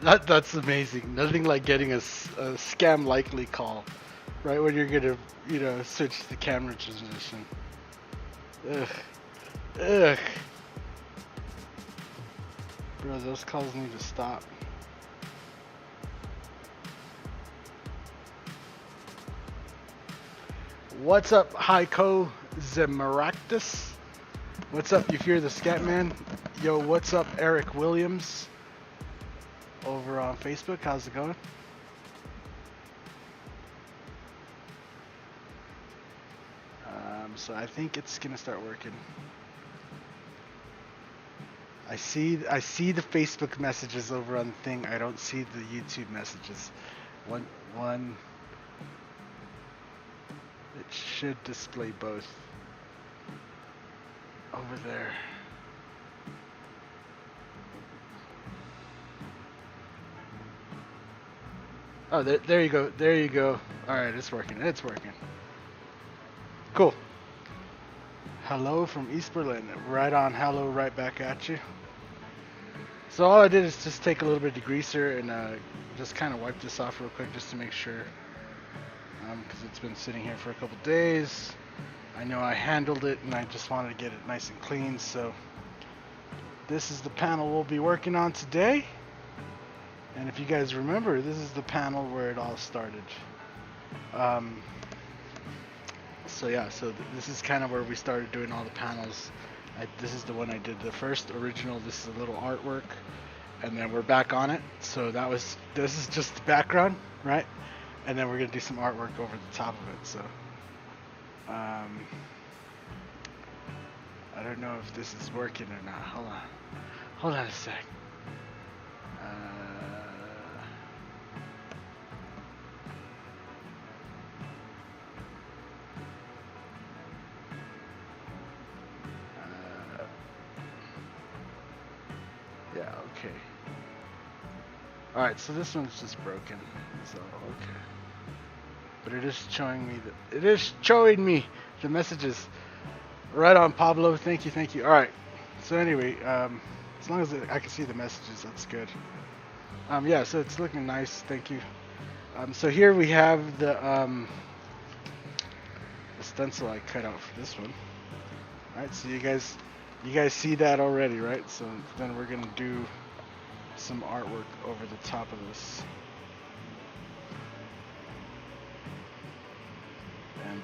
That's amazing. Nothing like getting a scam likely call right when you're gonna, switch the camera position. Ugh. Ugh. Bro, those calls need to stop. What's up, Heiko Zemaractus? What's up, you fear the scat man? Yo, what's up, Eric Williams? Over on Facebook, how's it going? So I think it's gonna start working. I see the Facebook messages over on the thing. I don't see the YouTube messages. One. It should display both. Over there. Oh, there you go. There you go. All right, it's working. It's working. Cool. Hello from East Berlin. Right on. Hello, right back at you. So all I did is just take a little bit of degreaser and just kind of wipe this off real quick just to make sure, because it's been sitting here for a couple days. I know I handled it and I just wanted to get it nice and clean. So this is the panel we'll be working on today. And if you guys remember, this is the panel where it all started. So yeah, this is kind of where we started doing all the panels. This is the one I did the first original. This is a little artwork, and then we're back on it. So this is just the background, right? And then we're gonna do some artwork over the top of it. So I don't know if this is working or not. Hold on a sec. Yeah, okay. Alright, so this one's just broken. So, okay. But it is showing me the messages. Right on, Pablo. Thank you. Alright. So anyway, as long as I can see the messages, that's good. Yeah, so it's looking nice. Thank you. So here we have the stencil I cut out for this one. Alright, so you guys see that already, right? So then we're gonna do some artwork over the top of this. And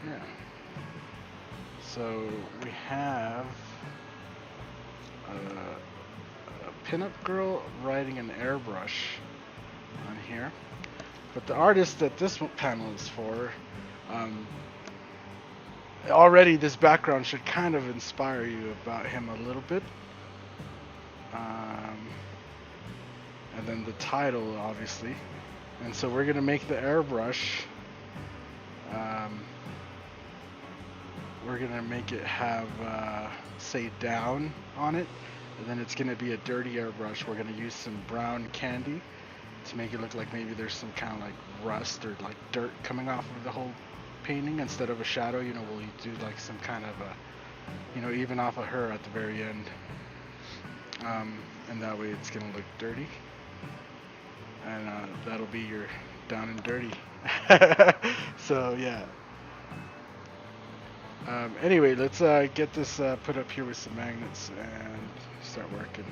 yeah. So we have a pinup girl riding an airbrush on here. But the artist that this panel is for, already this background should kind of inspire you about him a little bit. And then the title, obviously. And so we're going to make the airbrush. We're going to make it have, say, down on it. And then it's going to be a dirty airbrush. We're going to use some brown candy to make it look like maybe there's some kind of like rust or like dirt coming off of the whole painting. Instead of a shadow, we'll do like some kind of a, even off of her at the very end. And that way it's gonna look dirty. And that'll be your down and dirty. So yeah. Anyway, let's get this put up here with some magnets and start working.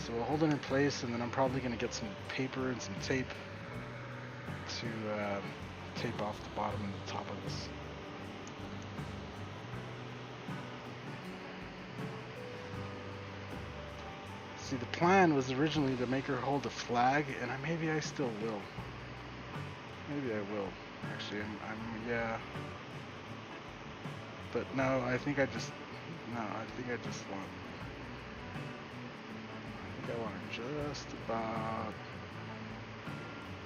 So we'll hold it in place, and then I'm probably gonna get some paper and some tape to tape off the bottom and the top of this. See, the plan was originally to make her hold a flag, and maybe I still will. Maybe I will. Actually, yeah. But no, I think I just want. I want just about.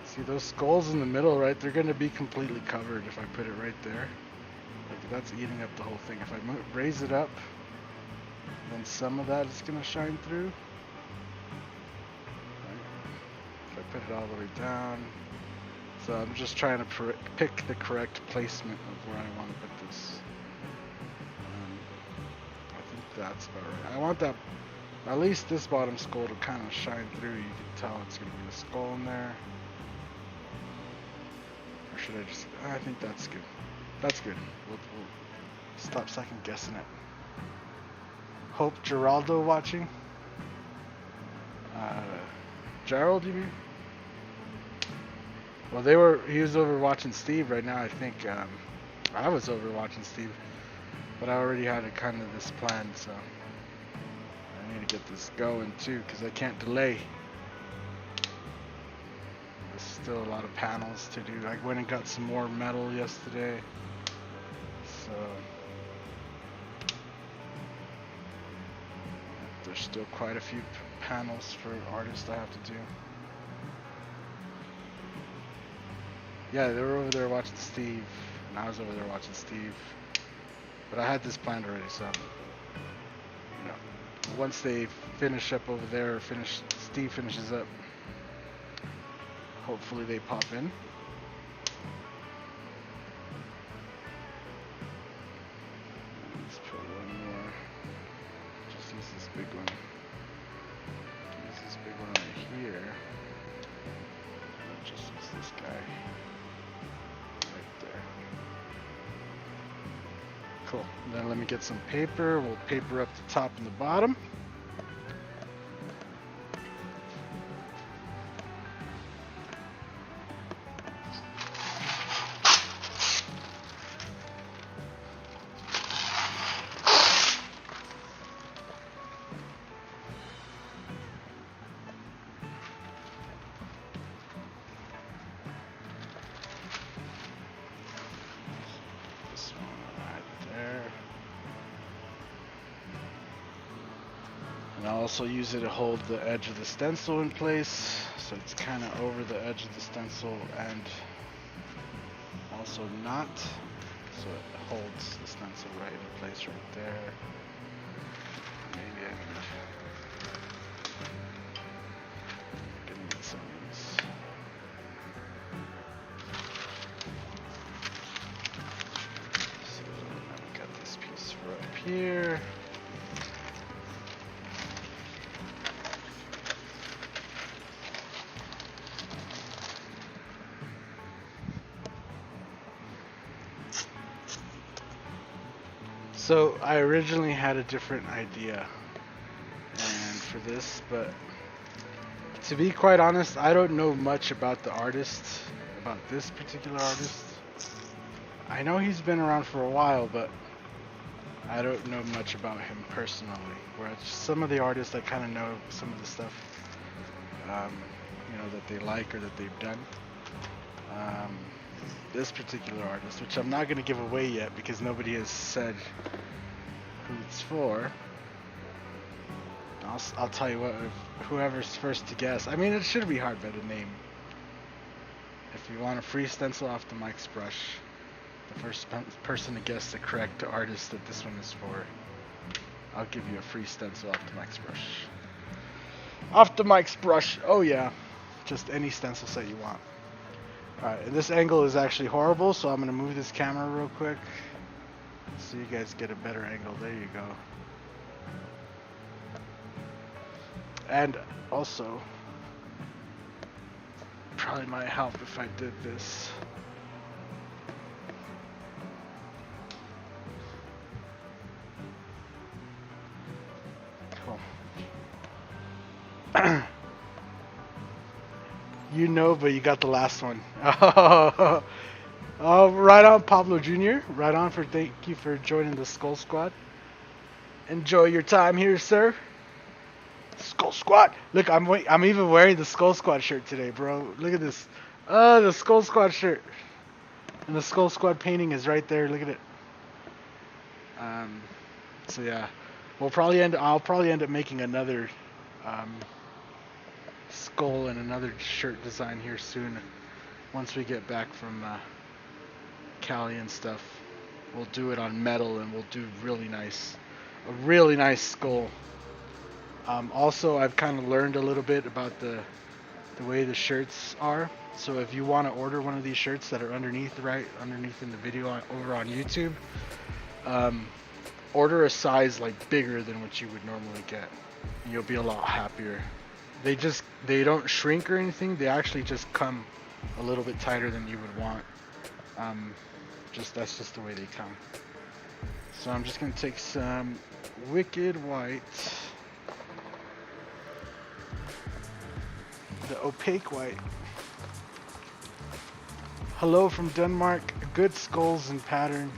See those skulls in the middle, right? They're going to be completely covered if I put it right there. Like, that's eating up the whole thing. If I raise it up, then some of that is going to shine through. If I put it all the way down. So I'm just trying to pick the correct placement of where I want to put this. I think that's about right. I want that At least this bottom skull to kind of shine through. You can tell it's going to be a skull in there. Or should I just... I think that's good. That's good. We'll stop second guessing it. Hope Geraldo watching. Gerald, you mean? Well, he was over watching Steve right now. I think I was over watching Steve, but I already had it kind of this planned, so I need to get this going too, because I can't delay. There's still a lot of panels to do. I went and got some more metal yesterday, so there's still quite a few panels for artists I have to do. Yeah, they were over there watching Steve, and I was over there watching Steve. But I had this planned already, so you know, once they finish up over there, Steve finishes up, hopefully they pop in. Let's put one more. Just use this big one. Use this big one right here. Just use this guy. Cool. Then let me get some paper. We'll paper up the top and the bottom. And I'll also use it to hold the edge of the stencil in place, so it's kind of over the edge of the stencil and also not, so it holds the stencil right in place right there. Maybe I can get some of these. So I've got this piece for up here. So I originally had a different idea and for this, but to be quite honest, I don't know much about the artist, about this particular artist. I know he's been around for a while, but I don't know much about him personally. Whereas some of the artists, I kind of know some of the stuff, you know, that they like or that they've done. This particular artist, which I'm not going to give away yet because nobody has said who it's for. I'll tell you what, whoever's first to guess. I mean, it should be hard by the name. If you want a free stencil off the Mike's brush, the first person to guess the correct artist that this one is for, I'll give you a free stencil off the Mike's brush. Off the Mike's brush, oh yeah, just any stencil set you want. Alright, and this angle is actually horrible, so I'm going to move this camera real quick so you guys get a better angle. There you go. And also, probably might help if I did this. Cool. You know, but you got the last one. Oh, right on, Pablo Jr. Right on. Thank you for joining the Skull Squad. Enjoy your time here, sir. Skull Squad. Look, I'm even wearing the Skull Squad shirt today, bro. Look at this. The Skull Squad shirt. And the Skull Squad painting is right there. Look at it. So yeah, I'll probably end up making another skull and another shirt design here soon. Once we get back from Cali and stuff, we'll do it on metal and we'll do a really nice skull. Also, I've kind of learned a little bit about the way the shirts are. So if you want to order one of these shirts that are underneath in the video over on YouTube, order a size like bigger than what you would normally get. and you'll be a lot happier. They don't shrink or anything. They actually just come a little bit tighter than you would want. That's just the way they come. So I'm just gonna take some Wicked White, the opaque white. Hello from Denmark. Good skulls and pattern.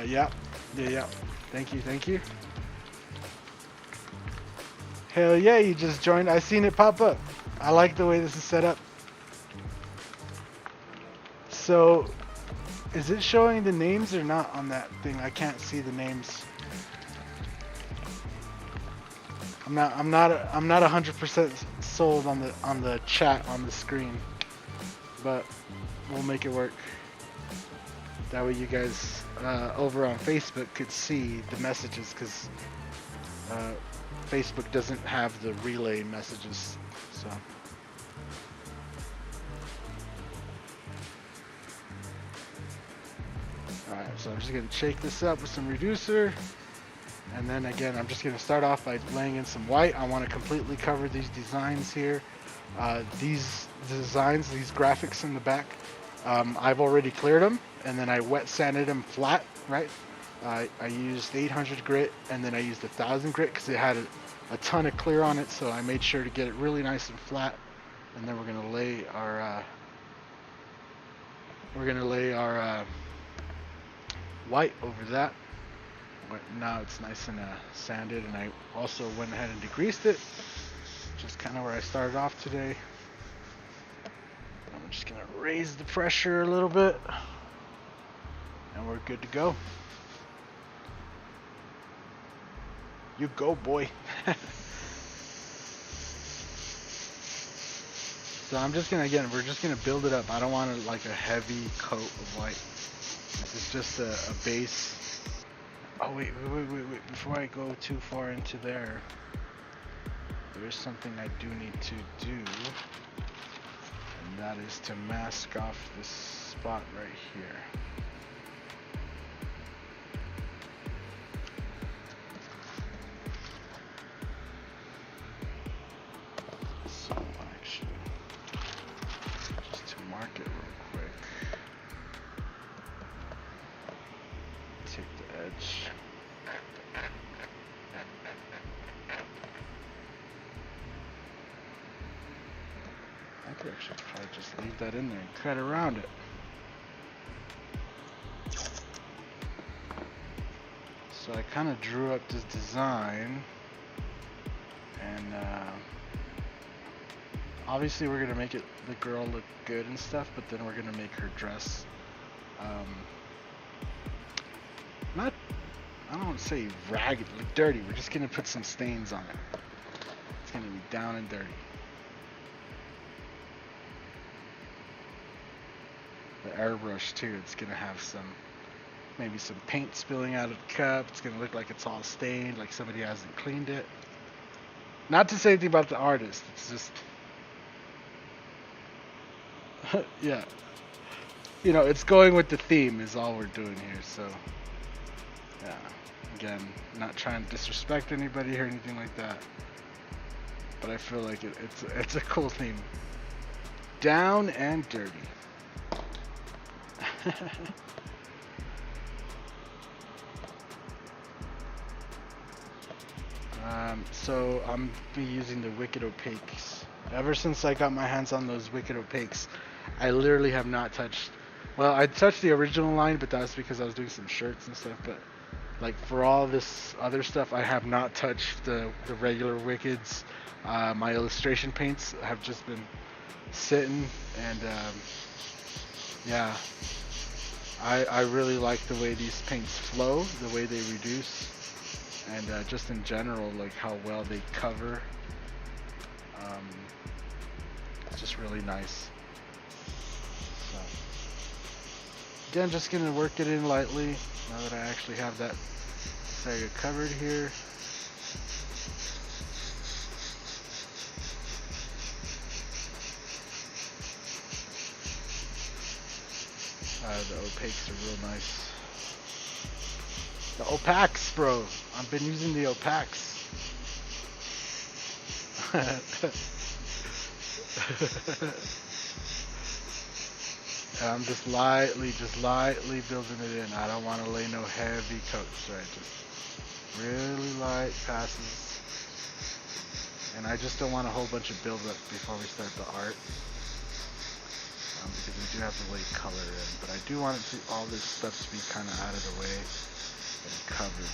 Yeah. Thank you. Hell yeah, you just joined. I seen it pop up. I like the way this is set up. So, is it showing the names or not on that thing? I can't see the names. I'm not 100% sold on the chat on the screen, but we'll make it work. That way you guys over on Facebook could see the messages, because Facebook doesn't have the relay messages. So alright, so I'm just going to shake this up with some reducer, and then again I'm just going to start off by laying in some white. I want to completely cover these designs here. These designs, these graphics in the back, I've already cleared them, and then I wet sanded them flat, right? I used 800 grit, and then I used 1000 grit because it had a ton of clear on it, so I made sure to get it really nice and flat. And then we're gonna lay our white over that. But now it's nice and sanded, and I also went ahead and degreased it, which is kind of where I started off today. I'm just gonna raise the pressure a little bit, and we're good to go. You go, boy. So I'm just gonna, we're just gonna build it up. I don't want like a heavy coat of white. This is just a base. Oh wait. Before I go too far into there is something I do need to do, and that is to mask off this spot right here. Actually probably just leave that in there and cut around it. So I kind of drew up this design, and obviously we're gonna make the girl look good and stuff, but then we're gonna make her dress I don't want to say ragged, like dirty. We're just gonna put some stains on it. It's gonna be down and dirty. The airbrush too, it's gonna have maybe some paint spilling out of the cup. It's gonna look like it's all stained, like somebody hasn't cleaned it. Not to say anything about the artist, it's just yeah, you know, it's going with the theme is all we're doing here. So yeah, again, not trying to disrespect anybody or anything like that, but I feel like it's a cool theme. Down and dirty. So I'm be using the Wicked Opaques. Ever since I got my hands on those Wicked Opaques, I literally have not touched. Well, I touched the original line, but that's because I was doing some shirts and stuff. But like for all this other stuff, I have not touched the regular Wickeds. My illustration paints have just been sitting, and yeah. I really like the way these paints flow, the way they reduce, and just in general, like how well they cover. It's just really nice. So, again, just gonna work it in lightly now that I actually have that area covered here. The opaques are real nice. The opaques, bro. I've been using the opaques. And I'm just lightly building it in. I don't want to lay no heavy coats, right? Just really light passes. And I just don't want a whole bunch of build-up before we start the art. Because we do have to lay color in. But I do want it to, all this stuff to be kind of out of the way and covered.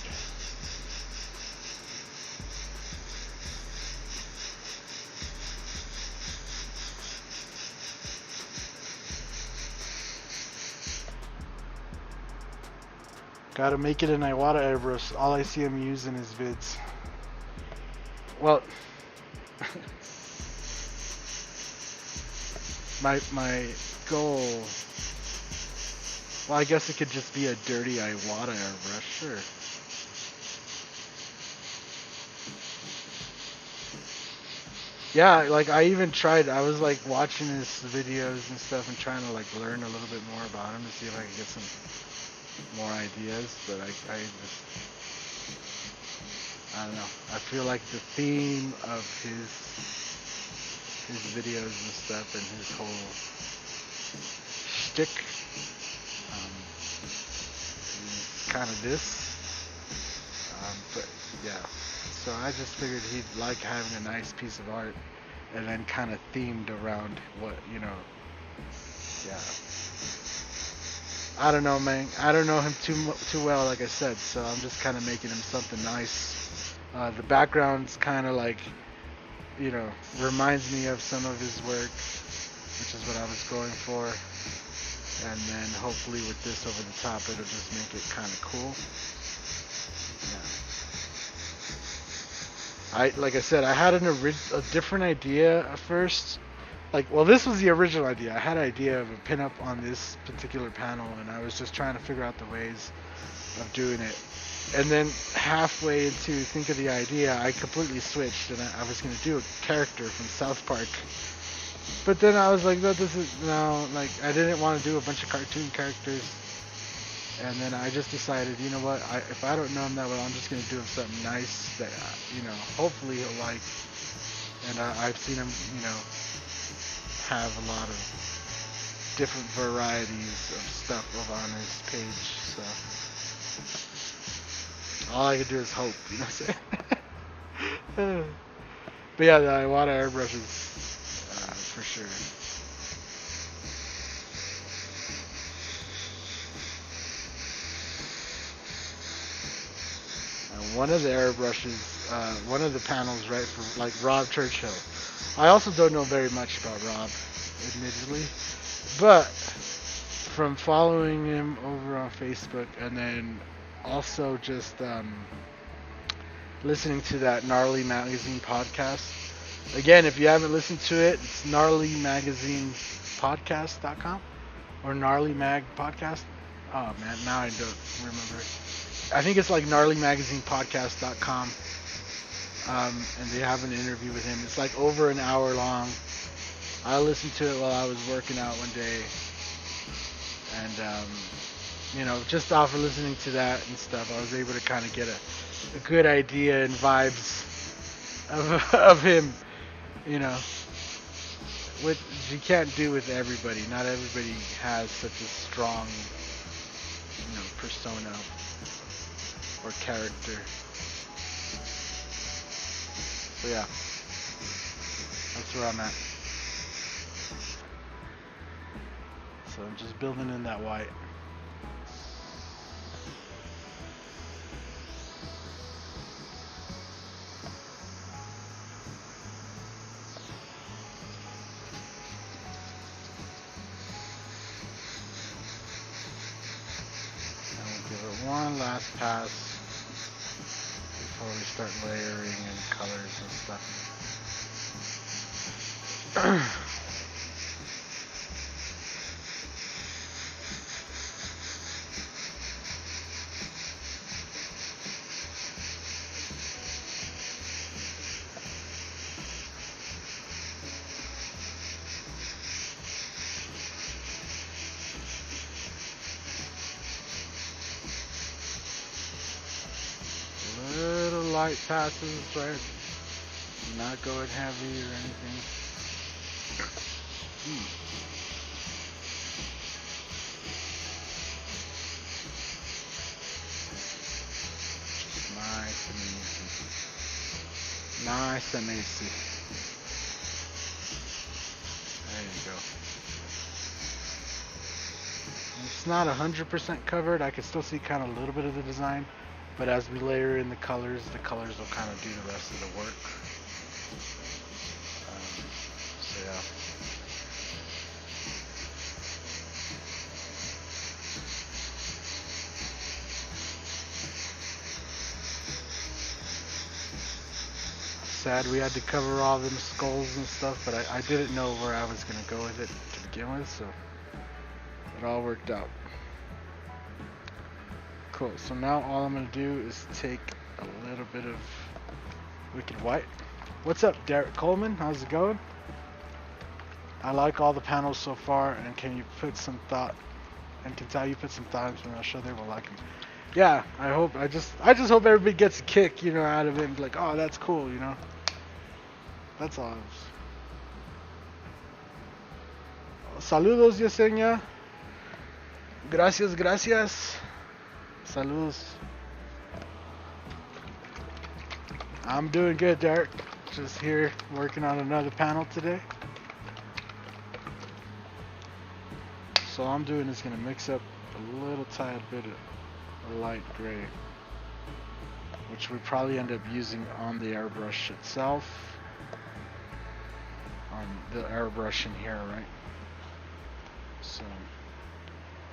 Gotta make it in Iwata Airbrush. All I see him using is vids. Well, my goal. Well, I guess it could just be a dirty Iwata Airbrush, sure. Yeah, like I even tried. I was like watching his videos and stuff and trying to like learn a little bit more about him to see if I could get some more ideas, but I don't know. I feel like the theme of his videos and stuff and his whole shtick is kind of this. But yeah, so I just figured he'd like having a nice piece of art and then kind of themed around what, you know, yeah. I don't know, man. I don't know him too well, like I said, so I'm just kind of making him something nice. The background's kind of like, you know, reminds me of some of his work, which is what I was going for. And then hopefully with this over the top, it'll just make it kind of cool. Yeah. Like I said, I had a different idea at first. Like, well, this was the original idea. I had an idea of a pinup on this particular panel, and I was just trying to figure out the ways of doing it. And then halfway into think of the idea, I completely switched, and I was going to do a character from South Park. But then I was like, no, like, I didn't want to do a bunch of cartoon characters. And then I just decided, you know what, if I don't know him that well, I'm just going to do him something nice that, you know, hopefully he'll like. And I've seen him, you know, have a lot of different varieties of stuff over on his page, so all I can do is hope, you know what I'm saying? But yeah, the Iwata Airbrush is for sure. One of the airbrushes, one of the panels, right, for like Rob Churchill. I also don't know very much about Rob, admittedly, but from following him over on Facebook and then also just listening to that Gnarly Magazine podcast. Again, if you haven't listened to it, it's gnarlymagazinepodcast.com or Gnarly Mag Podcast. Oh man, now I don't remember it. I think it's like gnarlymagazinepodcast.com. And they have an interview with him. It's like over an hour long. I listened to it while I was working out one day. And, you know, just off of listening to that and stuff, I was able to kind of get a good idea and vibes of him, you know, which you can't do with everybody. Not everybody has such a strong, you know, persona or character. So yeah, that's where I'm at. So I'm just building in that white. And we'll give it one last pass before we start layering and colors and stuff. Light passes, right? Not going heavy or anything. Just nice and easy. Nice and easy. There you go. It's not 100% covered. I can still see kind of a little bit of the design, but as we layer in the colors will kind of do the rest of the work. So yeah. Sad we had to cover all them skulls and stuff, but I didn't know where I was going to go with it to begin with, so it all worked out. Cool, so now all I'm going to do is take a little bit of Wicked White. What's up, Derek Coleman? How's it going? I like all the panels so far, and can you put some thought, and can tell you put some thought into them, I'll show they will like them. Yeah, I just hope everybody gets a kick, out of it, and be like, oh, that's cool, That's all. Saludos, Yesenia. Gracias, gracias. Saludos. I'm doing good, Derek. Just here working on another panel today. So all I'm doing is going to mix up a little tiny bit of light gray, which we probably end up using on the airbrush itself. On the airbrush in here, right? So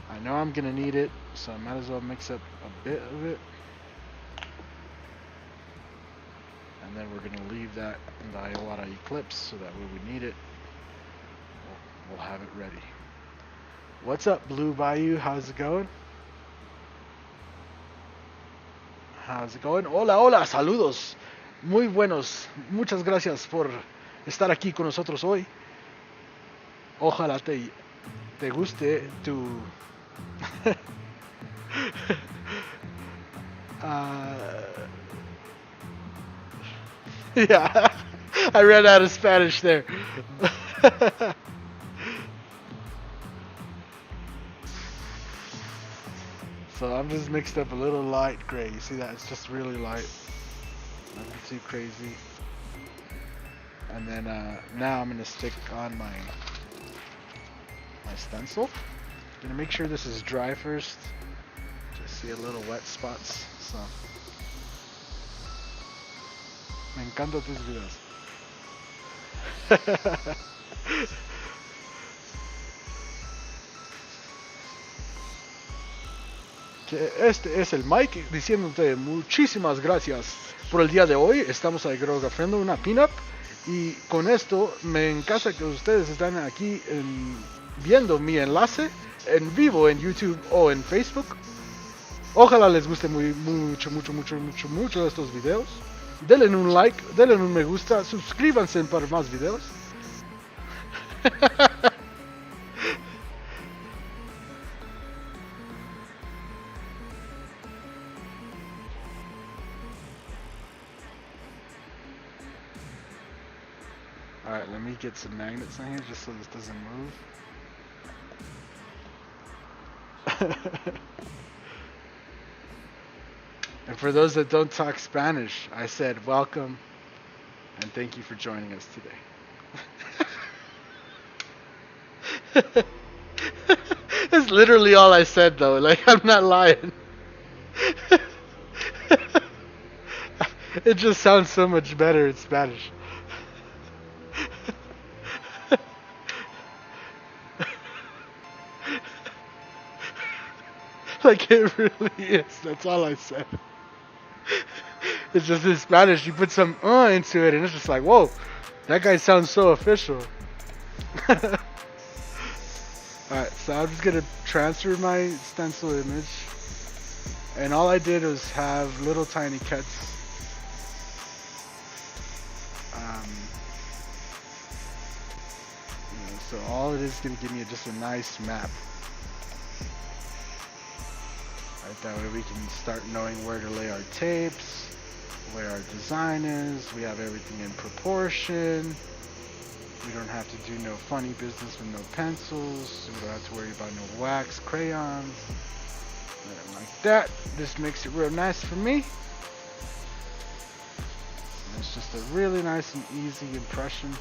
I know I'm gonna need it, so I might as well mix up a bit of it, and then we're gonna leave that in the Iowata Eclipse so that when we need it, we'll have it ready. What's up, Blue Bayou? How's it going? How's it going? Hola, hola, saludos. Muy buenos. Muchas gracias por estar aquí con nosotros hoy. Ojalá te guste tu yeah, I ran out of Spanish there. So I'm just mixed up a little light gray. You see that? It's just really light. Nothing too crazy. And then now I'm going to stick on my stencil. I'm going to make sure this is dry first. Just see a little wet spots. So me encantan tus videos. Este es el Mike diciéndote muchísimas gracias por el día de hoy. Estamos agrografiando una pinup y con esto me encanta que ustedes están aquí viendo mi enlace en vivo en YouTube o en Facebook. Ojalá les guste mucho estos videos. Denle un like, denle un me gusta, suscríbanse para más videos. Alright, let me get some magnets in here just so this doesn't move. And for those that don't talk Spanish, I said welcome and thank you for joining us today. That's literally all I said though, like I'm not lying. It just sounds so much better in Spanish. Like it really is. That's all I said. It's just in Spanish. You put some into it, and it's just like, whoa, that guy sounds so official. Alright, so I'm just gonna transfer my stencil image, and all I did was have little tiny cuts. So all it is gonna give me just a nice map. That way we can start knowing where to lay our tapes, where our design is. We have everything in proportion. We don't have to do no funny business with no pencils. We don't have to worry about no wax, crayons, nothing like that. This makes it real nice for me. And it's just a really nice and easy impression.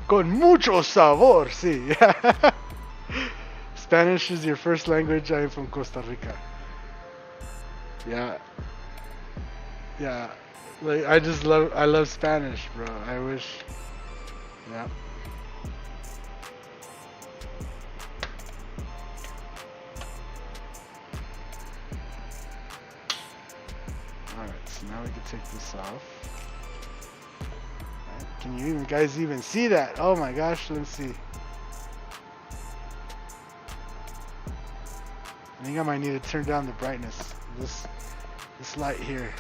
Con mucho sabor, sí. Spanish is your first language. I am from Costa Rica. Yeah. Yeah. Like I love Spanish, bro. I wish. Yeah. Alright, so now we can take this off. Can you guys even see that? Oh my gosh, let's see. I think I might need to turn down the brightness. This light here.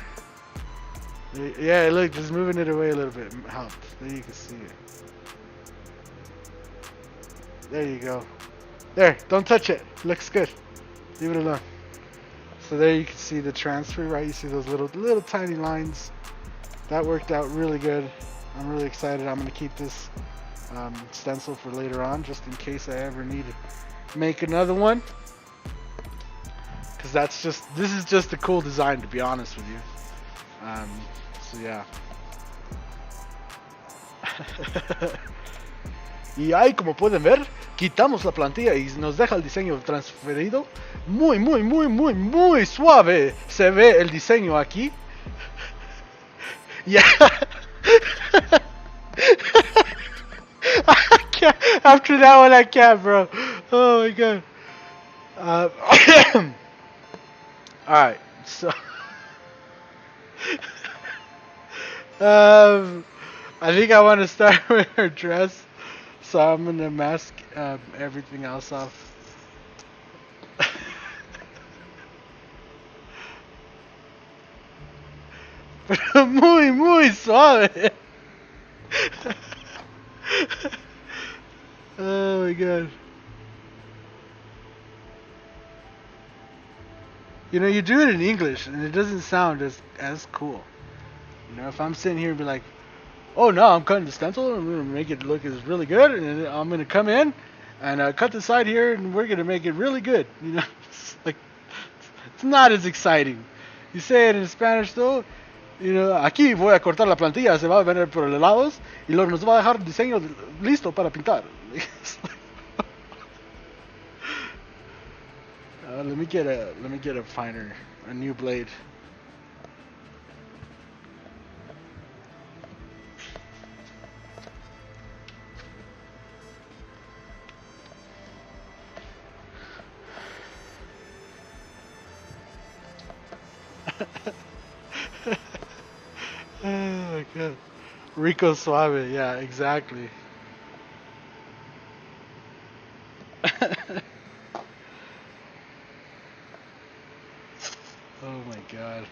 Yeah, look, just moving it away a little bit helped. There you can see it. There you go. There, don't touch it. Looks good. Leave it alone. So there you can see the transfer, right? You see those little tiny lines. That worked out really good. I'm really excited. I'm gonna keep this stencil for later on, just in case I ever need to make another one. Cause this is just a cool design, to be honest with you. So yeah. Y ahí, como pueden ver, quitamos la plantilla y nos deja el diseño transferido. Muy suave se ve el diseño aquí. Yeah. I can't. After that one, I can't, bro. Oh my god. Alright, so. I think I want to start with her dress. So I'm going to mask everything else off. Muy suave. Oh my god. You know, you do it in English and it doesn't sound as cool. You know, if I'm sitting here and be like, oh no, I'm cutting the stencil and I'm gonna make it look as really good, and then I'm gonna come in and cut the side here and we're gonna make it really good. You know, it's like, it's not as exciting. You say it in Spanish though. You know, aquí voy a cortar la plantilla, se va a venir por los lados y luego nos va a dejar el diseño listo para pintar. Let me get a finer, a new blade. Oh my god. Rico Suave, yeah, exactly. Oh my god.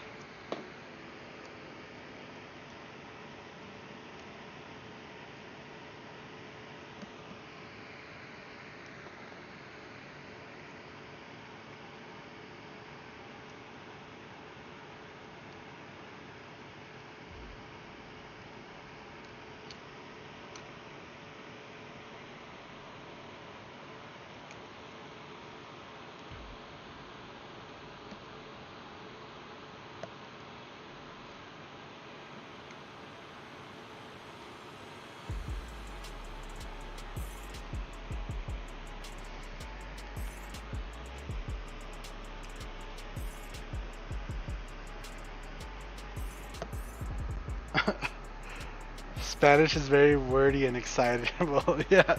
Spanish is very wordy and excitable. Yeah.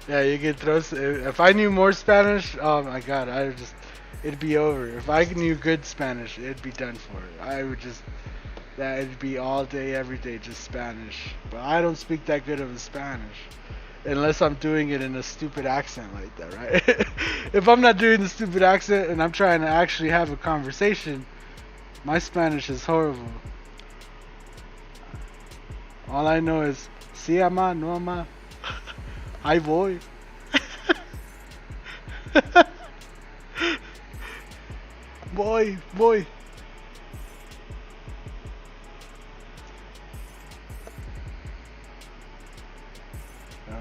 Yeah, you could throw. If I knew more Spanish, oh my god, it'd be over. If I knew good Spanish, it'd be done for. It'd be all day, every day, just Spanish. But I don't speak that good of a Spanish. Unless I'm doing it in a stupid accent like that, right? If I'm not doing the stupid accent and I'm trying to actually have a conversation, my Spanish is horrible. All I know is, sí, ama, no ama. Ahí voy. Voy.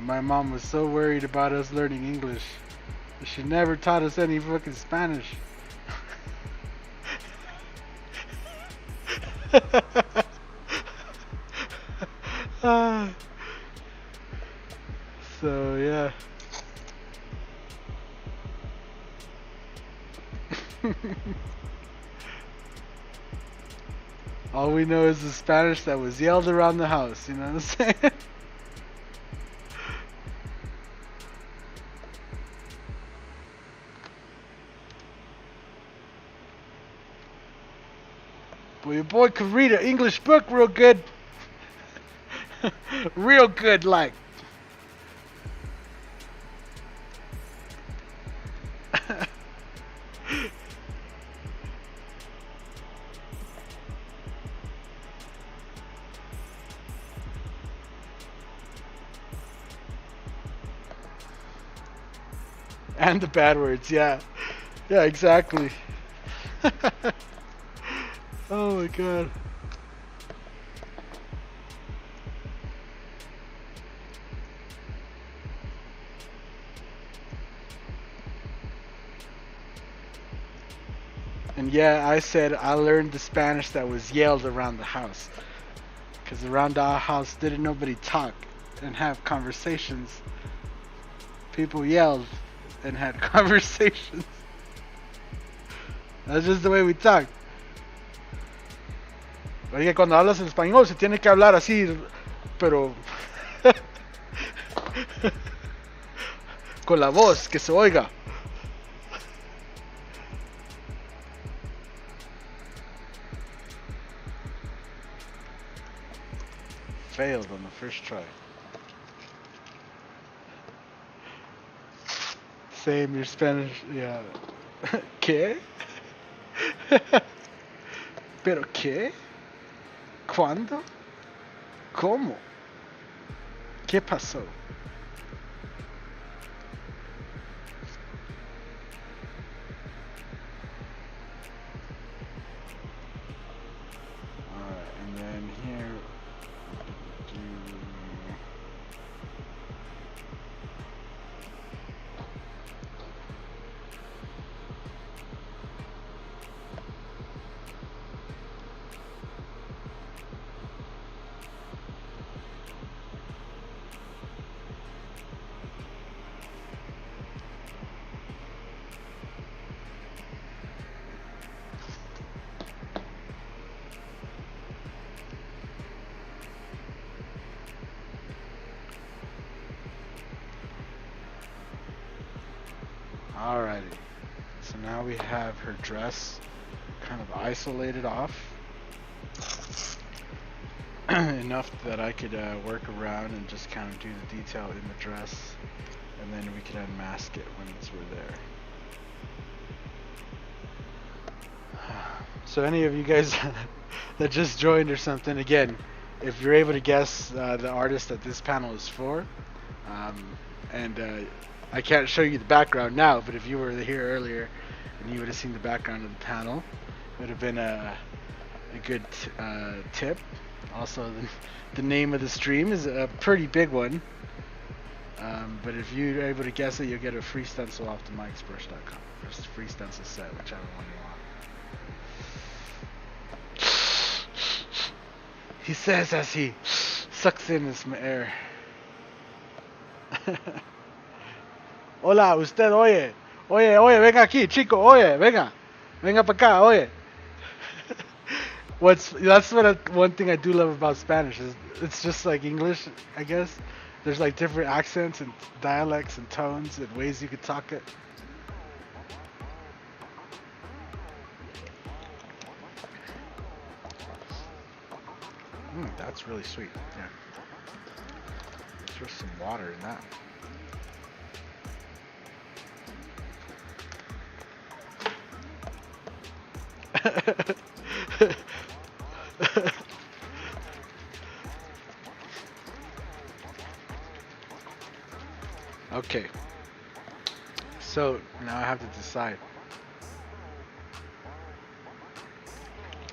My mom was so worried about us learning English. She never taught us any fucking Spanish. Ah, so yeah. All we know is the Spanish that was yelled around the house, you know what I'm saying? But your boy could read an English book real good. Real good, like. And the bad words, yeah. Yeah, exactly. Oh my god. And yeah, I said I learned the Spanish that was yelled around the house. Because around our house, didn't nobody talk and have conversations. People yelled and had conversations. That's just the way we talk. Oye, cuando hablas en español se tiene que hablar así, pero con la voz que se oiga. Failed on the first try. Same, your Spanish, yeah. ¿Qué? ¿Pero qué? ¿Cuándo? ¿Cómo? ¿Qué pasó? Alright, and then here Alrighty, so now we have her dress kind of isolated off enough that I could work around and just kind of do the detail in the dress, and then we could unmask it once we're there. So any of you guys that just joined or something, again, if you're able to guess the artist that this panel is for, and I can't show you the background now, but if you were here earlier and you would have seen the background of the panel, it would have been a good tip. Also, the name of the stream is a pretty big one, but if you're able to guess it, you'll get a free stencil off the Mike'sBrush.com. There's a free stencil set, whichever one you want. He says as he sucks in his air. Hola, usted, oye, venga aquí, chico, oye, venga para acá, oye. One thing I do love about Spanish is it's just like English, I guess. There's like different accents and dialects and tones and ways you could talk it. That's really sweet. Yeah. Throw some water in that. So now I have to decide.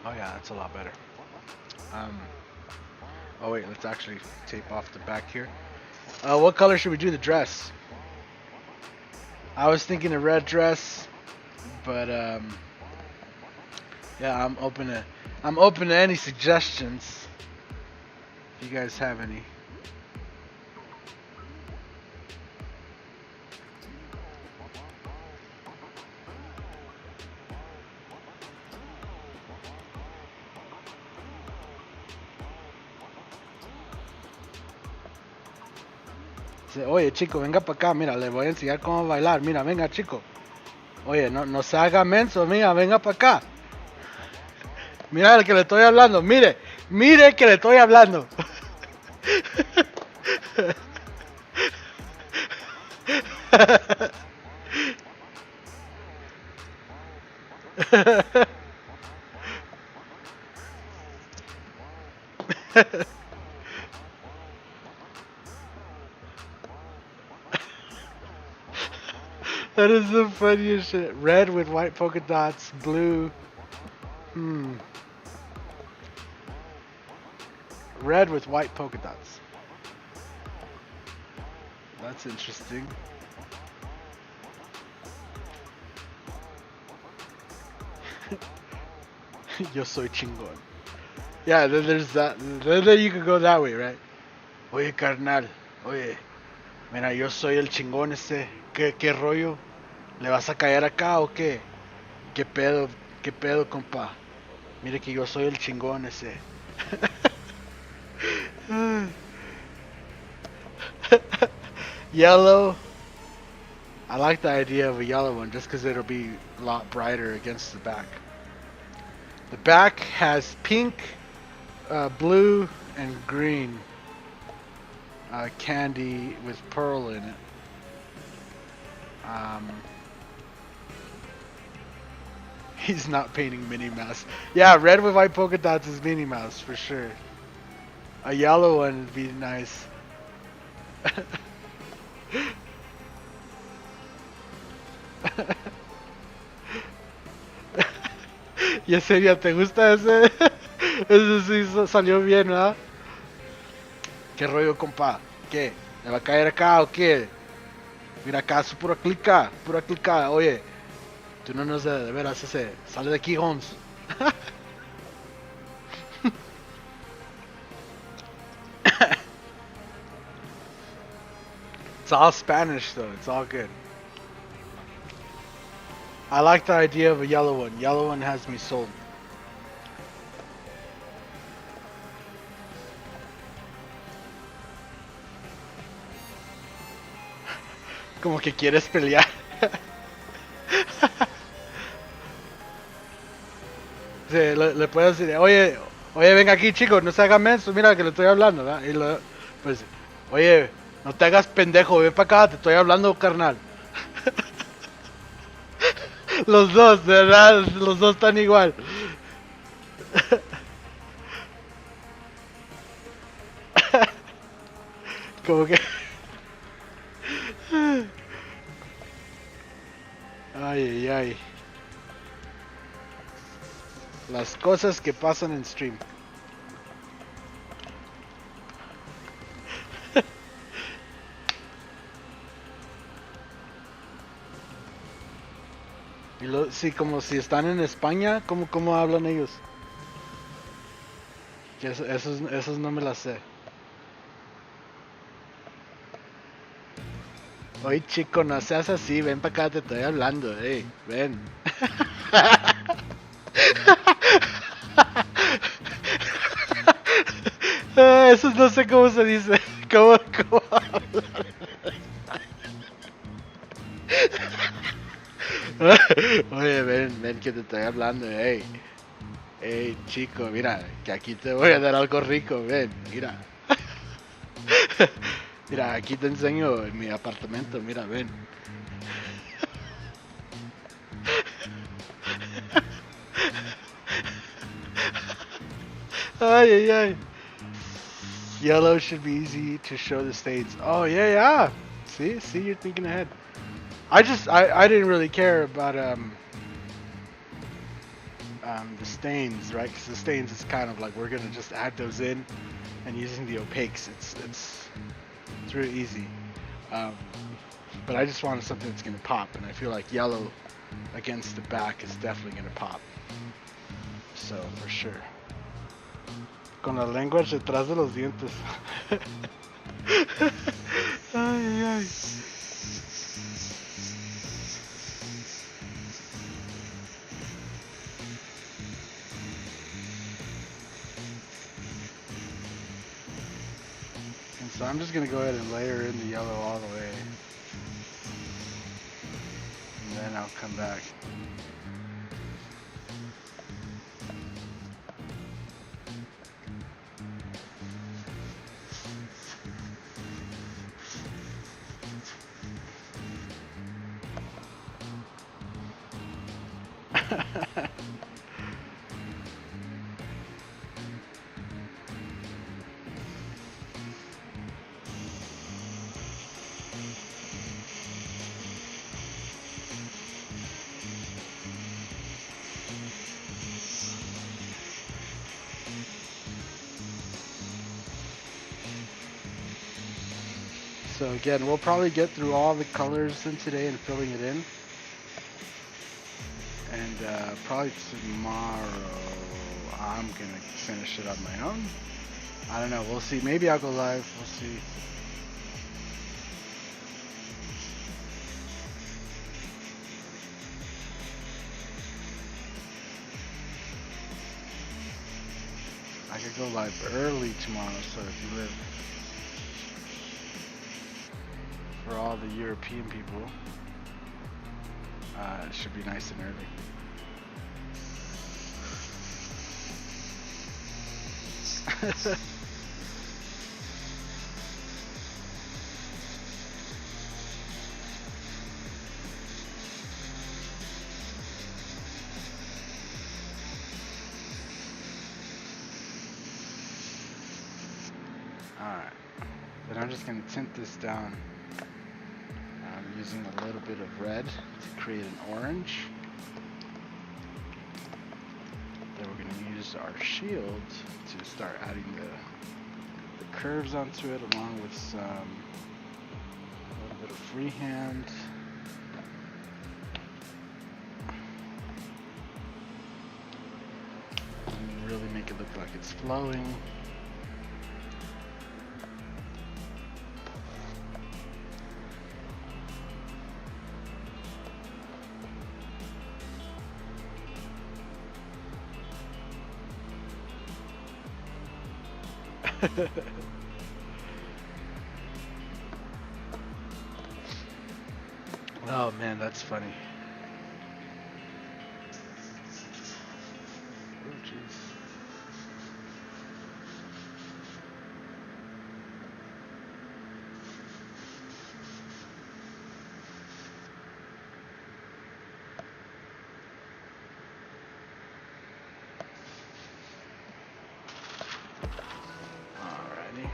Oh yeah, that's a lot better. Oh wait, let's actually tape off the back here. What color should we do the dress? I was thinking a red dress, but yeah, I'm open to any suggestions. If you guys have any. Oye, chico, venga para acá, mira, le voy a enseñar cómo bailar. Mira, venga, chico. Oye, no se haga menso, mira, venga para acá. Mira el que le estoy hablando, mire que le estoy hablando. That is the funniest shit. Red with white polka dots, blue. Red with white polka dots. That's interesting. Yo soy chingón. Yeah, then there's that. Then you could go that way, right? Oye, carnal. Oye, mira, yo soy el chingón ese. ¿Qué rollo? ¿Le vas a caer acá o qué? ¿Qué pedo, compa? Mire que yo soy el chingón ese. Yellow. I like the idea of a yellow one just because it'll be a lot brighter against the back. The back has pink, blue, and green candy with pearl in it. He's not painting Minnie Mouse. Yeah, red with white polka dots is Minnie Mouse for sure. A yellow one would be nice. Y en serio, ¿te gusta ese? Ese sí salió bien, ¿verdad? ¿Qué rollo, compa? ¿Qué? ¿Le va a caer acá o qué? Mira acá, su pura clica. Oye, tú no nos de veras ese. Sale de aquí, Holmes. It's all Spanish though, it's all good. I like the idea of a yellow one. Yellow one has me sold. Como que quieres pelear. Sí, le puedes decir, oye, venga aquí, chico, no se haga menso, mira que le estoy hablando, ¿verdad? Y pues, oye, no te hagas pendejo, ven para acá, te estoy hablando, carnal. Los dos, de verdad, los dos están igual. Como que... Ay. Las cosas que pasan en stream. Sí, como si están en España, ¿cómo hablan ellos? Que esos no me las sé. Oye, chico, no seas así, ven para acá, te estoy hablando, ven. Esos no sé cómo se dice. ¿Cómo hablan? Oye, ven que te estoy hablando, chico, mira, que aquí te voy a dar algo rico, ven, mira. Mira, aquí te enseño mi apartamento, mira, ven. Ay. Yellow should be easy to show the states. Oh, yeah. See, you're thinking ahead. I didn't really care about the stains, right? Because the stains is kind of like we're gonna just add those in, and using the opaques, it's really easy. Um, but I just wanted something that's gonna pop, and I feel like yellow against the back is definitely gonna pop. So for sure. Con la lengua detrás de los dientes. Ay, ay. And so I'm just gonna go ahead and layer in the yellow all the way. And then I'll come back. So again, we'll probably get through all the colors in today and filling it in. And probably tomorrow I'm gonna finish it on my own. I don't know, we'll see. Maybe I'll go live, we'll see. I could go live early tomorrow, so if you live for all the European people, it should be nice and early. Alright, then I'm just going to tint this down. I'm using a little bit of red to create an orange. Then we're going to use our shield to start adding the curves onto it, along with a little bit of freehand. And really make it look like it's flowing. Oh man, that's funny. Oh jeez. Alrighty.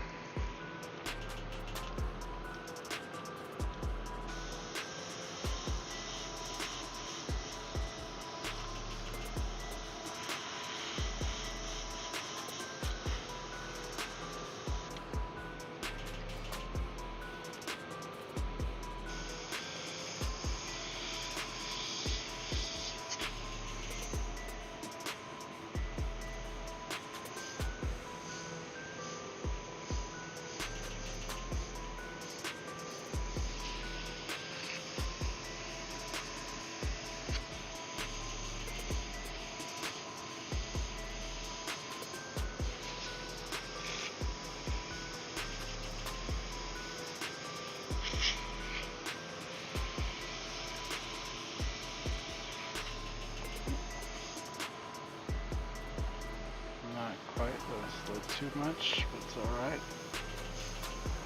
Quite, but it's still too much, but it's alright.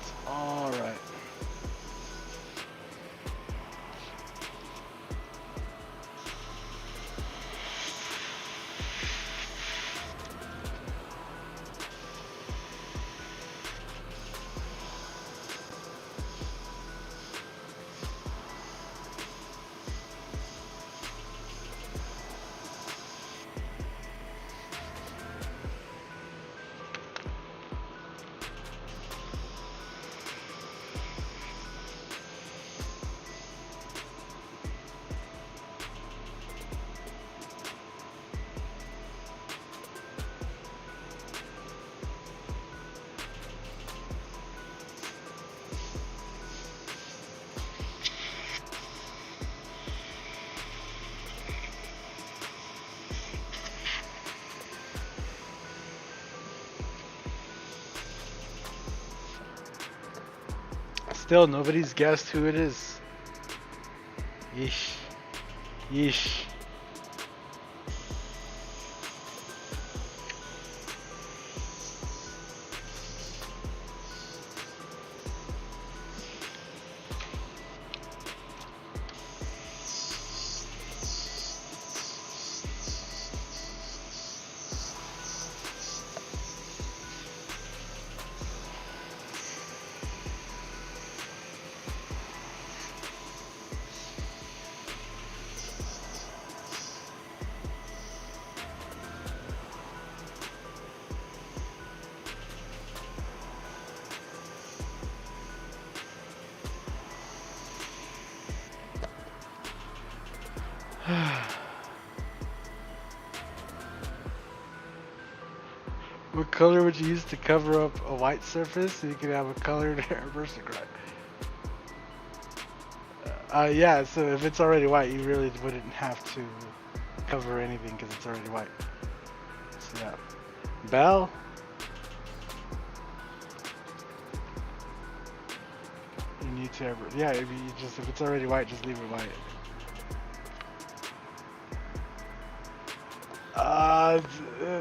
It's alright. Still, nobody's guessed who it is. Yeesh. Yeesh. What color would you use to cover up a white surface so you could have a colored airbrush? Yeah, so if it's already white, you really wouldn't have to cover anything because it's already white. So yeah. Bell? You need to airbrush. Yeah, if it's already white, just leave it white.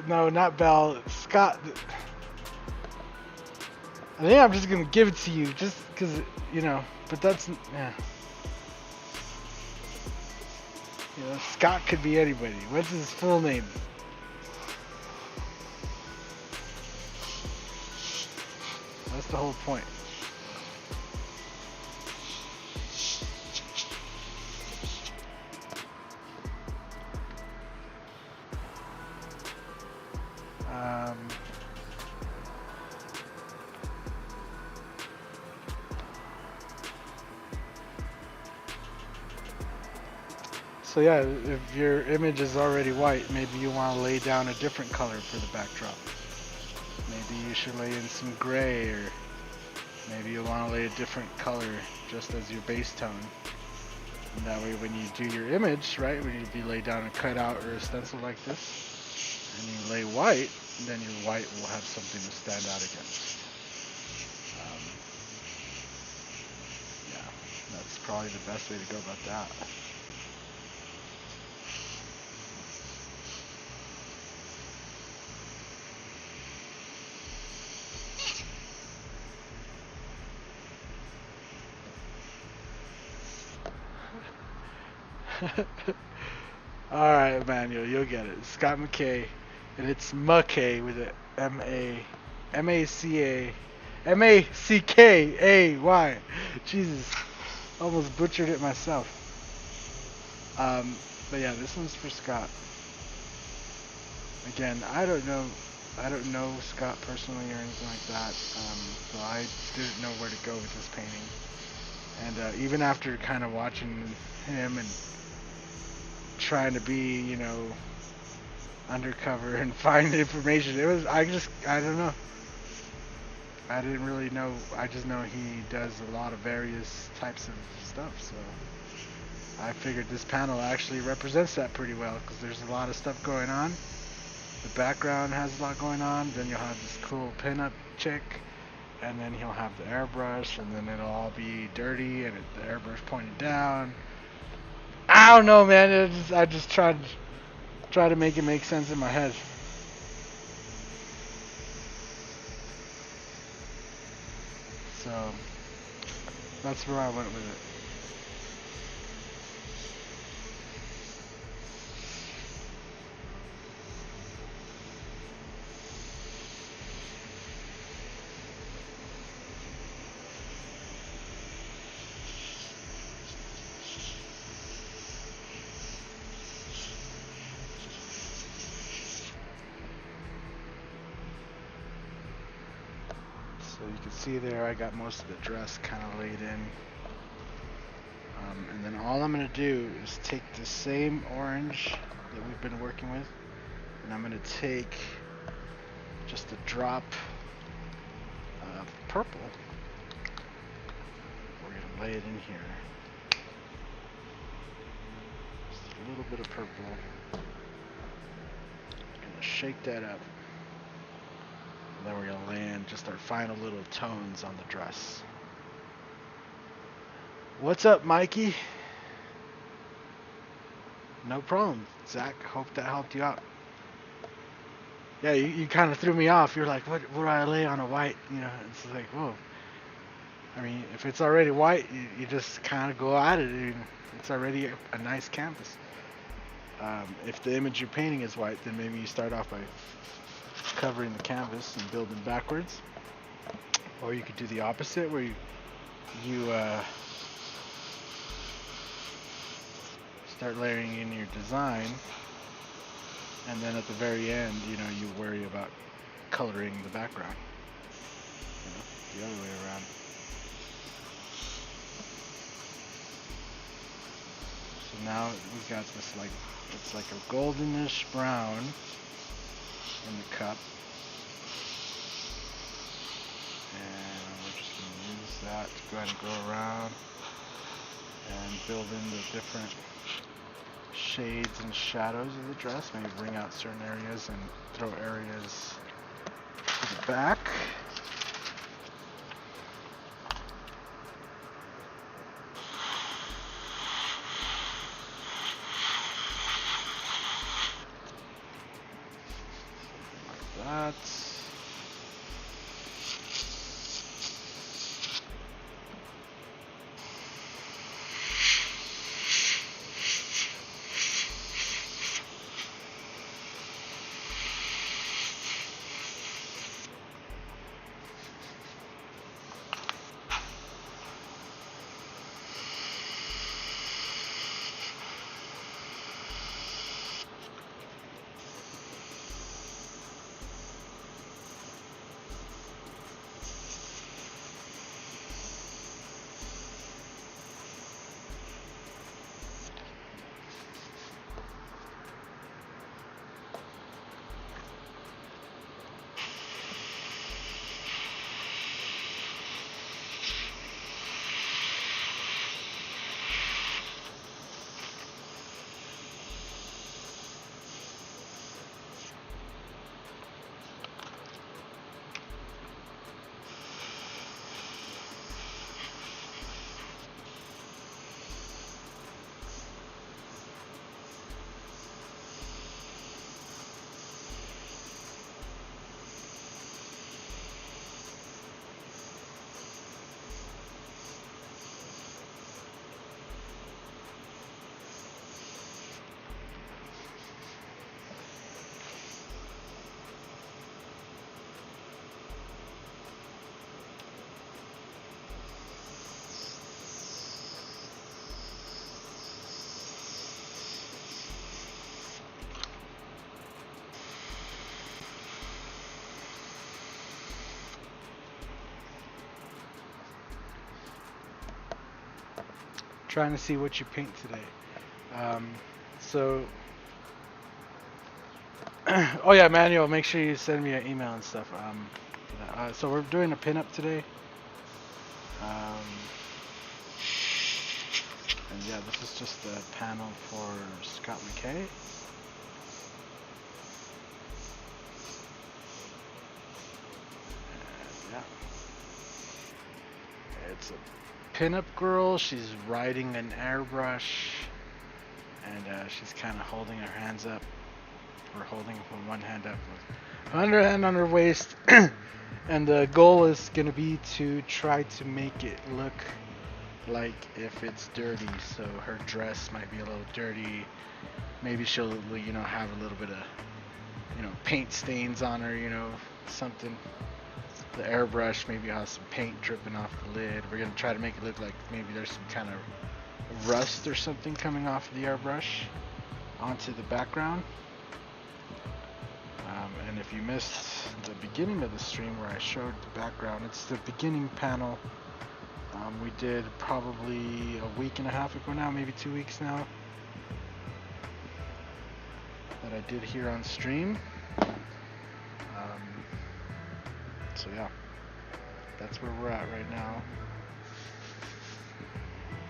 No, not Bell. Scott. I think I'm just gonna give it to you, just because, you know. But that's, yeah. You know, Scott could be anybody. What's his full name? That's the whole point. So yeah, if your image is already white, maybe you want to lay down a different color for the backdrop. Maybe you should lay in some gray, or maybe you want to lay a different color just as your base tone. And that way when you do your image, right, when you lay down a cutout or a stencil like this, and you lay white, then your white will have something to stand out against. Yeah, that's probably the best way to go about that. Alright, Emmanuel, you'll get it. Scott Mackay. And it's Mackay with a M-A-C-K-A-Y. Jesus. Almost butchered it myself. But yeah, this one's for Scott. Again, I don't know Scott personally or anything like that. So I didn't know where to go with this painting. And even after kind of watching him and trying to be, you know, undercover and find information, I don't know. I didn't really know. I just know he does a lot of various types of stuff, so I figured this panel actually represents that pretty well, because there's a lot of stuff going on. The background has a lot going on, then you'll have this cool pinup chick, and then he'll have the airbrush, and then it'll all be dirty, and the airbrush pointed down. I don't know, man. I just try to make it make sense in my head. So that's where I went with it. So you can see there, I got most of the dress kind of laid in. And then all I'm going to do is take the same orange that we've been working with, and I'm going to take just a drop of purple. We're going to lay it in here. Just a little bit of purple. Going to shake that up. And then we're going to lay in just our final little tones on the dress. What's up, Mikey? No problem, Zach. Hope that helped you out. Yeah, you kind of threw me off. You're like, what do I lay on a white? It's like, whoa. I mean, if it's already white, you just kind of go at it. And it's already a nice canvas. If the image you're painting is white, then maybe you start off by covering the canvas and building backwards. Or you could do the opposite, where you start layering in your design, and then at the very end, you worry about coloring the background. The other way around. So now we've got this it's like a goldenish brown in the cup. And we're just going to use that to go ahead and go around and build in the different shades and shadows of the dress. Maybe bring out certain areas and throw areas to the back. Like that. Trying to see what you paint today. Oh yeah, Manuel, make sure you send me an email and stuff. So we're doing a pinup today. And yeah, this is just the panel for Scott Mackay. And yeah, it's a pinup girl. She's riding an airbrush, and she's kind of holding her hands up. We're holding one hand up with her hand on her waist, and the goal is going to be to try to make it look like if it's dirty. So her dress might be a little dirty. Maybe she'll, have a little bit of, paint stains on her, something. The airbrush maybe has some paint dripping off the lid. We're going to try to make it look like maybe there's some kind of rust or something coming off of the airbrush onto the background. And if you missed the beginning of the stream where I showed the background, it's the beginning panel. We did probably a week and a half ago now, maybe 2 weeks now, that I did here on stream. So yeah, that's where we're at right now.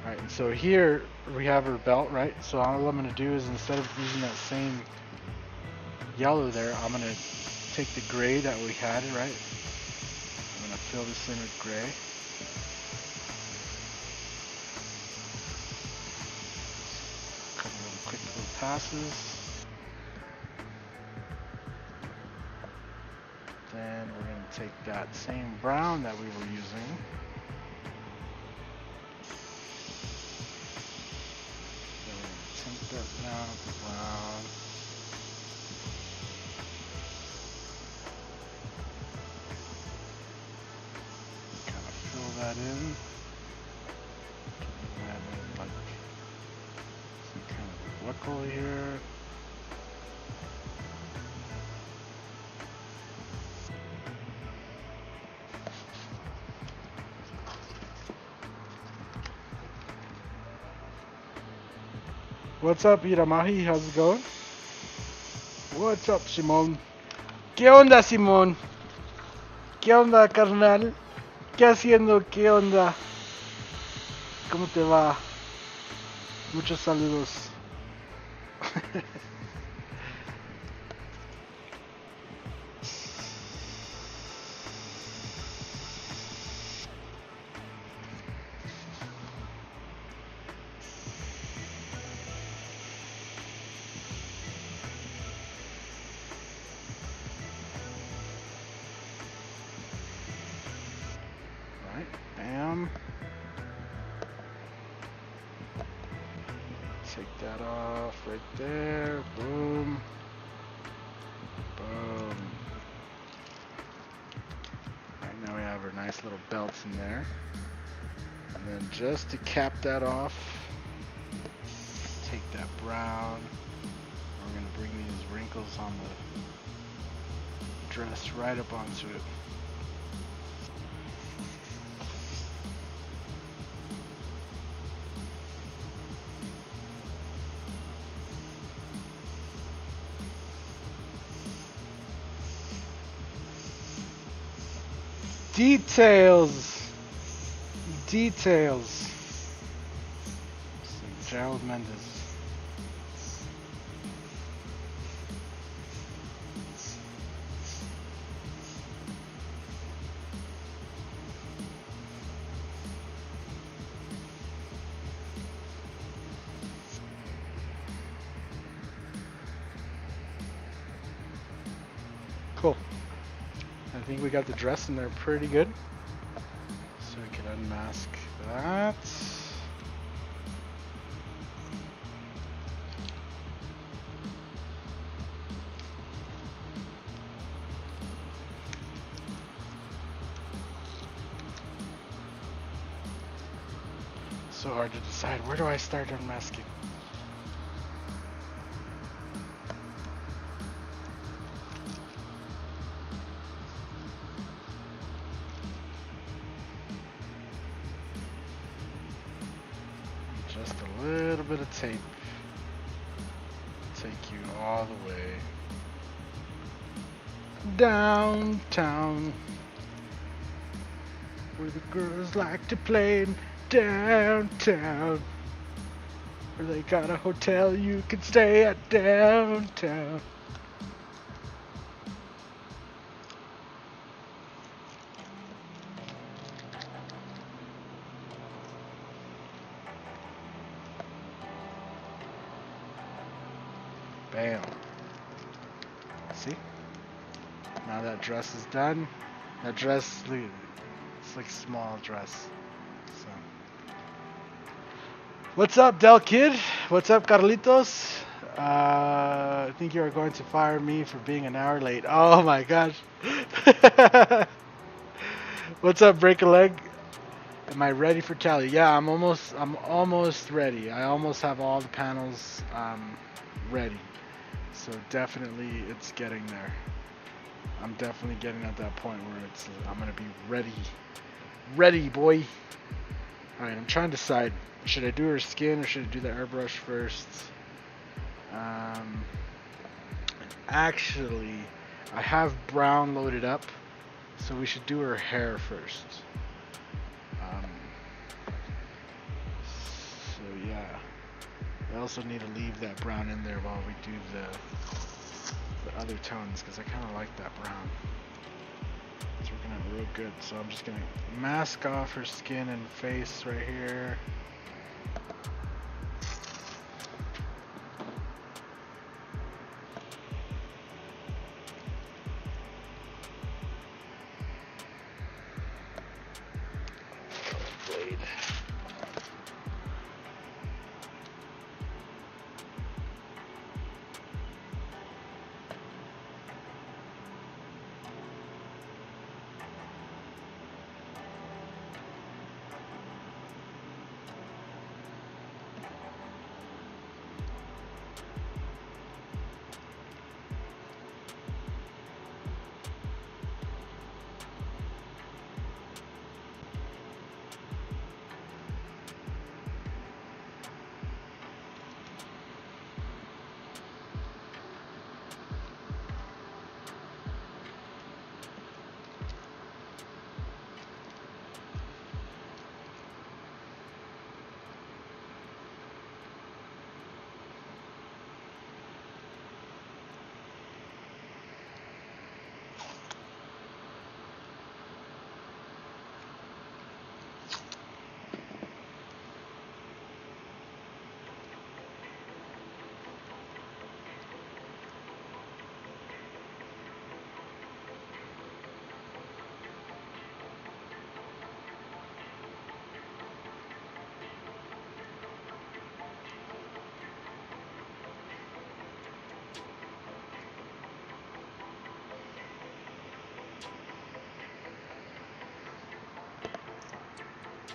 Alright, and so here we have her belt, right? So all I'm going to do is, instead of using that same yellow there, I'm going to take the gray that we had, right? I'm going to fill this in with gray. passes. Then we're going to take that same brown that we were using. Then we're going to tint that down with the brown. Kind of fill that in. Like some kind of buckle here. What's up, Iramahi? How's it going? What's up, Simón? ¿Qué onda, Simón? ¿Qué onda, carnal? ¿Qué haciendo? ¿Qué onda? ¿Cómo te va? Muchos saludos. Alright, bam. Take that off right there. Boom. Boom. Alright, now we have our nice little belts in there. And then just to cap that off, take that brown. We're going to bring these wrinkles on the dress right up onto it. Details. Details. Gerald Mendes. Cool. I think we got the dress in there pretty good. So we can unmask that. So hard to decide, where do I start unmasking? Just a little bit of tape. Take you all the way downtown, where the girls like to play in downtown, where they got a hotel you can stay at downtown. Bam. See? Now that dress is done. That dress, it's like a small dress. So. What's up, Del Kid? What's up, Carlitos? I think you are going to fire me for being an hour late. Oh my gosh. What's up, Break a Leg? Am I ready for Cali? Yeah, I'm almost ready. I almost have all the panels ready. So definitely it's getting there. I'm definitely getting at that point where I'm gonna be ready, boy. All right, I'm trying to decide, should I do her skin or should I do the airbrush first? Actually, I have brown loaded up, so we should do her hair first. So yeah. I also need to leave that brown in there while we do the other tones, because I kind of like that brown. It's working out real good. So I'm just going to mask off her skin and face right here. blade.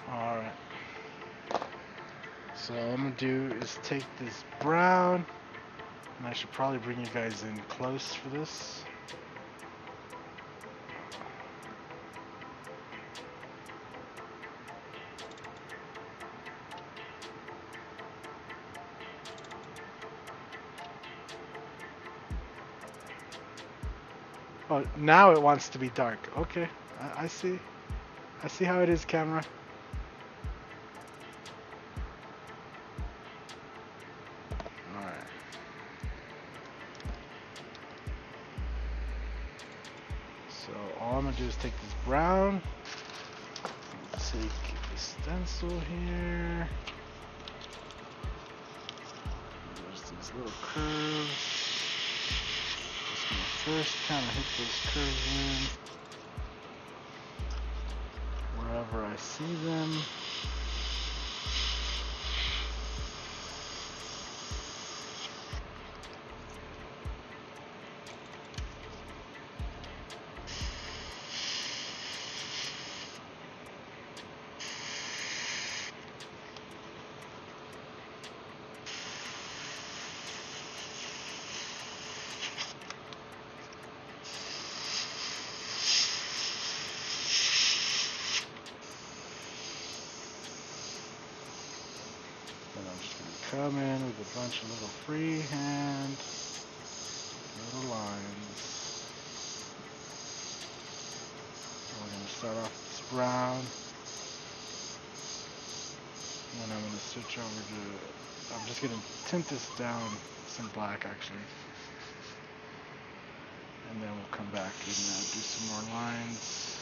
Alright. So all I'm gonna do is take this brown, and I should probably bring you guys in close for this. Oh, now it wants to be dark. Okay, I see. I see how it is, camera. Alright. So all I'm gonna do is take this brown, take the stencil here. There's these little curves. Just gonna first kind of hit those curves in wherever I see them. Come in with a bunch of little freehand little lines. So we're going to start off with this brown, and then I'm going to switch over to, I'm just going to tint this down some black actually, and then we'll come back and do some more lines.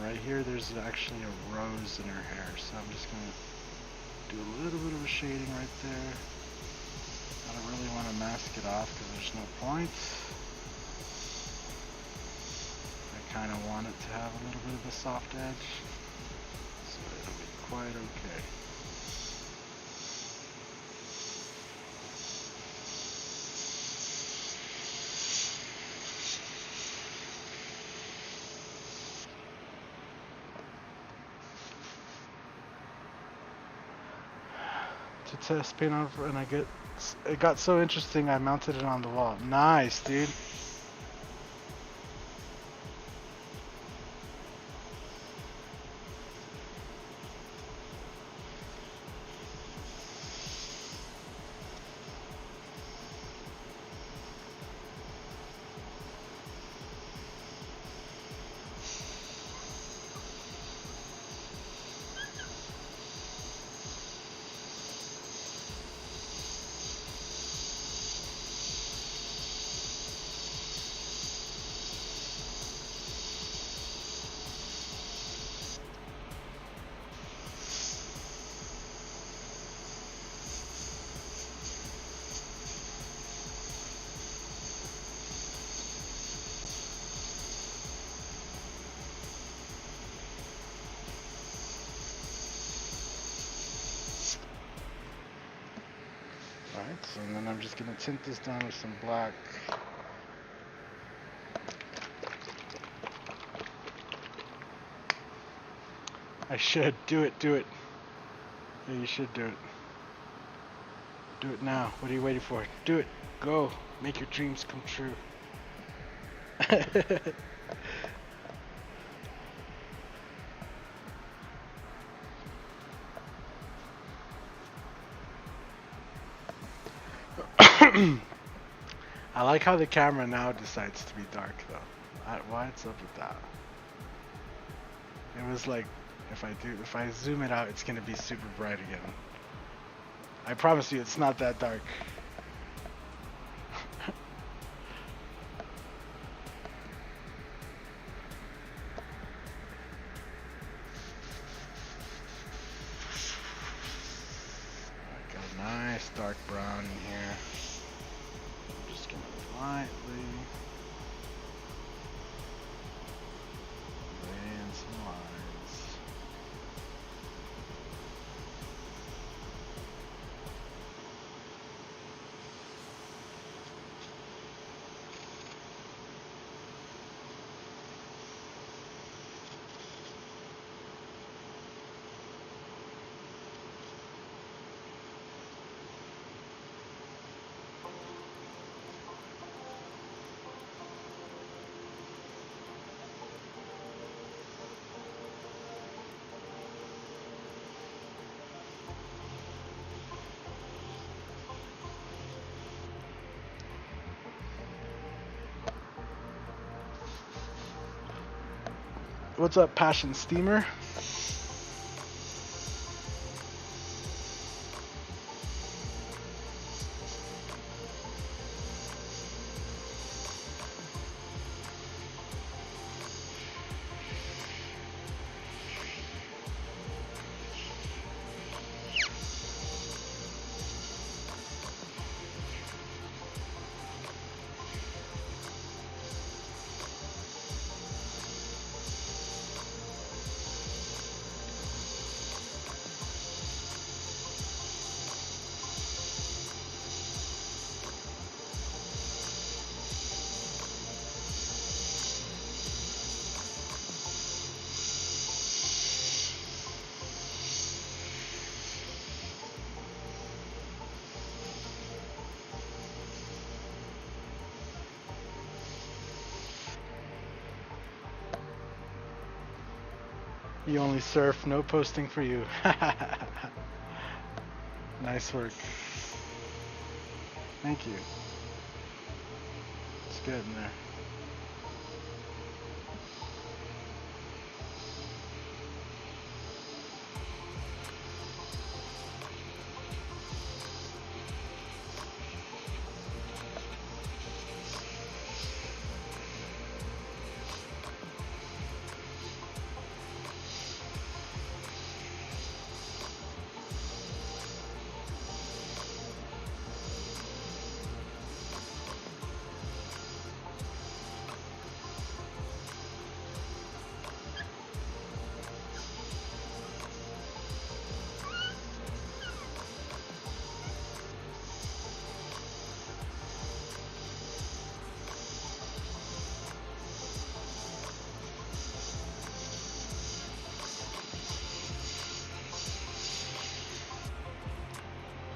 Right here, there's actually a rose in her hair, so I'm just going to do a little bit of a shading right there. I don't really want to mask it off because there's no point. I kind of want it to have a little bit of a soft edge, so it'll be quite okay. To test paint on, and it got so interesting I mounted it on the wall. Nice, dude. and then I'm just gonna tint this down with some black. I should do it. Yeah, you should do it. Do it now. What are you waiting for? Do it. Go. Make your dreams come true. I like how the camera now decides to be dark though. What's up with that? It was like, if I zoom it out, it's gonna be super bright again. I promise you, it's not that dark. I got a nice dark brown in here. I'm just gonna lightly lay in some lines. What's up, Passion Steamer? You only surf, no posting for you. Nice work. Thank you. It's good in there.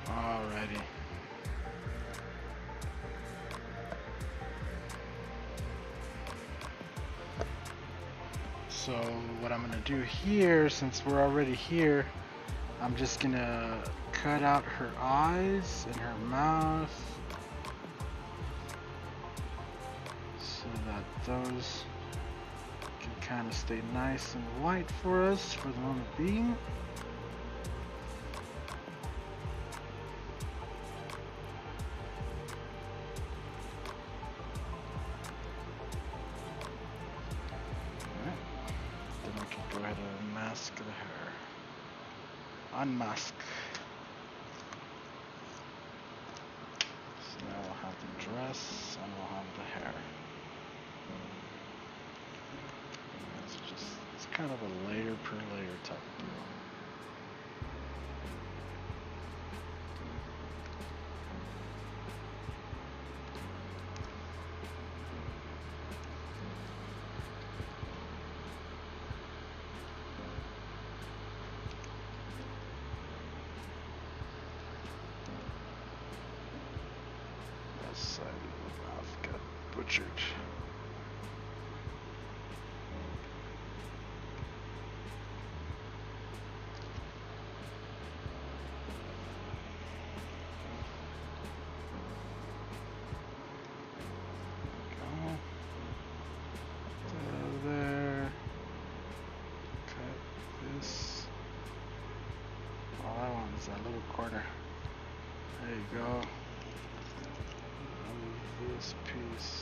Alrighty. So what I'm gonna do here, since we're already here, I'm just gonna cut out her eyes and her mouth so that those can kind of stay nice and white for us for the moment being. Unmask. So now we'll have the dress and we'll have the hair. It's kind of a layer per layer type of deal. corner. There you go. Move this piece.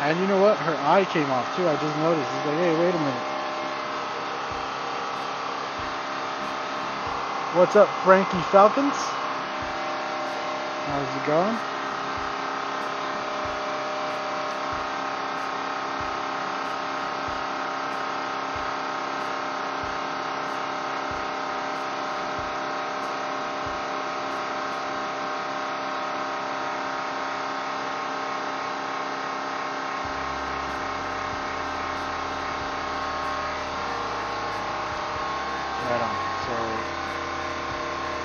And you know what? Her eye came off too. I just noticed. It's like, hey, wait a minute. What's up, Frankie Falcons? How's it going?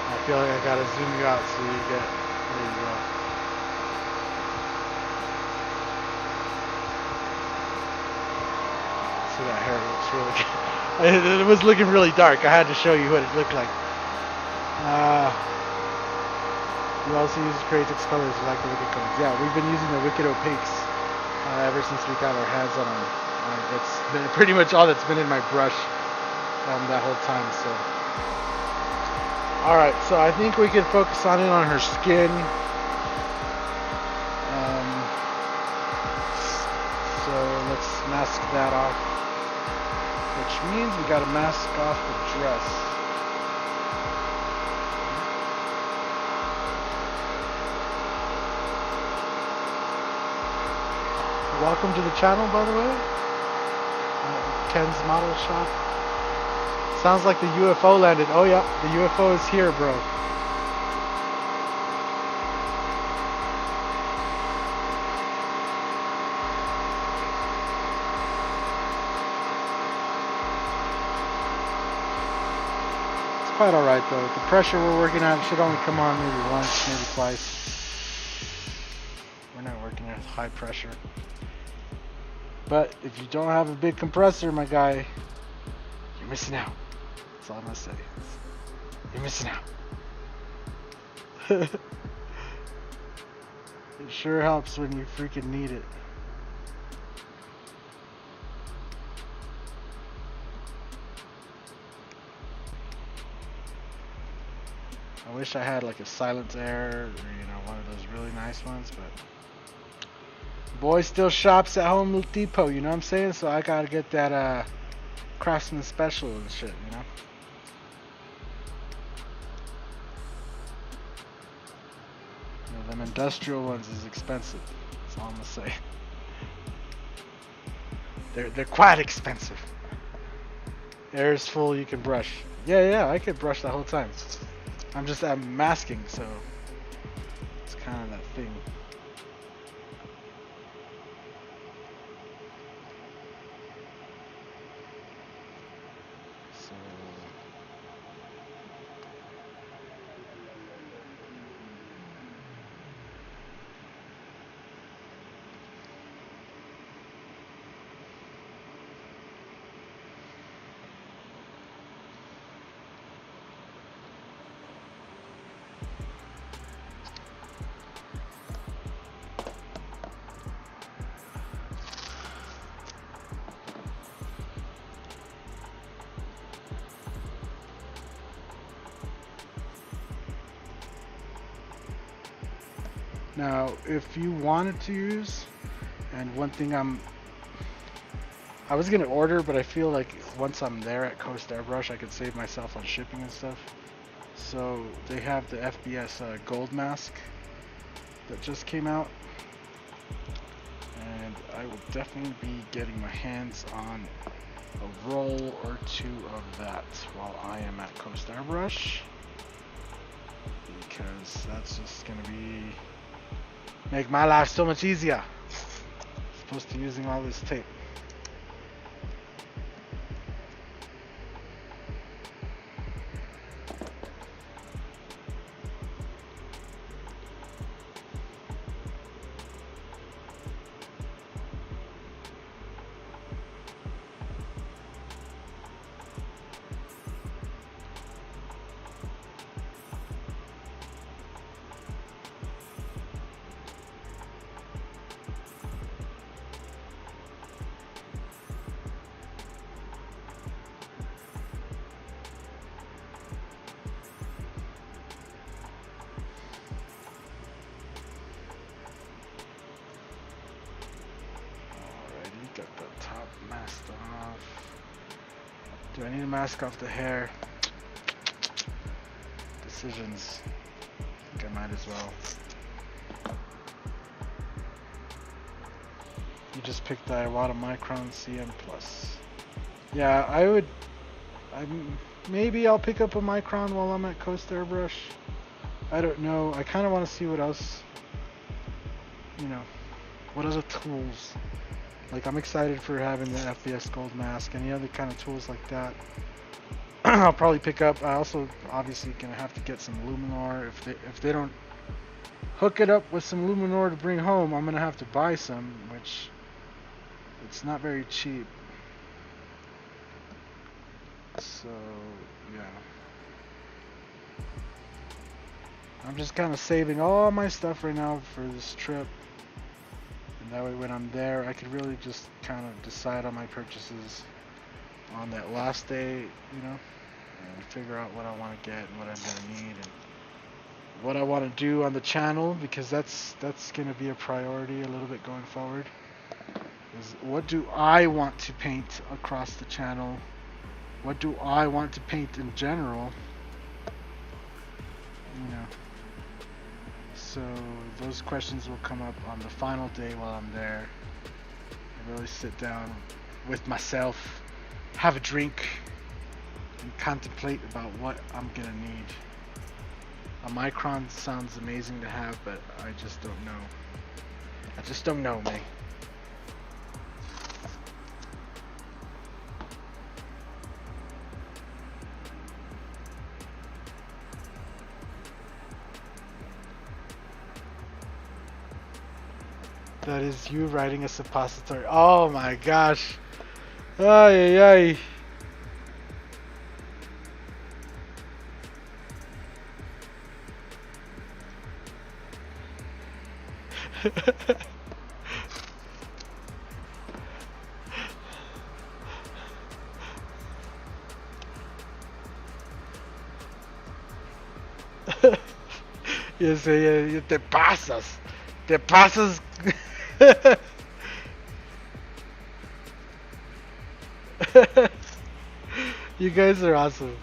I feel like I gotta zoom you out so you get, there you go. See, that hair looks really good. It was looking really dark. I had to show you what it looked like. We also use Createx colors like the Wicked colors. Yeah, we've been using the Wicked Opaques ever since we got our hands on them. It's been pretty much all that's been in my brush that whole time, so. Alright, so I think we can focus on it on her skin. So let's mask that off. Which means we gotta mask off the dress. Welcome to the channel, by the way. Ken's Model Shop. Sounds like the UFO landed. Oh yeah, the UFO is here, bro. It's quite alright though. The pressure we're working on should only come on maybe once, maybe twice. We're not working at high pressure. But if you don't have a big compressor, my guy, you're missing out. That's all I'm gonna say. You're missing out. It sure helps when you freaking need it. I wish I had like a silent air, or you know, one of those really nice ones, but boy still shops at Home Depot, you know what I'm saying? So I gotta get that Craftsman Special and shit, you know? You know, them industrial ones is expensive. That's all I'm gonna say. They're quite expensive. Air is full, you can brush. Yeah, I could brush the whole time. I'm masking, so it's kind of that thing. Now, if you wanted to use, and one thing I was gonna order, but I feel like once I'm there at Coast Airbrush, I could save myself on shipping and stuff. So they have the FBS gold mask that just came out, and I will definitely be getting my hands on a roll or two of that while I am at Coast Airbrush, because that's just gonna make my life so much easier. As opposed to using all this tape. Do I need to mask off the hair? Decisions. I think I might as well. You just picked the Iwata Micron CM Plus. Yeah, maybe I'll pick up a Micron while I'm at Coast Airbrush. I don't know. I kind of want to see what else, what other tools. Like, I'm excited for having the FBS Gold Mask. Any other kind of tools like that, I'll probably pick up. I also obviously gonna have to get some Luminor. If they don't hook it up with some Luminor to bring home, I'm gonna have to buy some, which it's not very cheap. So yeah, I'm just kind of saving all my stuff right now for this trip, and that way when I'm there I could really just kind of decide on my purchases on that last day, and figure out what I want to get and what I'm gonna need and what I want to do on the channel, because that's gonna be a priority a little bit going forward. Is what do I want to paint across the channel? What do I want to paint in general? So those questions will come up on the final day while I'm there. I really sit down with myself, have a drink, and contemplate about what I'm gonna need. A Micron sounds amazing to have, but I just don't know. I just don't know, man. That is you writing a suppository. Oh my gosh. Ay, ay, ay. Yo sé, te pasas. Te pasas. You guys are awesome.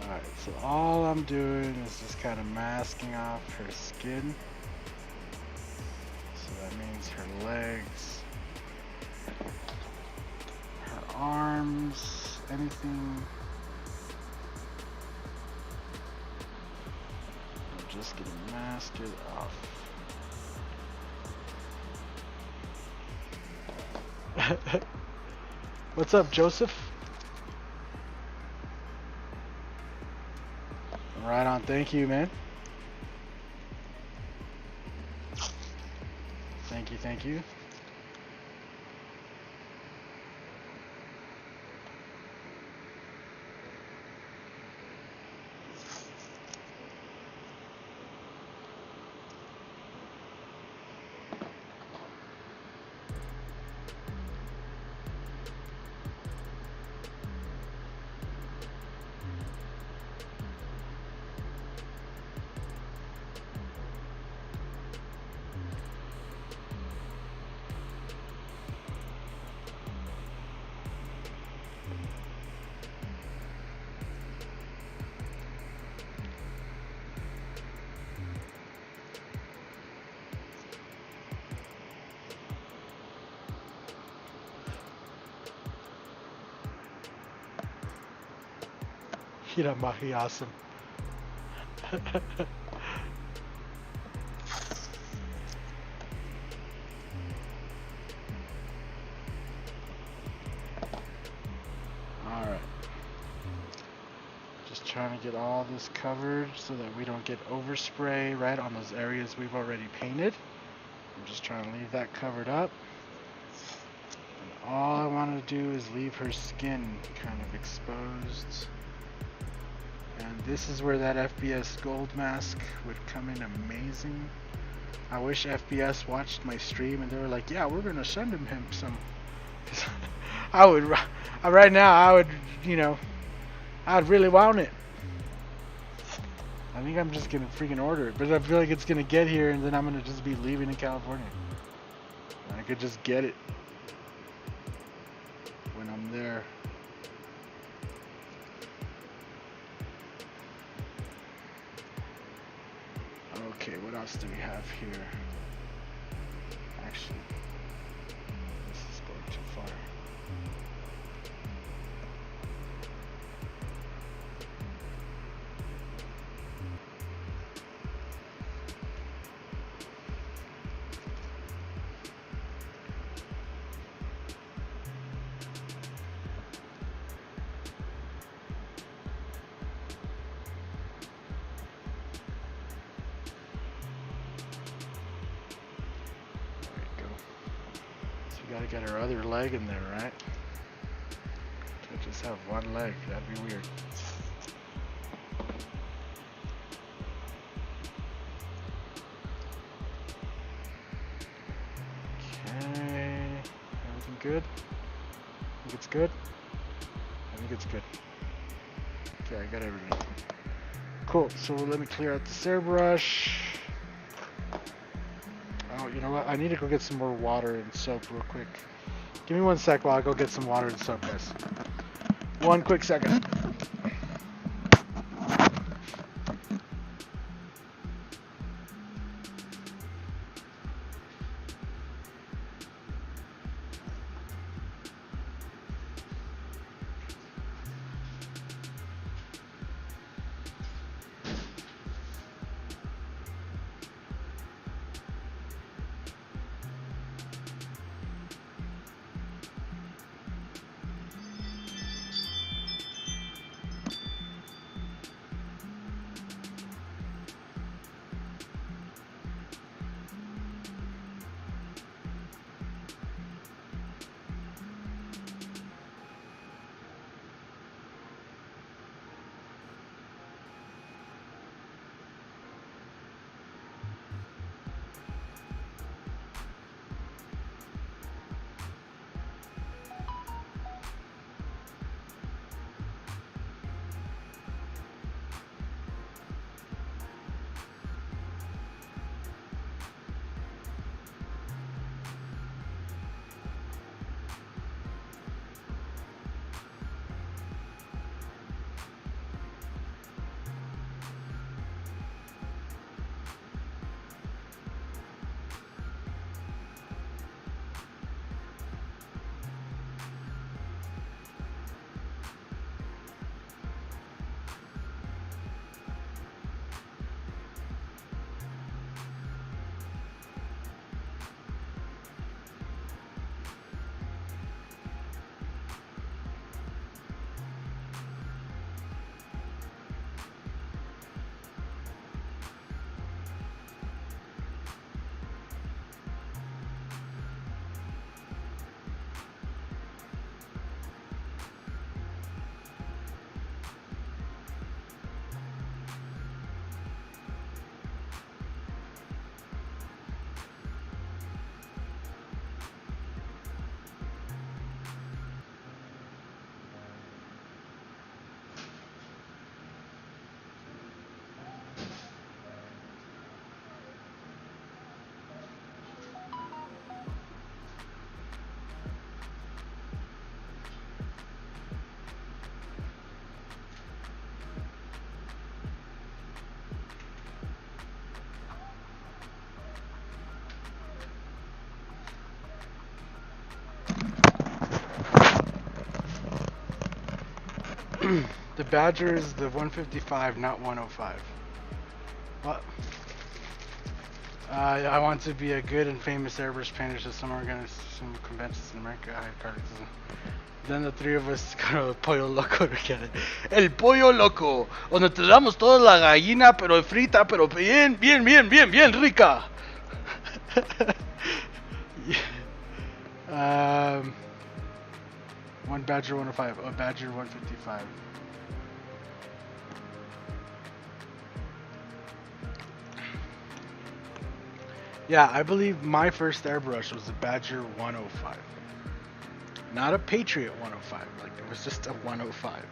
Alright, so all I'm doing is just kind of masking off her skin. So that means her legs, her arms, anything. I'm just gonna mask it off. What's up, Joseph? Right on, thank you, man. Thank you, thank you. Hiramahi, awesome. Alright. Just trying to get all this covered so that we don't get overspray right on those areas we've already painted. I'm just trying to leave that covered up. And all I want to do is leave her skin kind of exposed. And this is where that FBS gold mask would come in amazing. I wish FBS watched my stream and they were like, yeah, we're gonna send him some. I would, right now, I would, I'd really want it. I think I'm just gonna freaking order it, but I feel like it's gonna get here and then I'm gonna just be leaving in California. I could just get it when I'm there. Okay, what else do we have here? Actually, this is going too far. Gotta get our other leg in there, right? Can't just have one leg, that'd be weird. Okay, everything good? I think it's good? I think it's good. Okay, I got everything. Cool, so let me clear out this airbrush. Oh, you know what? I need to go get some more water and soap real quick. Give me 1 sec while I go get some water and soap, guys. 1 quick second. The Badger is the 155, not 105. What? I want to be a good and famous airbrush painter, so some some conventions in America. Then the three of us go to Pollo Loco together. El Pollo Loco, donde te damos toda la gallina, pero frita, pero bien, bien, bien, bien, bien rica. One Badger 105, a Badger 155. Yeah, I believe my first airbrush was a Badger 105. Not a Patriot 105, like it was just a 105.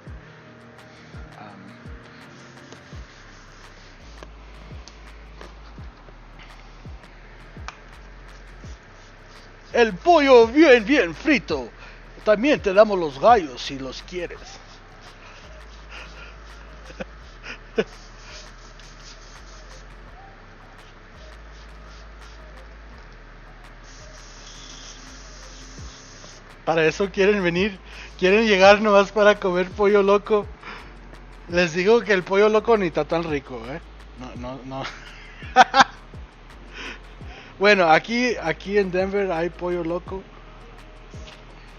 El pollo bien frito. También te damos los gallos si los quieres. Para eso quieren venir. Quieren llegar nomás para comer pollo loco. Les digo que el pollo loco ni está tan rico, ¿eh? No. Bueno, aquí en Denver hay pollo loco.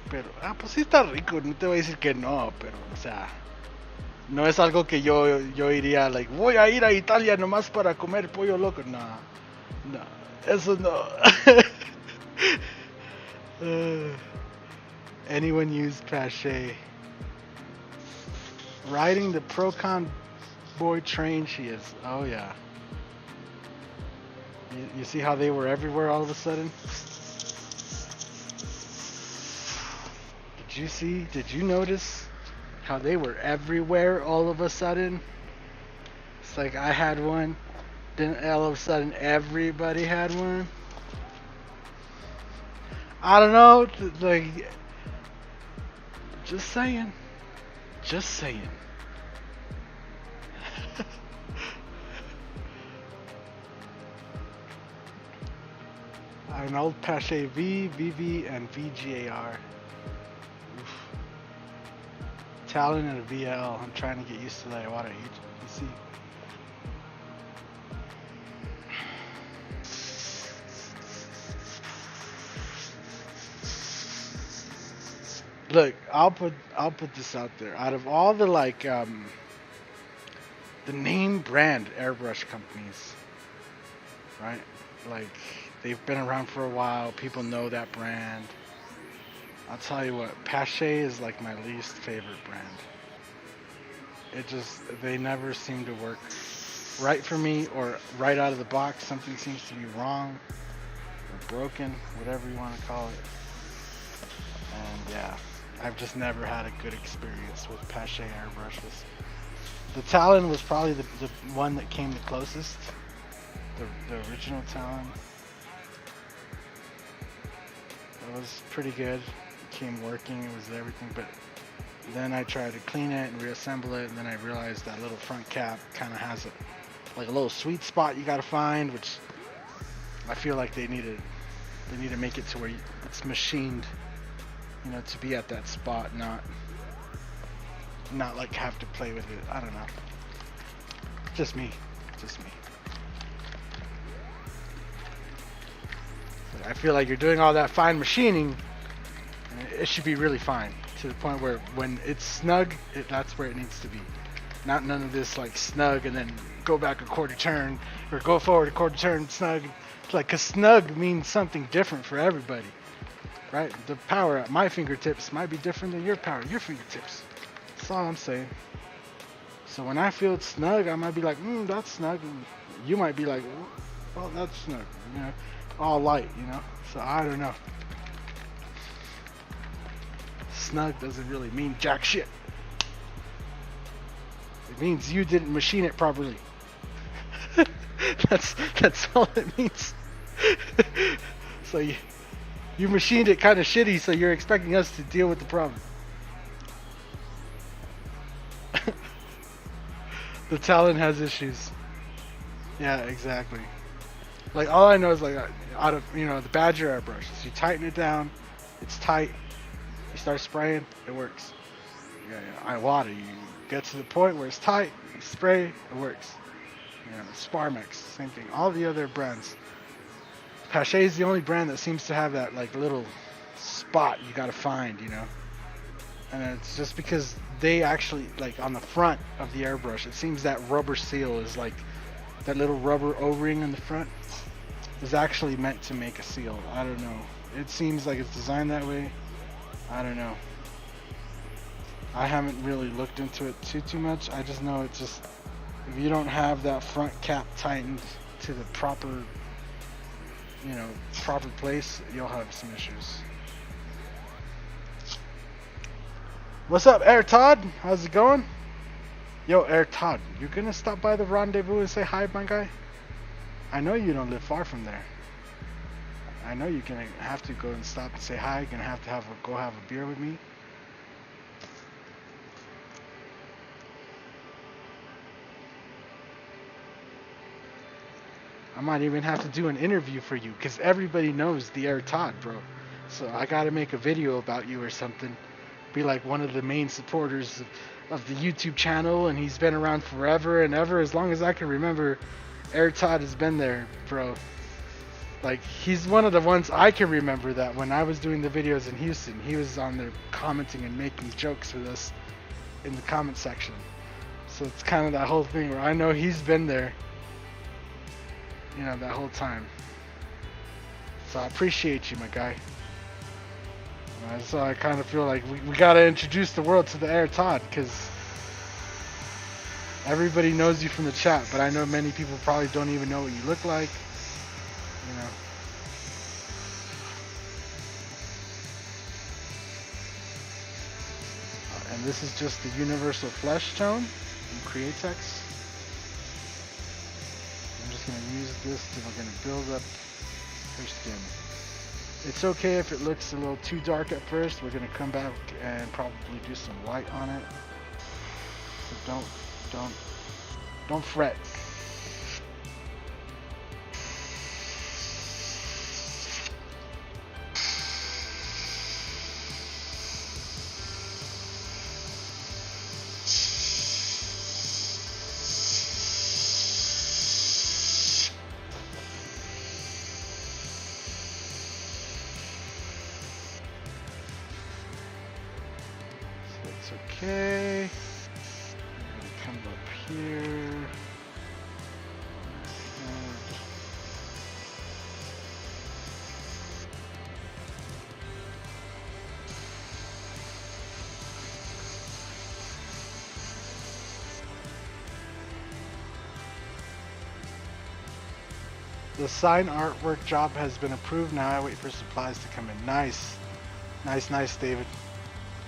Pero, pues sí está rico. No te voy a decir que no, pero, o sea, no es algo que yo iría, like, voy a ir a Italia nomás para comer pollo loco. No, eso no. Anyone use Pache? Riding the Procon boy train she is. Oh yeah. You see how they were everywhere all of a sudden? Did you notice how they were everywhere all of a sudden? It's like I had one, then all of a sudden everybody had one. I don't know, like, just saying. An old Pache V, VV, and VGAR. Oof. Talon and a VL. I'm trying to get used to that water. You see. Look, I'll put this out there. Out of all the the name brand airbrush companies, right? Like, they've been around for a while. People know that brand. I'll tell you what, Pache is like my least favorite brand. They never seem to work right for me, or right out of the box. Something seems to be wrong or broken, whatever you want to call it. And yeah, I've just never had a good experience with Pache airbrushes. The Talon was probably the one that came the closest. The original Talon. It was pretty good. It came working, it was everything, but then I tried to clean it and reassemble it, and then I realized that little front cap kind of has a little sweet spot you gotta find, which I feel like they need to make it to where it's machined, to be at that spot, not like have to play with it. I don't know. Just me. I feel like you're doing all that fine machining, and it should be really fine, to the point where when it's snug, that's where it needs to be. Not none of this like snug and then go back a quarter turn, or go forward a quarter turn, snug. It's like, 'cause snug means something different for everybody, right? The power at my fingertips might be different than your power at your fingertips. That's all I'm saying. So when I feel it's snug, I might be like, that's snug, and you might be like, well, that's snug, all light, so I don't know. Snug doesn't really mean jack shit. It means you didn't machine it properly. that's all it means. So you machined it kind of shitty, so you're expecting us to deal with the problem. The Talon has issues. Yeah, exactly. Like, all I know is, like, out of, the Badger airbrush, so you tighten it down, it's tight, you start spraying, it works. I water, you get to the point where it's tight, you spray, it works. Sparmex, same thing. All the other brands, Pache is the only brand that seems to have that, like, little spot you gotta find, and it's just because they actually, like, on the front of the airbrush, it seems that rubber seal is like, that little rubber O-ring in the front is actually meant to make a seal. I don't know. It seems like it's designed that way. I don't know. I haven't really looked into it too much. I just know it's just, if you don't have that front cap tightened to the proper, proper place, you'll have some issues. What's up, Air Todd? How's it going? Yo, Air Todd, you gonna stop by the rendezvous and say hi, my guy? I know you don't live far from there. I know you're gonna have to go and stop and say hi. You're gonna have to go have a beer with me. I might even have to do an interview for you, because everybody knows the Air Todd, bro. So I gotta make a video about you or something. Be like one of the main supporters of the YouTube channel, and he's been around forever and ever. As long as I can remember, Air Todd has been there, bro. Like, he's one of the ones I can remember that when I was doing the videos in Houston, he was on there commenting and making jokes with us in the comment section. So it's kind of that whole thing where I know he's been there, you know, that whole time. So I appreciate you, my guy. So I kind of feel like we gotta introduce the world to the Air Todd, because everybody knows you from the chat, but I know many people probably don't even know what you look like. You know. And this is just the universal flesh tone in Createx. I'm just going to use this and we're going to build up her skin. It's okay if it looks a little too dark at first. We're going to come back and probably do some light on it. So don't fret. Okay, I'm gonna come up here. The sign artwork job has been approved. Now I wait for supplies to come in. Nice, David.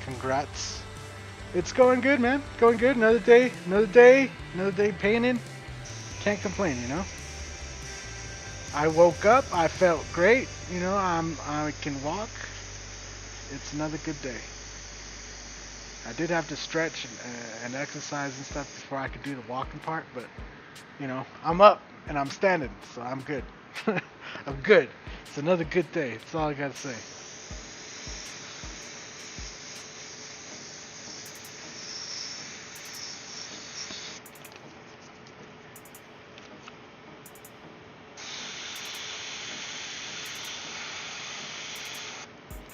Congrats. It's going good, man. Going good. Another day painting. Can't complain, you know. I woke up. I felt great. You know, I can walk. It's another good day. I did have to stretch and exercise and stuff before I could do the walking part, but you know, I'm up and I'm standing, so I'm good. I'm good. It's another good day. That's all I gotta say.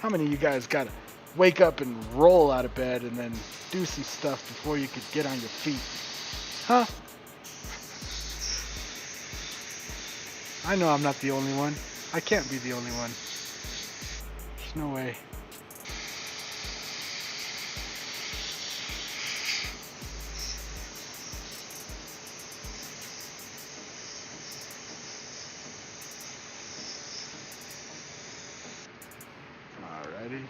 How many of you guys gotta wake up and roll out of bed and then do some stuff before you could get on your feet? Huh? I know I'm not the only one. I can't be the only one. There's no way. Alrighty.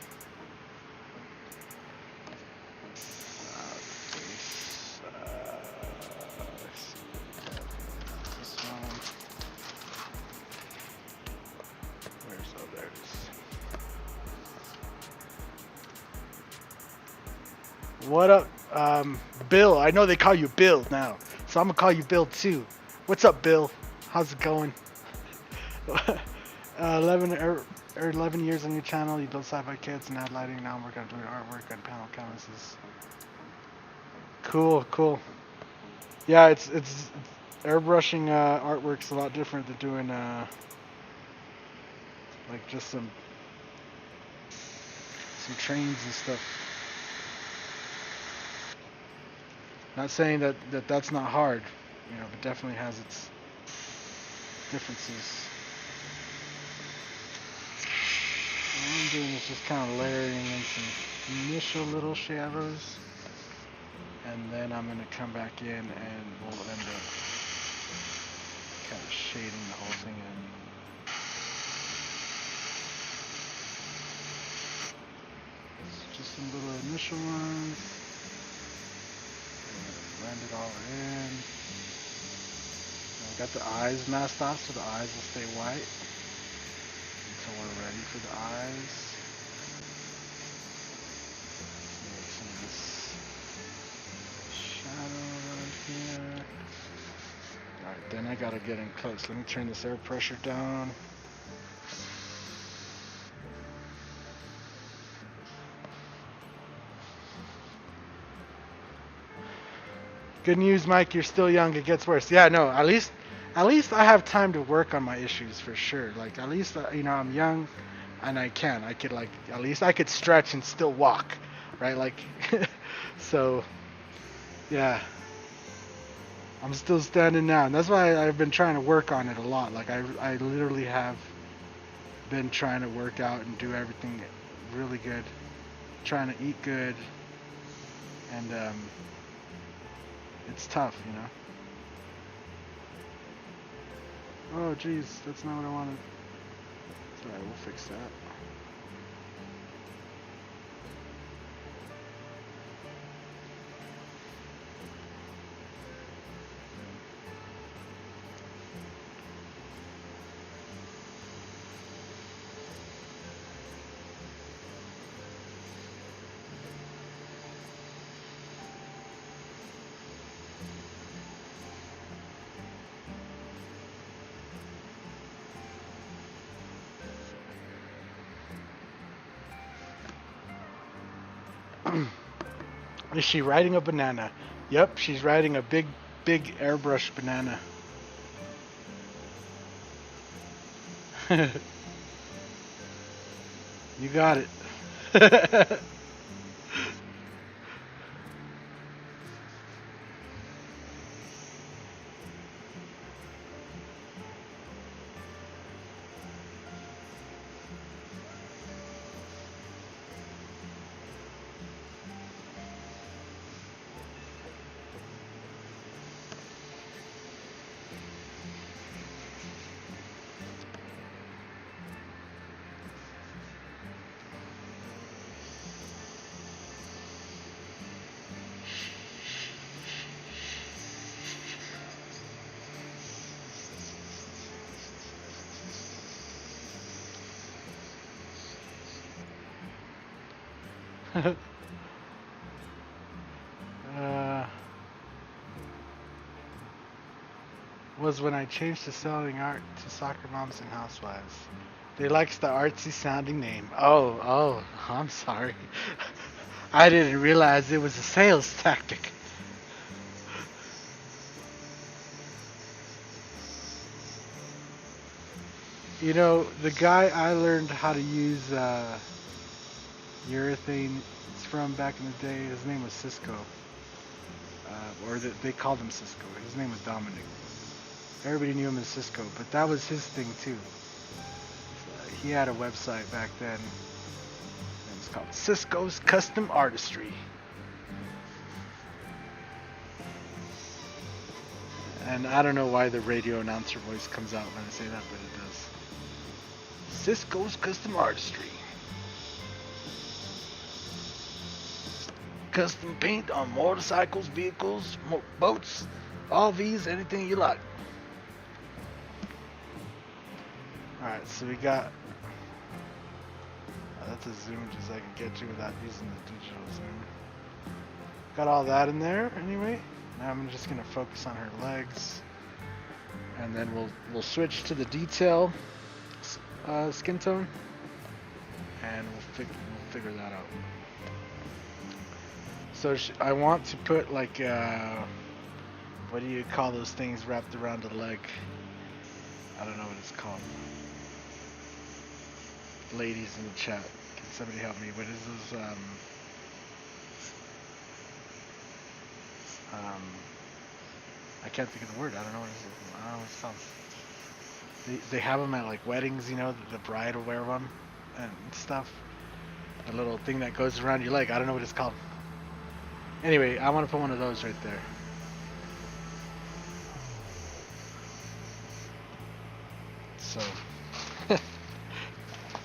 What up, Bill? I know they call you Bill now, so I'm gonna call you Bill too. What's up, Bill? How's it going? 11 years on your channel. You build sci-fi kits and add lighting. Now I'm working on doing artwork on panel canvases. Cool. Yeah, it's airbrushing artwork's a lot different than doing like just some trains and stuff. Not saying that that's not hard, you know, but definitely has its differences. What I'm doing is just kind of layering in some initial little shadows, and then I'm going to come back in and we'll end up kind of shading the whole thing in. So just some little initial ones. Blend it all in. I got the eyes masked off so the eyes will stay white. So we're ready for the eyes. Make some of this shadow right here. Alright, then I gotta get in close. Let me turn this air pressure down. Good news, Mike, you're still young, it gets worse. Yeah, no, at least I have time to work on my issues for sure. Like, at least, I'm young and I could, like, at least I could stretch and still walk, right? Like, so, yeah. I'm still standing now, and that's why I've been trying to work on it a lot. Like, I literally have been trying to work out and do everything really good, trying to eat good, and, it's tough, Oh, jeez, that's not what I wanted. It's alright, we'll fix that. Is she riding a banana? Yep, she's riding a big airbrush banana. You got it. Was when I changed to selling art to soccer moms and housewives. They likes the artsy sounding name. Oh, I'm sorry. I didn't realize it was a sales tactic. The guy I learned how to use urethane from back in the day, his name was Cisco. They called him Cisco. His name was Dominic. Everybody knew him as Cisco, but that was his thing too. He had a website back then. It was called Cisco's Custom Artistry. And I don't know why the radio announcer voice comes out when I say that, but it does. Cisco's Custom Artistry. Custom paint on motorcycles, vehicles, boats, RVs, anything you like. Alright, so we got... that's as zoomed as I can get you without using the digital zoom. Got all that in there anyway. Now I'm just going to focus on her legs. And then we'll switch to the detail skin tone. And we'll figure that out. So I want to put like, what do you call those things wrapped around the leg? I don't know what it's called. Ladies in the chat, can somebody help me? What is those, I can't think of the word. I don't know what it's called. They have them at like weddings, the bride will wear them and stuff. A little thing that goes around your leg. I don't know what it's called. Anyway, I want to put one of those right there. So,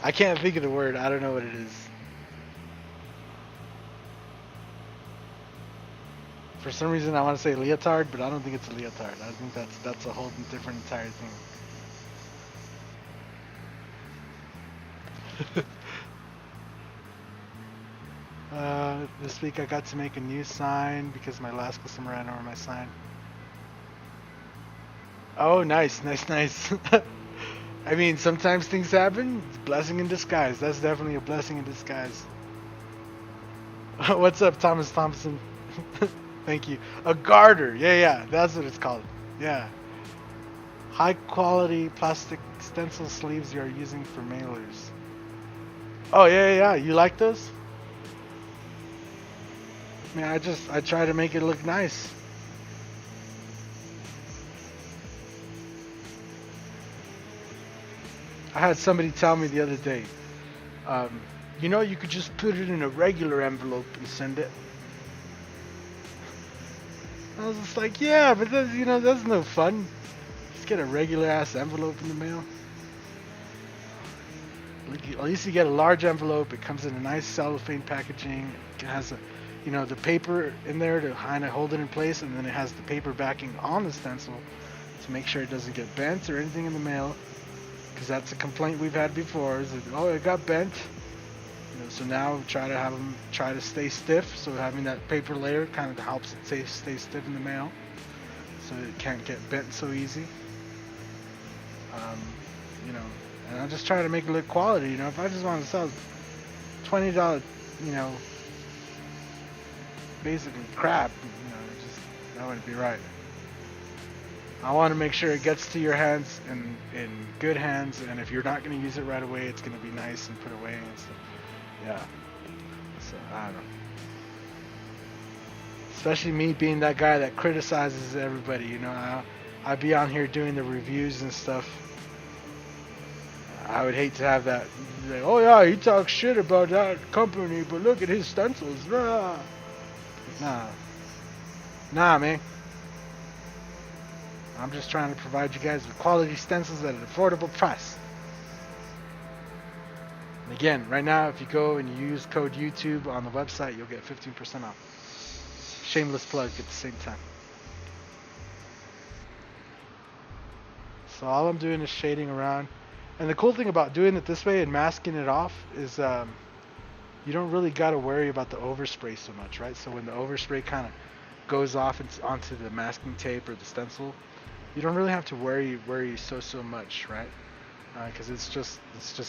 I can't think of the word. I don't know what it is. For some reason, I want to say leotard, but I don't think it's a leotard. I think that's a whole different entire thing. This week I got to make a new sign because my last customer ran over my sign. Oh, nice, nice, nice. I mean, sometimes things happen. It's a blessing in disguise. That's definitely a blessing in disguise. What's up, Thomas Thompson? Thank you. A garter. Yeah, yeah, that's what it's called. Yeah. High quality plastic stencil sleeves you are using for mailers. Oh, yeah, yeah, yeah. You like those? I mean, I try to make it look nice. I had somebody tell me the other day, you know, you could just put it in a regular envelope and send it. I was just like, yeah, but that's, you know, that's no fun. Just get a regular ass envelope in the mail. At least you get a large envelope. It comes in a nice cellophane packaging. It has a, you know, the paper in there to kind of hold it in place, and then it has the paper backing on the stencil to make sure it doesn't get bent or anything in the mail. Because that's a complaint we've had before. Is that, oh, it got bent. You know, so now we try to have them try to stay stiff. So having that paper layer kind of helps it stay stiff in the mail, so it can't get bent so easy. You know, and I'm just trying to make it look quality. You know, if I just want to sell $20, you know, basically crap, you know, that wouldn't be right. I want to make sure it gets to your hands in good hands, and if you're not going to use it right away, it's going to be nice and put away and stuff. Yeah. So, I don't know. Especially me being that guy that criticizes everybody, you know. I'd be on here doing the reviews and stuff. I would hate to have that. Like, oh yeah, he talks shit about that company, but look at his stencils. Nah. Nah, man. I'm just trying to provide you guys with quality stencils at an affordable price. And again, right now, if you go and you use code YouTube on the website, you'll get 15% off. Shameless plug at the same time. So all I'm doing is shading around. And the cool thing about doing it this way and masking it off is you don't really got to worry about the overspray so much, right? So when the overspray kind of goes off onto the masking tape or the stencil, you don't really have to worry so much, right? Because it's just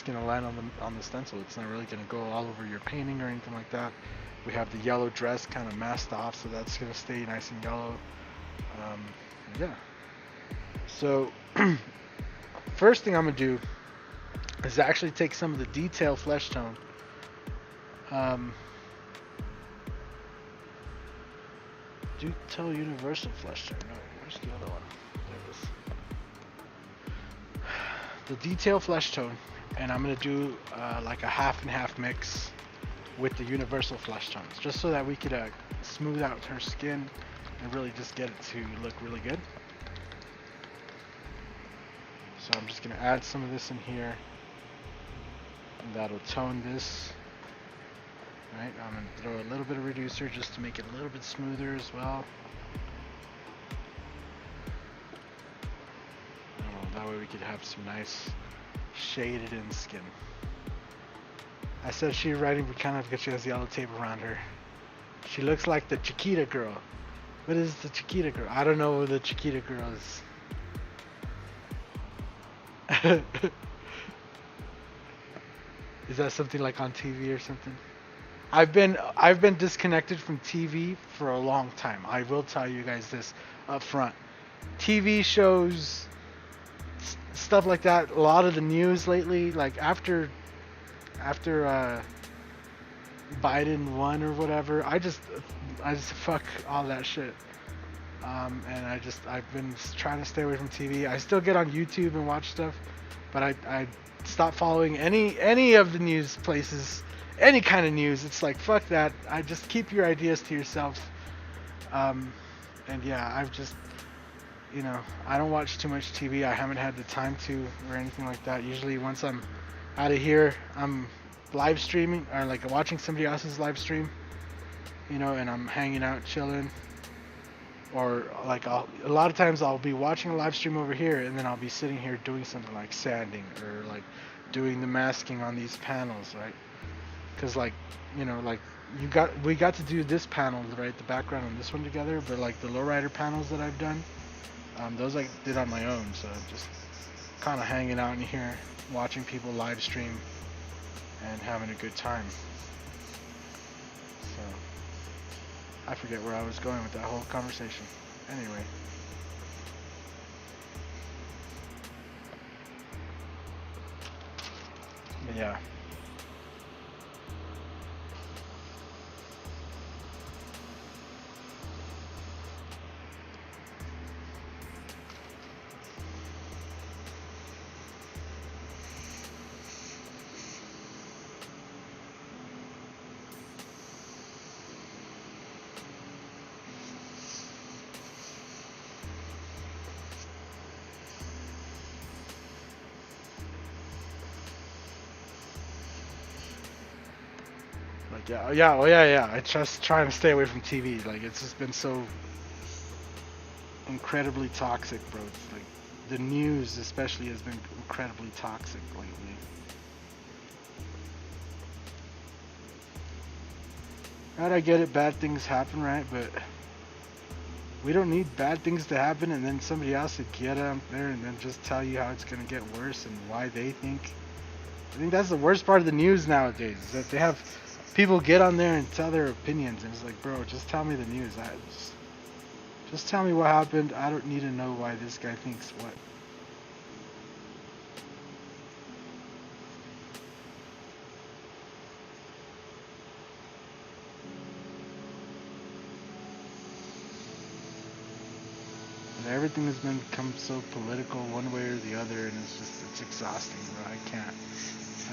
gonna land on the stencil. It's not really gonna go all over your painting or anything like that. We have the yellow dress kind of masked off, so that's gonna stay nice and yellow. Yeah. So first thing I'm gonna do is actually take some of the detail flesh tone. Detail universal flesh tone. No, where's the other one? The detail flesh tone, and I'm going to do like a half and half mix with the universal flesh tones, just so that we could smooth out her skin and really just get it to look really good. So I'm just going to add some of this in here, and that'll tone this. Right, I'm going to throw a little bit of reducer just to make it a little bit smoother as well. That way we could have some nice shaded in skin. I said she's writing but kind of because she has yellow tape around her. She looks like the Chiquita girl. What is the Chiquita girl? I don't know who the Chiquita girl is. Is that something like on TV or something? I've been disconnected from TV for a long time. I will tell you guys this up front. TV shows, stuff like that, a lot of the news lately, like after Biden won or whatever, I just fuck all that shit. And I've been trying to stay away from TV. I still get on YouTube and watch stuff, but I stopped following any of the news places, any kind of news. It's like, fuck that. I just keep your ideas to yourself. And yeah, I've just, you know, I don't watch too much TV. I haven't had the time to or anything like that. Usually once I'm out of here, I'm live streaming or like watching somebody else's live stream, you know, and I'm hanging out, chilling. Or like a lot of times I'll be watching a live stream over here, and then I'll be sitting here doing something like sanding or like doing the masking on these panels, right? Because like, you know, like we got to do this panel, right, the background on this one together, but like the lowrider panels that I've done, those I did on my own, so just kind of hanging out in here, watching people live stream and having a good time. So I forget where I was going with that whole conversation. Anyway. But yeah. Yeah. I just trying to stay away from TV. Like, it's just been so incredibly toxic, bro. It's like the news, especially, has been incredibly toxic lately. Right, I get it. Bad things happen, right? But we don't need bad things to happen, and then somebody else to get out there and then just tell you how it's gonna get worse and why they think. I think that's the worst part of the news nowadays, is that they have people get on there and tell their opinions, and it's like, bro, just tell me the news. Just tell me what happened. I don't need to know why this guy thinks what. And everything has become so political one way or the other, and it's exhausting, bro. I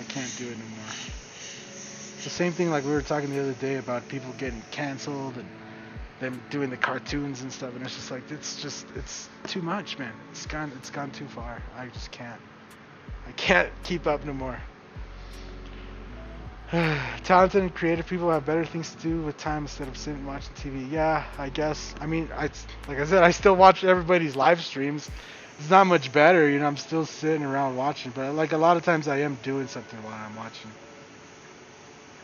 can't do it anymore. It's the same thing like we were talking the other day about people getting canceled and them doing the cartoons and stuff, and it's just like it's too much, man. It's gone too far. I just can't. I can't keep up no more. Talented and creative people have better things to do with time instead of sitting and watching TV. Yeah, I guess. I mean, like I said, I still watch everybody's live streams. It's not much better, you know. I'm still sitting around watching, but like a lot of times I am doing something while I'm watching.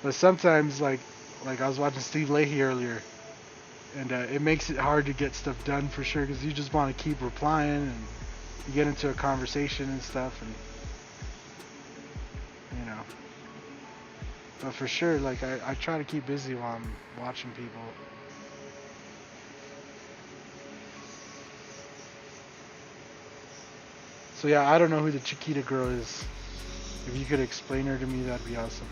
But sometimes, like I was watching Steve Leahy earlier, and it makes it hard to get stuff done for sure, because you just want to keep replying and you get into a conversation and stuff, and you know. But for sure, like I try to keep busy while I'm watching people. So yeah, I don't know who the Chiquita girl is. If you could explain her to me, that'd be awesome.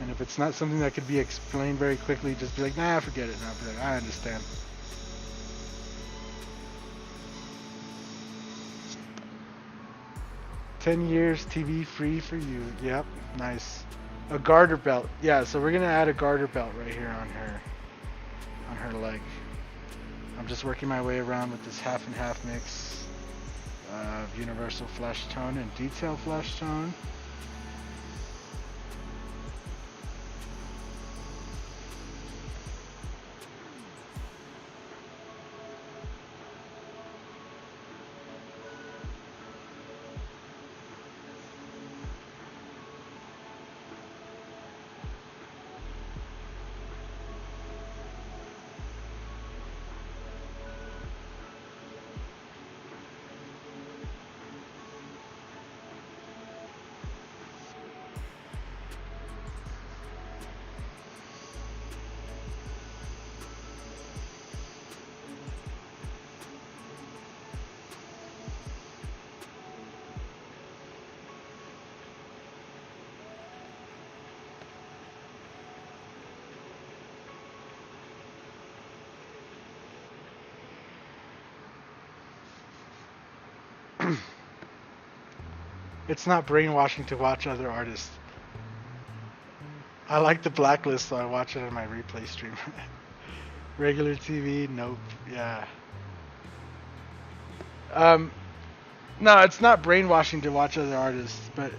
And if it's not something that could be explained very quickly, just be like, nah, forget it. Now, be like, I understand. "10 years TV free for you." Yep, nice. A garter belt. Yeah, so we're gonna add a garter belt right here on her leg. I'm just working my way around with this half and half mix of universal flesh tone and detail flesh tone. It's not brainwashing to watch other artists. I like the blacklist, so I watch it on my replay stream. Regular TV, nope. Yeah. No, it's not brainwashing to watch other artists, but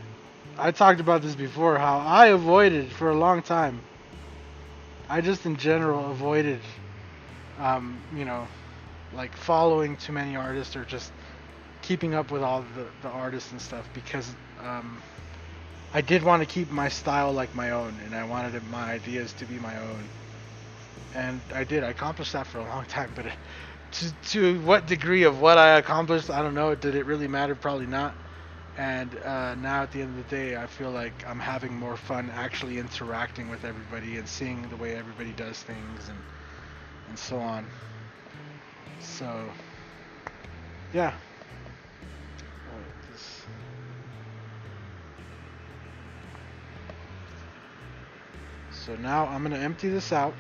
I talked about this before, how I avoided for a long time I just in general avoided, you know, like following too many artists or just keeping up with all the artists and stuff because I did want to keep my style like my own and I wanted my ideas to be my own. And I did. I accomplished that for a long time, but to what degree of what I accomplished, I don't know. Did it really matter? Probably not. And now at the end of the day, I feel like I'm having more fun actually interacting with everybody and seeing the way everybody does things and so on. So, yeah. So now I'm going to empty this out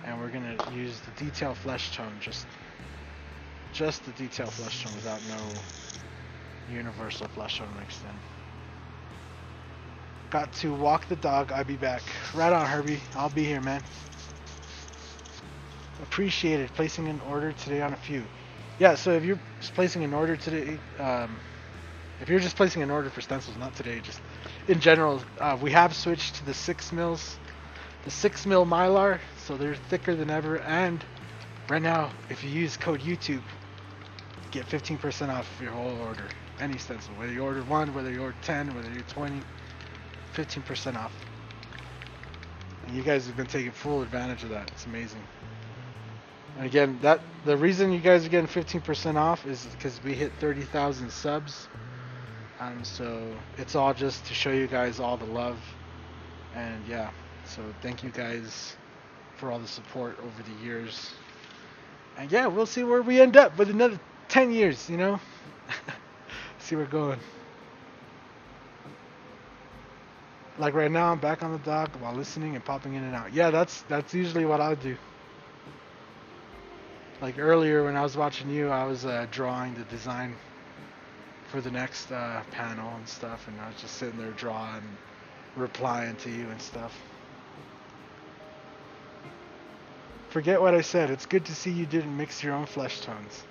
and we're going to use the detail flesh tone, just the detail flesh tone without no universal flesh tone mixed in. Got to walk the dog, I'll be back. Right on, Herbie, I'll be here, man. Appreciated. Placing an order today on a few. Yeah, so if you're just placing an order today, if you're just placing an order for stencils, not today, just in general, we have switched to the 6 mils, the 6 mil Mylar, so they're thicker than ever. And right now, if you use code YouTube, get 15% off your whole order, any stencil, whether you order 1, whether you order 10, whether you're 20, 15% off. And you guys have been taking full advantage of that. It's amazing. And again, the reason you guys are getting 15% off is because we hit 30,000 subs. So it's all just to show you guys all the love. And yeah, so thank you guys for all the support over the years. And yeah, we'll see where we end up with another 10 years, you know? See where we're going. Like right now, I'm back on the dock while listening and popping in and out. Yeah, that's usually what I do. Like earlier when I was watching you, I was drawing the design for the next panel and stuff, and I was just sitting there drawing, replying to you and stuff. Forget what I said. It's good to see you didn't mix your own flesh tones.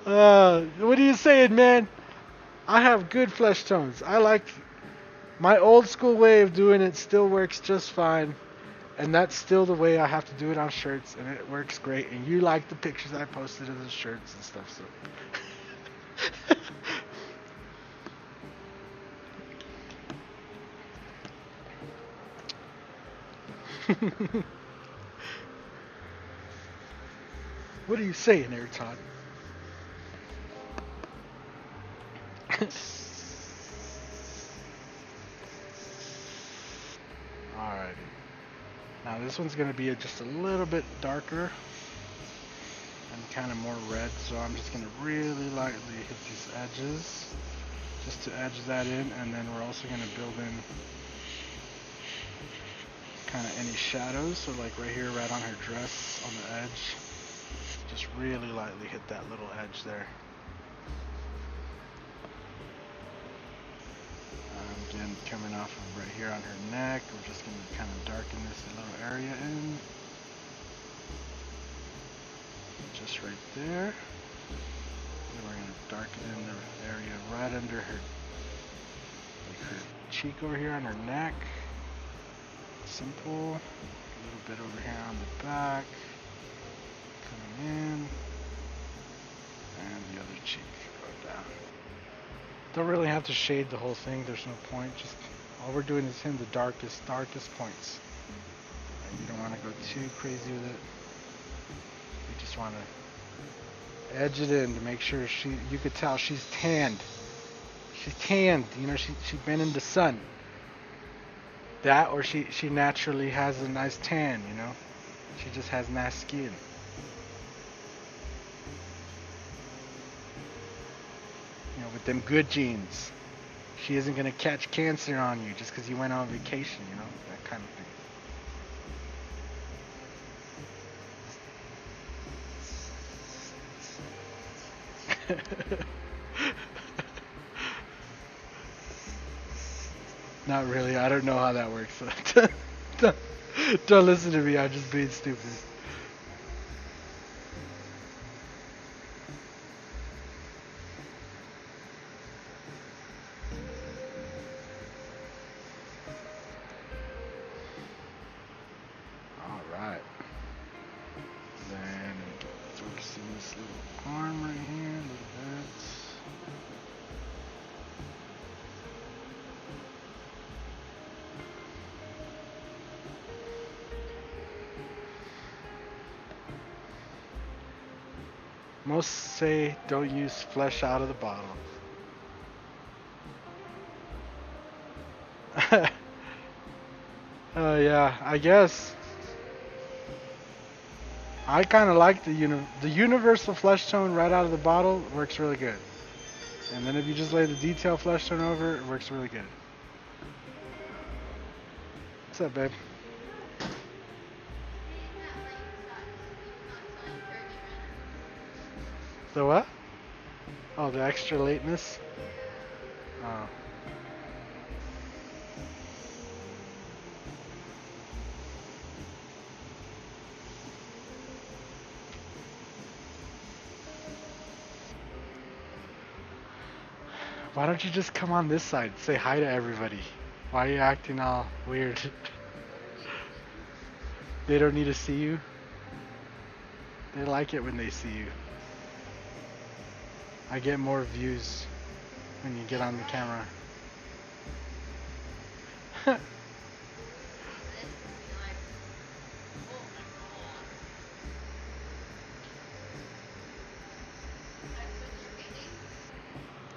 What are you saying, man? I have good flesh tones. I like my old school way of doing it. Still works just fine. And that's still the way I have to do it on shirts, and it works great. And you like the pictures I posted of the shirts and stuff, so. What are you saying there, Todd? Alrighty. Now this one's going to be just a little bit darker and kind of more red, so I'm just going to really lightly hit these edges just to edge that in, and then we're also going to build in kind of any shadows, so like right here, right on her dress on the edge, just really lightly hit that little edge there. Again, coming off of right here on her neck, we're just going to kind of darken this little area in. Just right there. Then we're going to darken in the area right under her, like her cheek over here on her neck. Simple. A little bit over here on the back. Coming in. And the other cheek going down. Don't really have to shade the whole thing, there's no point. Just all we're doing is hitting the darkest points. And you don't want to go too crazy with it. You just want to edge it in to make sure you could tell she's tanned. She's tanned, you know, she's been in the sun. That, or she naturally has a nice tan, you know. She just has nice skin. You know, with them good genes. She isn't going to catch cancer on you just because you went on vacation, you know, that kind of thing. Not really, I don't know how that works. Don't listen to me, I'm just being stupid. Most say don't use flesh out of the bottle. Yeah, I guess. I kind of like the universal flesh tone right out of the bottle works really good. And then if you just lay the detail flesh tone over, it works really good. What's up, babe? The what? Oh, the extra lateness? Oh. Why don't you just come on this side? Say hi to everybody. Why are you acting all weird? They don't need to see you. They like it when they see you. I get more views when you get on the camera.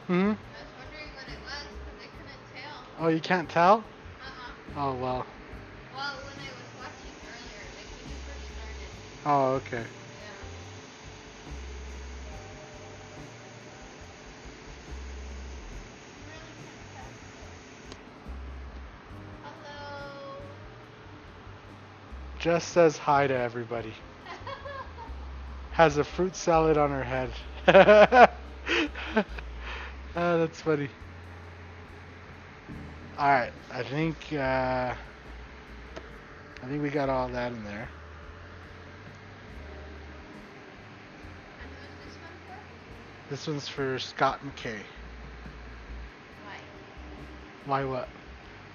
Hmm? Oh, you can't tell? Oh, well. Well, when I was watching earlier, like when you first started. Oh, okay. Yeah. Hello. Jess says hi to everybody. Has a fruit salad on her head. Ah, that's funny. Alright, I think we got all that in there. And who's this one for? This one's for Scott Mackay. Why? Why what?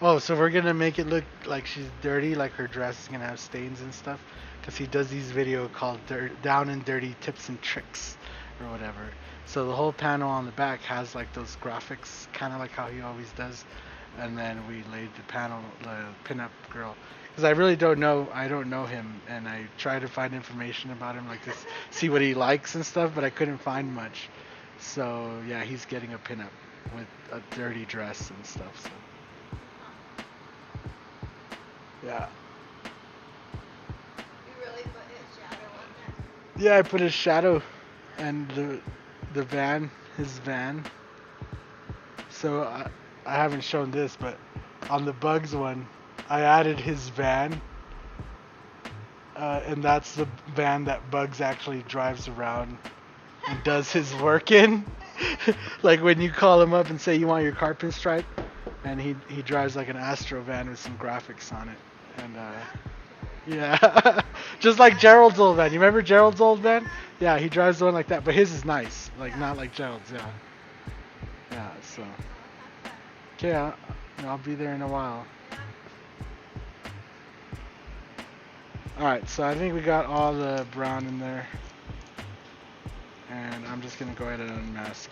Oh, so we're gonna make it look like she's dirty, like her dress is gonna have stains and stuff, because he does these video called Down and Dirty Tips and Tricks, or whatever. So the whole panel on the back has like those graphics, kind of like how he always does, and then we laid the panel, the pinup girl, because I really don't know, I don't know him, and I tried to find information about him, like to see what he likes and stuff, but I couldn't find much. So yeah, he's getting a pinup with a dirty dress and stuff. So. Yeah. You really put his shadow on that? Yeah, I put his shadow and the van, his van. So I haven't shown this, but on the Bugs one, I added his van, and that's the van that Bugs actually drives around and does his work in. Like when you call him up and say you want your car pinstripe, and he drives like an Astro van with some graphics on it, and yeah, just like Gerald's old van. You remember Gerald's old van? Yeah, he drives the one like that, but his is nice, like not like Gerald's. Yeah, yeah. So, okay, I'll be there in a while. All right, so I think we got all the brown in there, and I'm just gonna go ahead and unmask.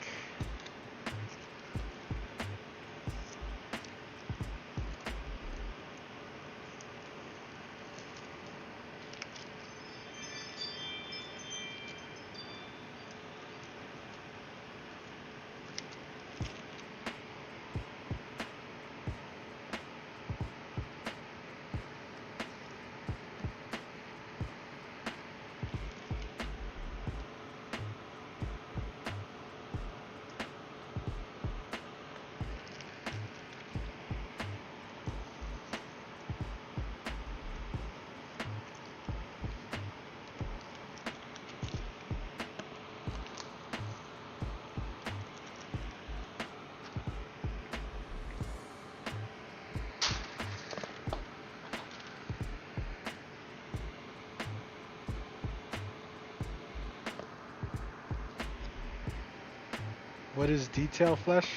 What is detail flesh?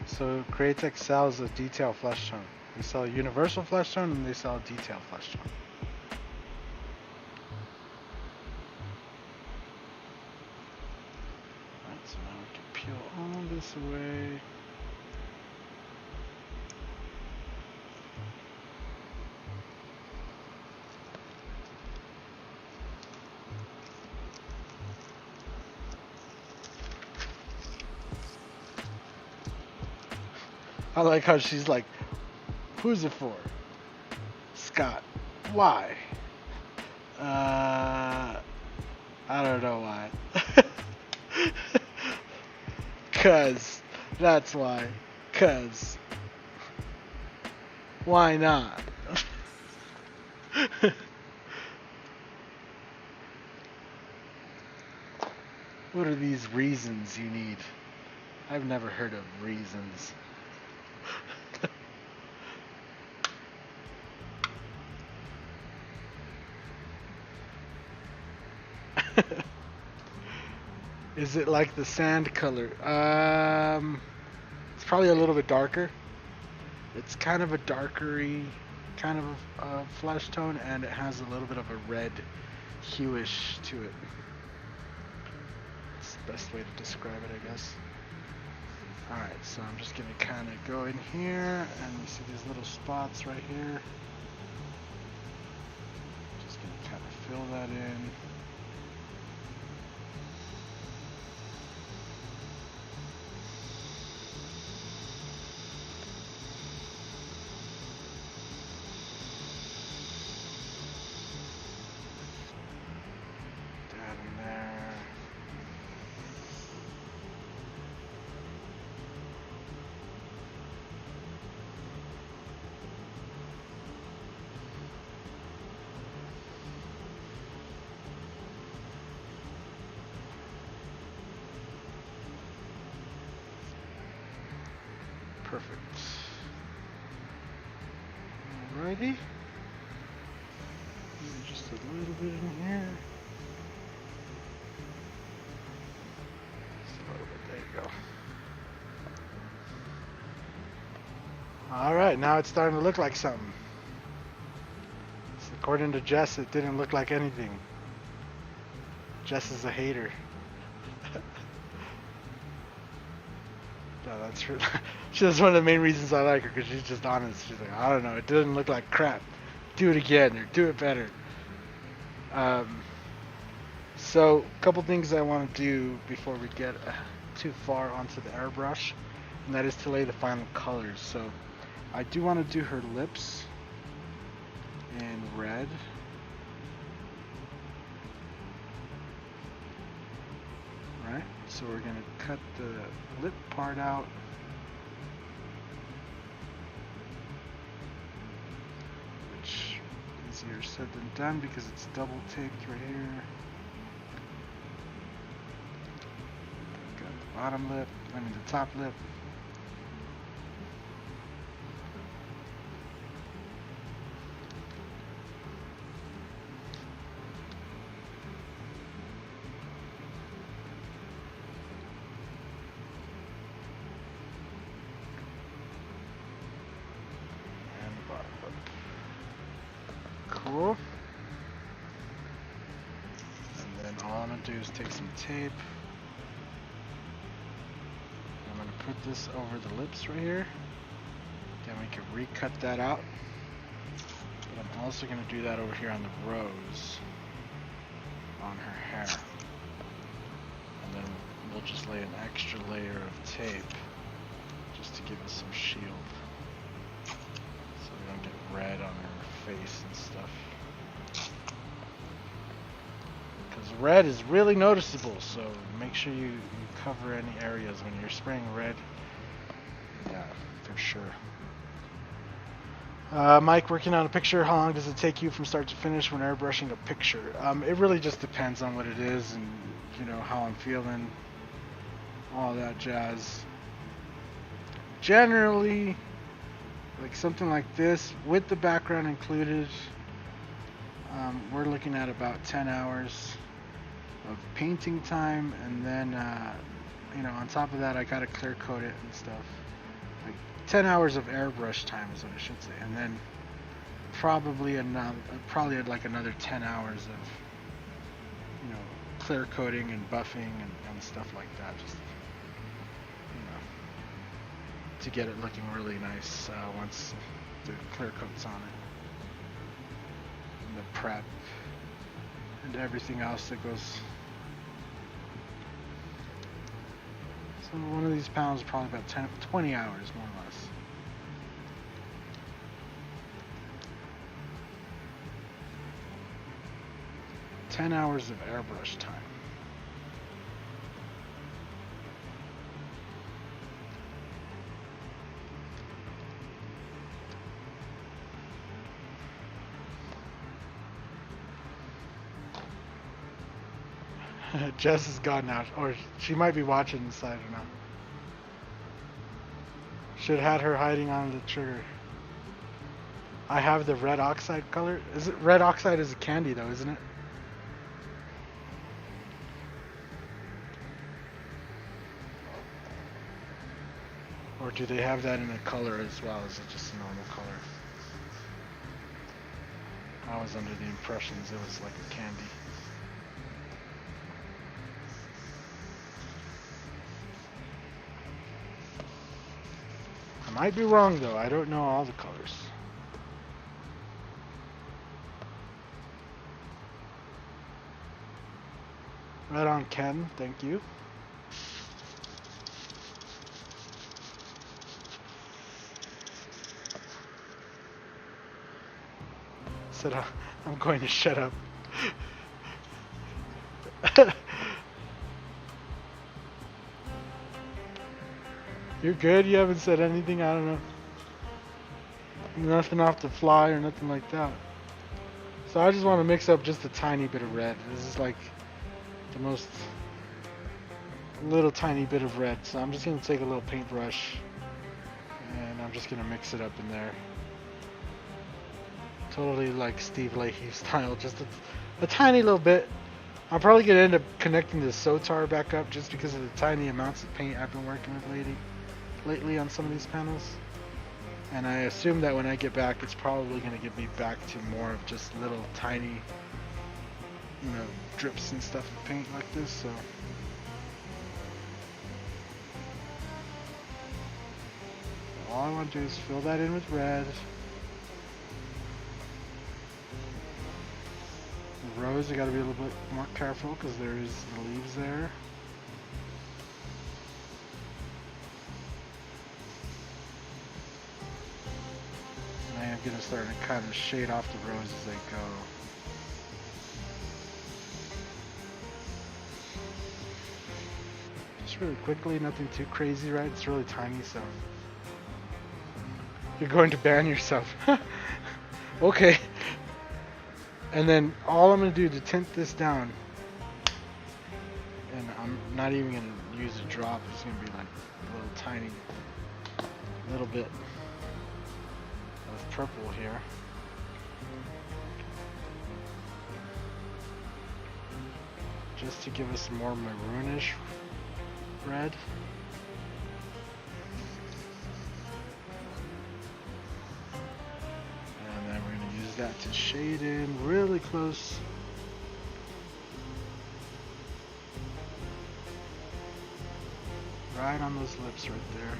So Createx sells a detail flesh tone. They sell a universal flesh tone and they sell a detail flesh tone. Alright, so now we can peel all this away. I like how she's like, who's it for? Scott. Why? I don't know why. Cause. That's why. Cause. Why not? What are these reasons you need? I've never heard of reasons. Is it like the sand color? It's probably a little bit darker. It's kind of a darkery kind of flesh tone, and it has a little bit of a red hueish to it. It's the best way to describe it, I guess. Alright, so I'm just going to kind of go in here, and you see these little spots right here. Just going to kind of fill that in. Down in there. Perfect. Alrighty. Just a little bit in here. Just a little bit. There you go. Alright, now it's starting to look like something. So according to Jess, it didn't look like anything. Jess is a hater. No, that's true. That's one of the main reasons I like her, because she's just honest. She's like, I don't know, it doesn't look like crap. Do it again, or do it better. So, a couple things I want to do before we get too far onto the airbrush, and that is to lay the final colors. So, I do want to do her lips in red. Right, so we're going to cut the lip part out. Which is easier said than done because it's double taped right here. Got the bottom lip, the top lip. Cool. And then all I'm going to do is take some tape. I'm going to put this over the lips right here. Then we can recut that out. But I'm also going to do that over here on the rose on her hair. And then we'll just lay an extra layer of tape just to give us some shield. So we don't get red on her face and stuff. Because red is really noticeable, so make sure you cover any areas when you're spraying red. Yeah, for sure. Mike, working on a picture, how long does it take you from start to finish when airbrushing a picture? It really just depends on what it is and, you know, how I'm feeling, all that jazz. Generally, like something like this, with the background included, we're looking at about 10 hours of painting time, and then, you know, on top of that, I gotta clear coat it and stuff. Like 10 hours of airbrush time is what I should say, and then probably like another 10 hours of, you know, clear coating and buffing and stuff like that, just, you know, to get it looking really nice once the clear coat's on it, and the prep and everything else that goes. So one of these panels is probably about 20 hours more or less. 10 hours of airbrush time. Jess is gone now, or she might be watching inside or not. Should have had her hiding on the trigger. I have the red oxide color. Is it red oxide is a candy though, isn't it? Or do they have that in a color as well? Is it just a normal color? I was under the impressions it was like a candy. I might be wrong though, I don't know all the colors. Right on, Ken, thank you. Said I'm going to shut up. You're good? You haven't said anything? I don't know. Nothing off the fly or nothing like that. So I just want to mix up just a tiny bit of red. This is like the most little tiny bit of red. So I'm just going to take a little paintbrush and I'm just going to mix it up in there. Totally like Steve Leahy style, just a tiny little bit. I'm probably going to end up connecting the Sotar back up just because of the tiny amounts of paint I've been working with lately on some of these panels. And I assume that when I get back, it's probably going to get me back to more of just little tiny, you know, drips and stuff of paint like this. So all I want to do is fill that in with red. The rose, I got to be a little bit more careful because there's the leaves there. I'm going to start to kind of shade off the rose as they go. Just really quickly, nothing too crazy, right? It's really tiny, so you're going to ban yourself. Okay. And then all I'm going to do to tint this down, and I'm not even going to use a drop, it's going to be like a little tiny, little bit of purple here. Just to give us more maroonish red. And then we're going to use that to shade in really close. Right on those lips right there.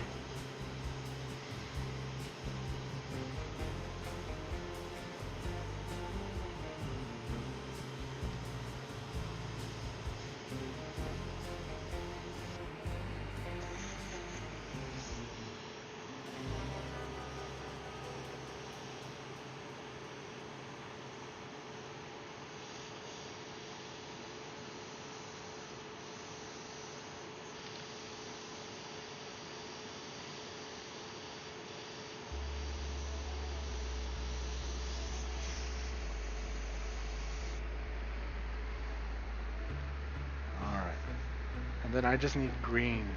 And then I just need green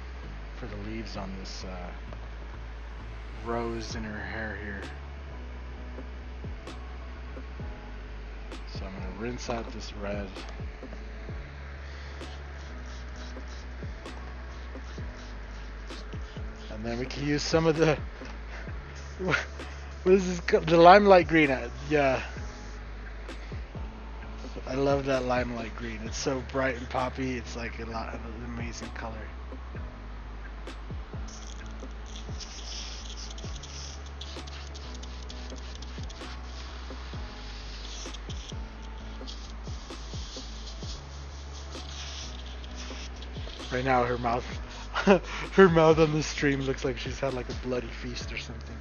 for the leaves on this rose in her hair here. So I'm going to rinse out this red. And then we can use some of the, what is this called? The limelight green. Yeah. I love that limelight green. It's so bright and poppy. It's like a lot of an amazing color. Right now her mouth her mouth on the stream looks like she's had like a bloody feast or something.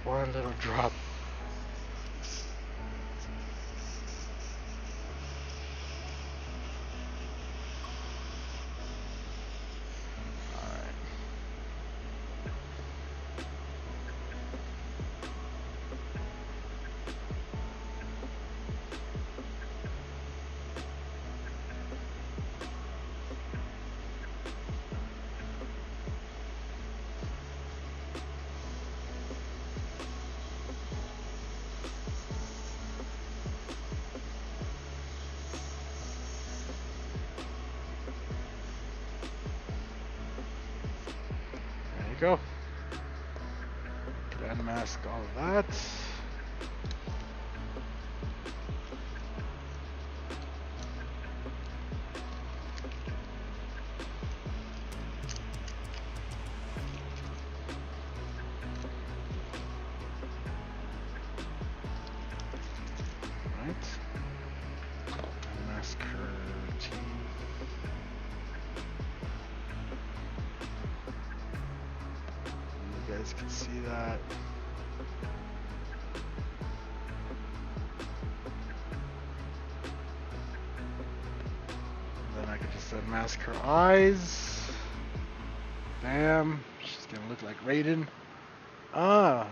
One little drop. Alright. There you go. Unmask all of that. Right. Unmask her teeth. You guys can see that. Then I could just unmask her eyes. Bam. She's gonna look like Raiden. Ah.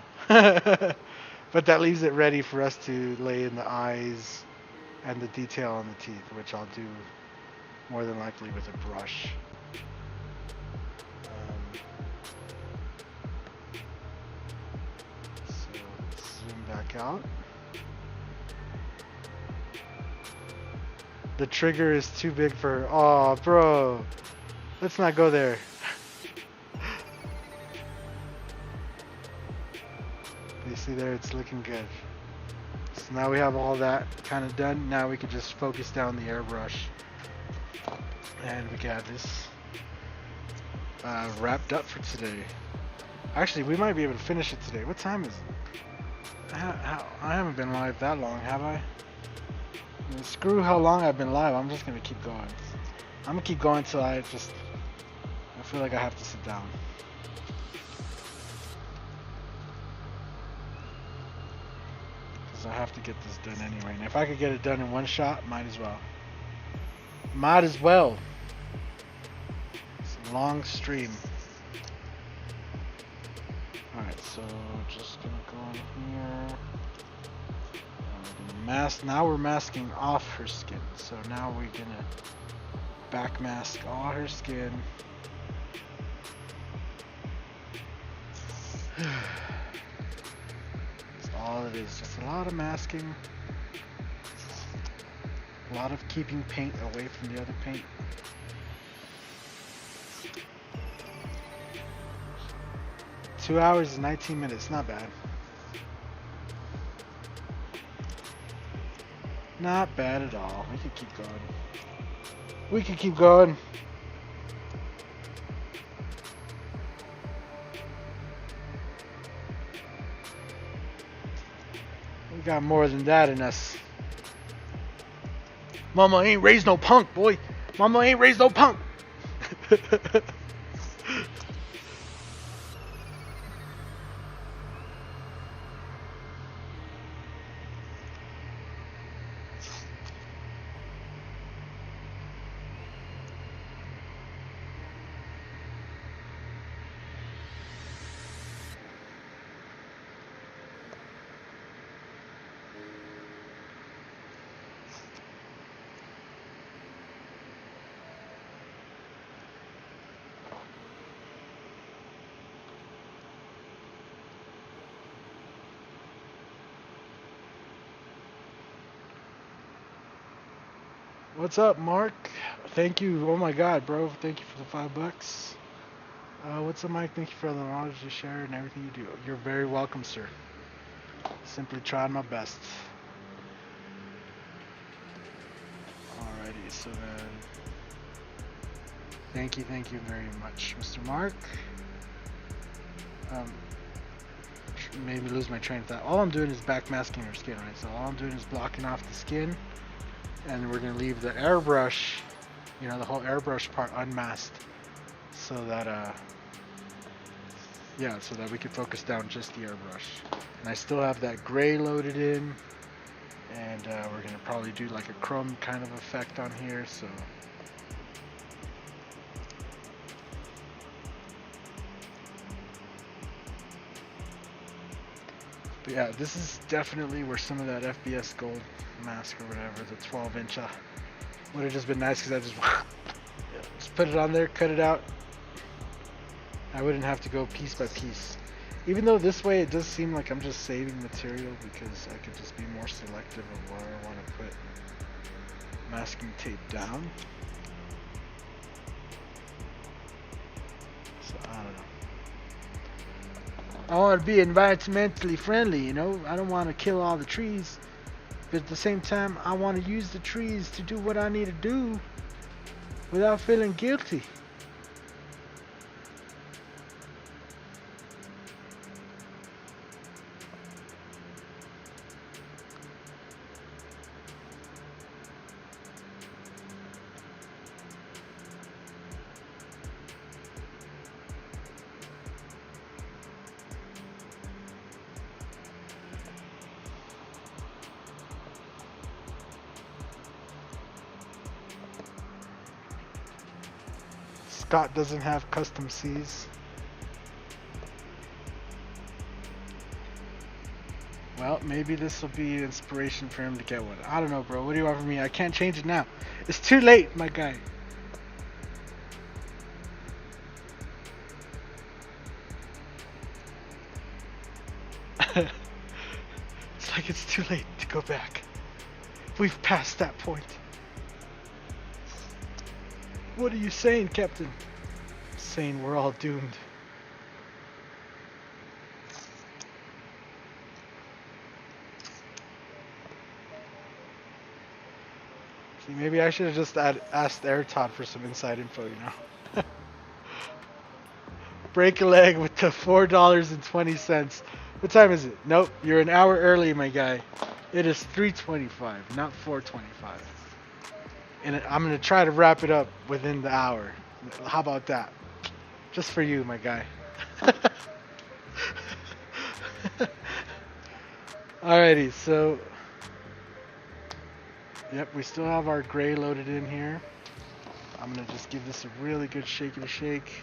But that leaves it ready for us to lay in the eyes and the detail on the teeth, which I'll do more than likely with a brush. So let's zoom back out. The trigger is too big for... Oh, bro. Let's not go there. You see there, it's looking good. So now we have all that kind of done. Now we can just focus down the airbrush. And we can have this wrapped up for today. Actually, we might be able to finish it today. What time is it? I haven't been live that long, have I? I mean, screw how long I've been live. I'm just going to keep going. I'm going to keep going till I feel like I have to sit down. I have to get this done anyway, and if I could get it done in one shot, might as well. Might as well. It's a long stream. Alright, so just gonna go in here. Mask. Now we're masking off her skin. So now we're gonna back mask all her skin. All it is, just a lot of masking, a lot of keeping paint away from the other paint. Two hours and 19 minutes, not bad. Not bad at all. We can keep going. We can keep going. We got more than that in us. Mama ain't raised no punk, boy. Mama ain't raised no punk. What's up, Mark? Thank you. Oh my God, bro. Thank you for the $5. What's up, Mike? Thank you for the knowledge you share and everything you do. You're very welcome, sir. Simply trying my best. Alrighty, so then... Thank you very much, Mr. Mark. Made me lose my train of thought. All I'm doing is backmasking her skin, right? So all I'm doing is blocking off the skin. And we're going to leave the airbrush, you know, the whole airbrush part unmasked. So that Yeah, so that we can focus down just the airbrush. And I still have that gray loaded in, and we're gonna probably do like a chrome kind of effect on here. So but yeah, this is definitely where some of that FBS gold mask or whatever, the 12-inch, would have just been nice because I just put it on there, cut it out. I wouldn't have to go piece by piece. Even though this way it does seem like I'm just saving material because I could just be more selective of where I want to put masking tape down. So I don't know. I want to be environmentally friendly, you know. I don't want to kill all the trees, but at the same time I want to use the trees to do what I need to do without feeling guilty. Scott doesn't have custom C's. Well, maybe this will be inspiration for him to get one. I don't know, bro. What do you want from me? I can't change it now. It's too late, my guy. It's like it's too late to go back. We've passed that point. What are you saying, Captain? Saying we're all doomed. See, maybe I should have just asked AirTod for some inside info, you know? Break a leg with the $4.20. What time is it? Nope, you're an hour early, my guy. It is 3:25, not 4:25. And I'm gonna try to wrap it up within the hour. How about that? Just for you, my guy. Alrighty, so yep, we still have our gray loaded in here. I'm gonna just give this a really good shake and shake.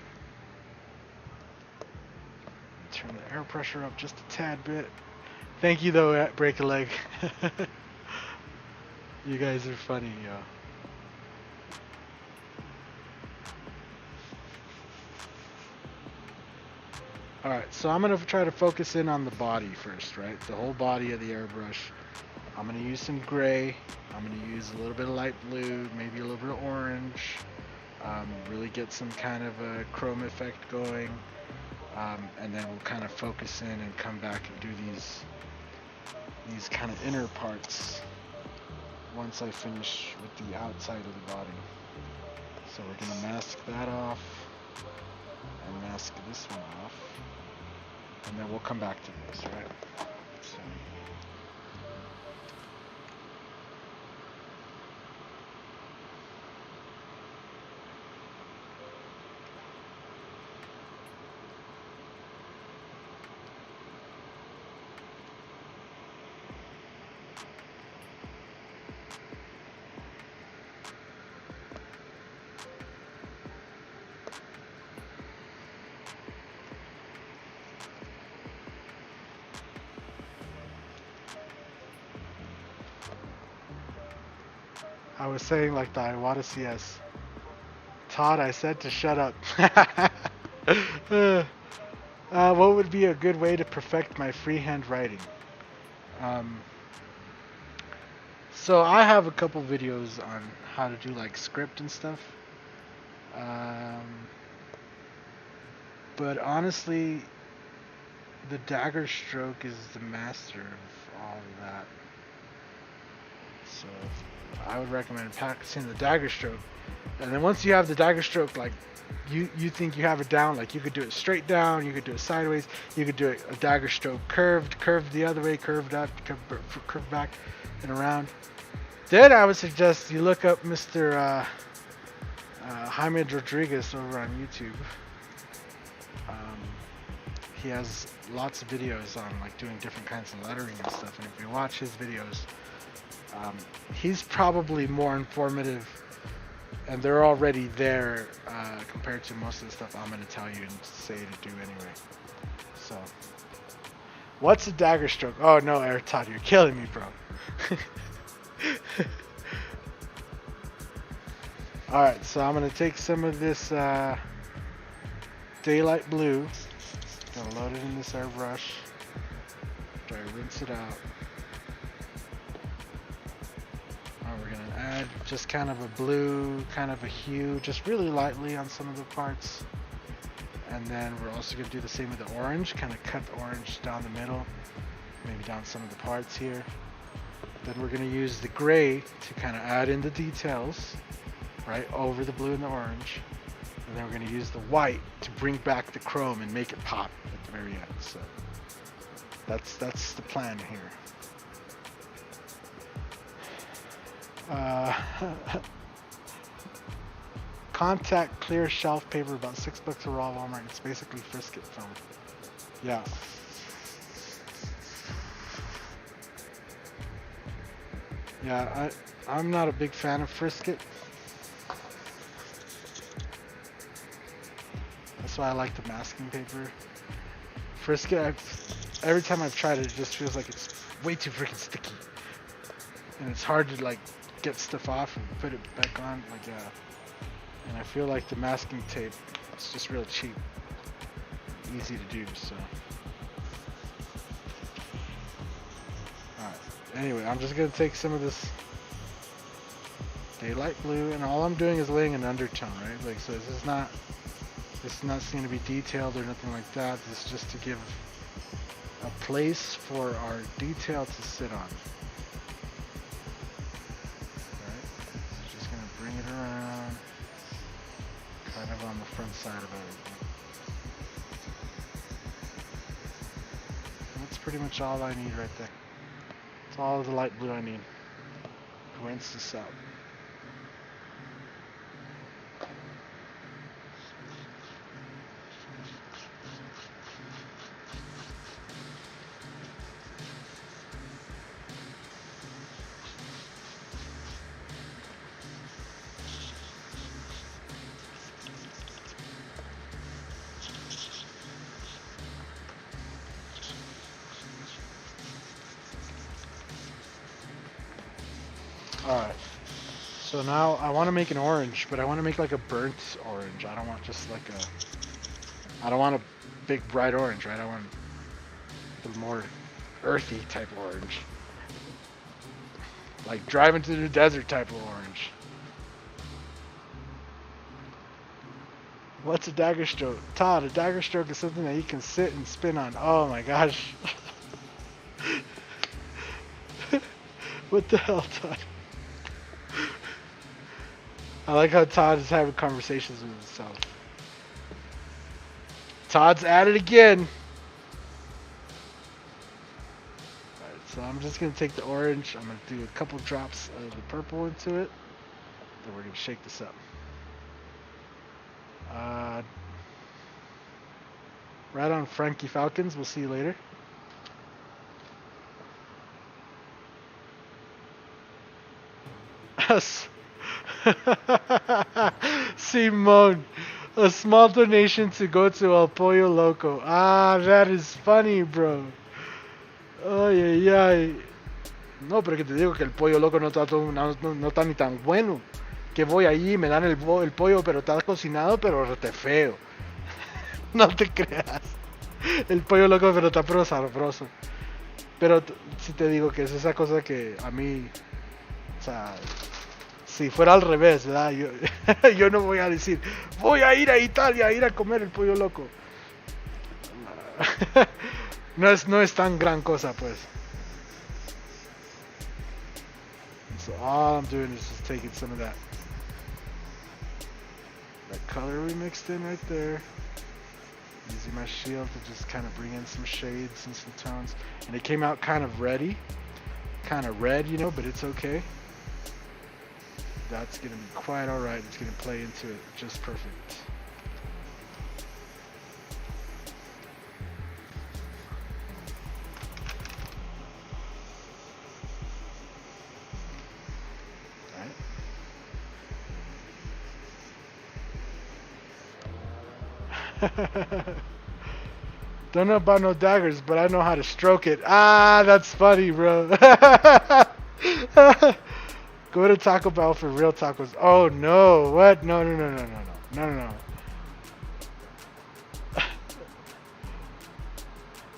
Turn the air pressure up just a tad bit. Thank you though, Break a Leg. You guys are funny, yo. Alright, so I'm going to try to focus in on the body first, right? The whole body of the airbrush. I'm going to use some gray. I'm going to use a little bit of light blue, maybe a little bit of orange. Really get some kind of a chrome effect going. And then we'll kind of focus in and come back and do these kind of inner parts once I finish with the outside of the body. So we're going to mask that off and mask this one off. And then we'll come back to this, right? So. I was saying like the Iwata CS. Todd, I said to shut up. What would be a good way to perfect my freehand writing? So I have a couple videos on how to do like script and stuff. But honestly, the dagger stroke is the master of all of that. So I would recommend practicing the dagger stroke. And then once you have the dagger stroke, like you think you have it down, like you could do it straight down, you could do it sideways, you could do it a dagger stroke curved the other way, curved up, curved back and around. Then I would suggest you look up Mr. Jaime Rodriguez over on YouTube. he has lots of videos on like doing different kinds of lettering and stuff. And if you watch his videos, he's probably more informative, and they're already there compared to most of the stuff I'm going to tell you and say to do anyway. So, what's a dagger stroke? Oh no, Eric Todd, you're killing me, bro. Alright, so I'm going to take some of this daylight blue, gonna load it in this airbrush, try to rinse it out. We're gonna add just kind of a blue, kind of a hue, just really lightly on some of the parts. And then we're also gonna do the same with the orange, kind of cut the orange down the middle, maybe down some of the parts here. Then we're gonna use the gray to kind of add in the details, right, over the blue and the orange. And then we're gonna use the white to bring back the chrome and make it pop at the very end. So that's the plan here. Contact clear shelf paper, about $6 a raw Walmart. It's basically Frisket film. Yeah. Yeah, I'm not a big fan of Frisket. That's why I like the masking paper. Frisket, every time I've tried it, it just feels like it's way too freaking sticky. And it's hard to like get stuff off and put it back on. Like, and I feel like the masking tape, it's just real cheap. Easy to do, so. Alright, anyway, I'm just going to take some of this daylight blue, and all I'm doing is laying an undertone, right? Like, so this is not going to be detailed or nothing like that. This is just to give a place for our detail to sit on. Right? So just going to bring it around, kind of on the front side of everything. And that's pretty much all I need right there. That's all of the light blue I need. Rinse this out. Alright, so now I want to make an orange, but I want to make like a burnt orange. I don't want just like I don't want a big bright orange, right? I want a more earthy type of orange. Like driving to the desert type of orange. What's a dagger stroke? Todd, a dagger stroke is something that you can sit and spin on. Oh my gosh. What the hell, Todd? I like how Todd is having conversations with himself. Todd's at it again. Alright, so I'm just going to take the orange. I'm going to do a couple drops of the purple into it. Then we're going to shake this up. Right on, Frankie Falcons. We'll see you later. Simone, a small donation to go to El Pollo Loco. Ah, that is funny, bro. Ay, ay, ay. No, pero que te digo que el Pollo Loco no está ni tan bueno. Que voy allí, me dan el pollo, pero está cocinado, pero rete feo. No te creas. El Pollo Loco, pero está pero sabroso. Pero si te digo que es esa cosa que a mí, o sea, si fuera al revés, ¿verdad? Yo no voy a decir, voy a ir a Italia a ir a comer el Pollo Loco. No es tan gran cosa, pues. So all I'm doing is just taking some of that color we mixed in right there. Using my shield to just kind of bring in some shades and some tones. And it came out kind of reddy. Kind of red, you know, but it's okay. That's going to be quite alright. It's going to play into it just perfect. Don't know about no daggers, but I know how to stroke it. Ah, that's funny, bro. Go to Taco Bell for real tacos. Oh no, what? No, no, no, no, no, no, no, no, no.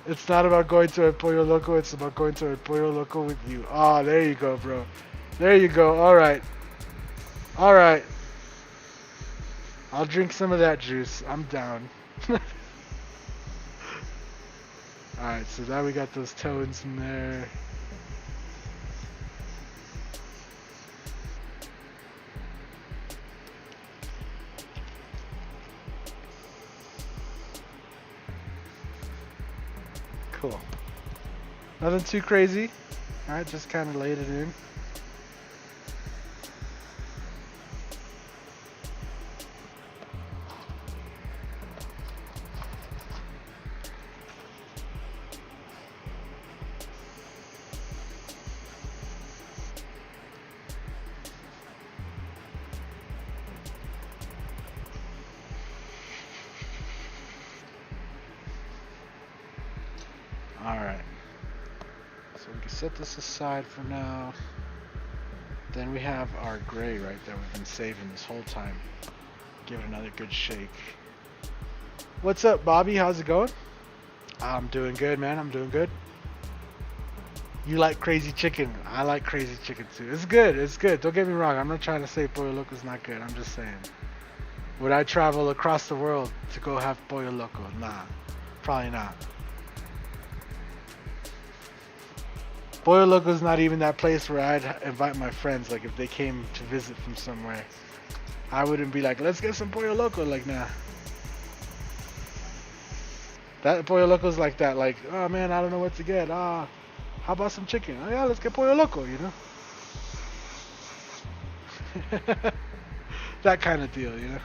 It's not about going to a Pollo Loco, it's about going to a Pollo Loco with you. Oh, there you go, bro. There you go. Alright. Alright. I'll drink some of that juice. I'm down. Alright, so now we got those toads in there. Cool. Nothing too crazy. Alright, just kind of laid it in. Alright. So we can set this aside for now. Then we have our gray, right, that we've been saving this whole time. Give it another good shake. What's up, Bobby? How's it going? I'm doing good, man. I'm doing good. You like crazy chicken. I like crazy chicken too. It's good. It's good. Don't get me wrong. I'm not trying to say Pollo Loco's not good. I'm just saying. Would I travel across the world to go have Pollo Loco? Nah. Probably not. Pollo Loco's not even that place where I'd invite my friends. Like if they came to visit from somewhere, I wouldn't be like, let's get some Pollo Loco. Like, nah. That Pollo Loco's like that. Like, oh man, I don't know what to get. How about some chicken? Oh yeah, let's get Pollo Loco, you know? That kind of deal, you know?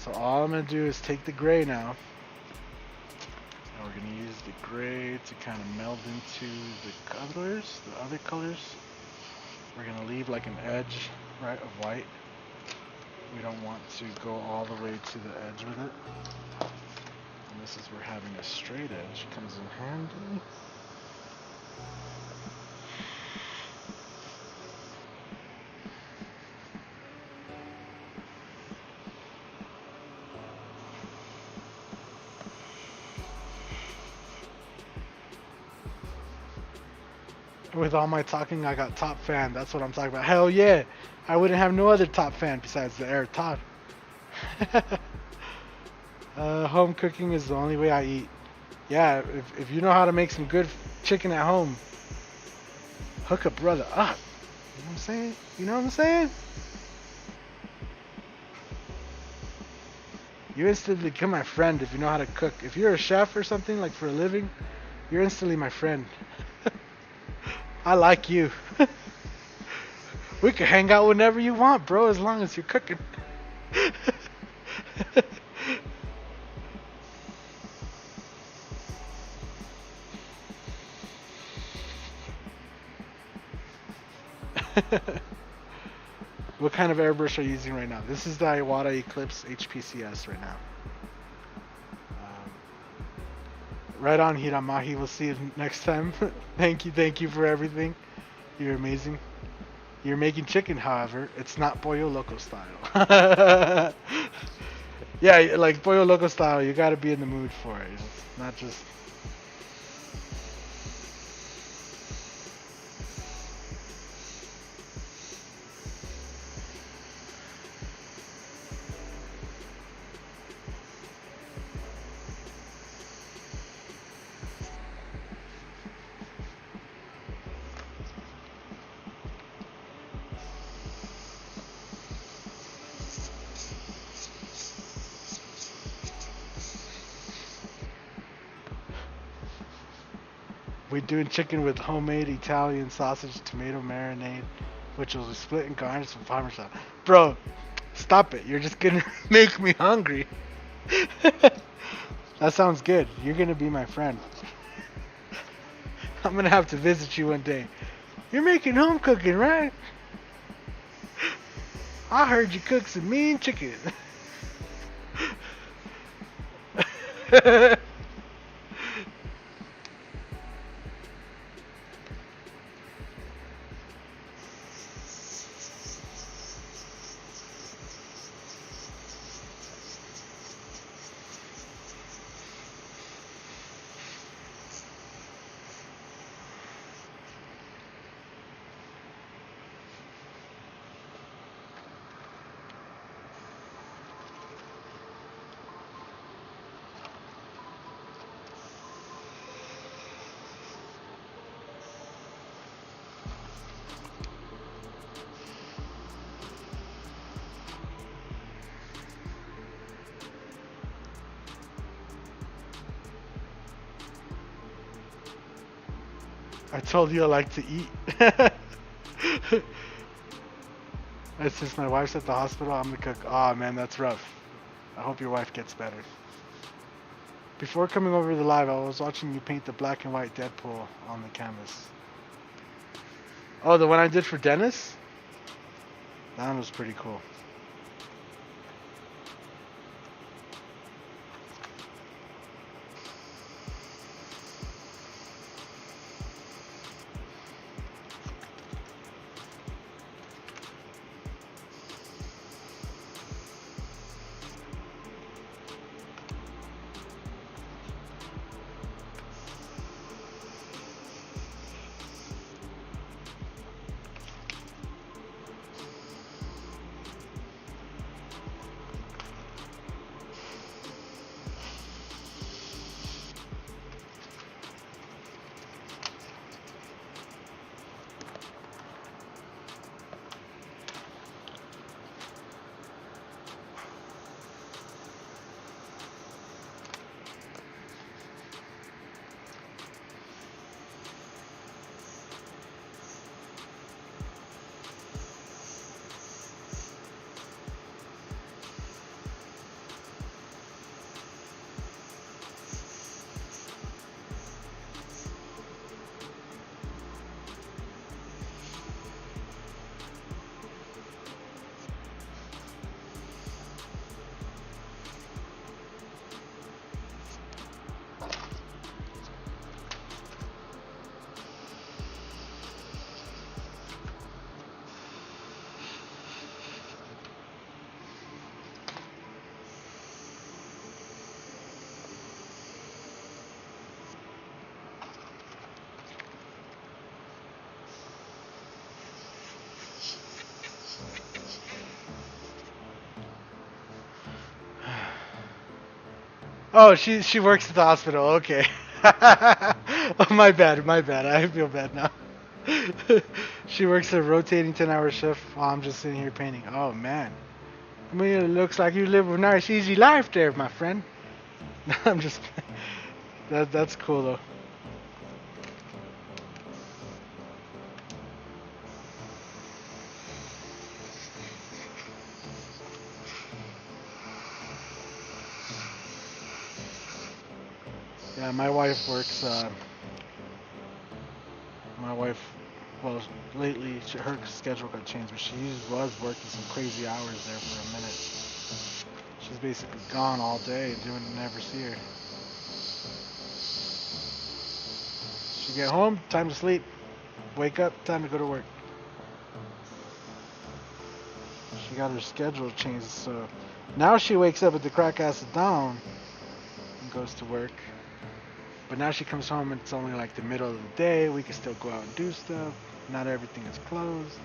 So all I'm going to do is take the gray now. And we're going to use the gray to kind of meld into the colors, the other colors. We're going to leave like an edge, right, of white. We don't want to go all the way to the edge with it. And this is where having a straight edge comes in handy. With all my talking, I got top fan. That's what I'm talking about. Hell yeah. I wouldn't have no other top fan besides the Air Todd. Home cooking is the only way I eat. Yeah, if you know how to make some good chicken at home, hook a brother up. You know what I'm saying? You know what I'm saying? You instantly become my friend if you know how to cook. If you're a chef or something, like for a living, you're instantly my friend. I like you. We can hang out whenever you want, bro, as long as you're cooking. What kind of airbrush are you using right now? This is the Iwata Eclipse HPCS right now. Right on, Hiramahi. We'll see you next time. Thank you for everything. You're amazing. You're making chicken, however, it's not Pollo Loco style. Yeah, like Pollo Loco style, you gotta be in the mood for it. It's not just... We're doing chicken with homemade Italian sausage tomato marinade, which will be split and garnished with Parmesan. Bro, stop it. You're just gonna make me hungry. That sounds good. You're gonna be my friend. I'm gonna have to visit you one day. You're making home cooking, right? I heard you cook some mean chicken. I told you I like to eat. It's since my wife's at the hospital, I'm the cook. Aw, man, that's rough. I hope your wife gets better. Before coming over to the live, I was watching you paint the black and white Deadpool on the canvas. Oh, the one I did for Dennis? That one was pretty cool. Oh, she works at the hospital. Okay. Oh, my bad, my bad. I feel bad now. She works a rotating 10-hour shift while I'm just sitting here painting. Oh, man. I mean, it looks like you live a nice, easy life there, my friend. I'm just... That's cool, though. Yeah, my wife works, my wife, well, lately her schedule got changed, but she was working some crazy hours there for a minute. She's basically gone all day, never see her. She get home, time to sleep. Wake up, time to go to work. She got her schedule changed, so now she wakes up at the crack ass of dawn and goes to work. But now she comes home and it's only like the middle of the day. We can still go out and do stuff. Not everything is closed.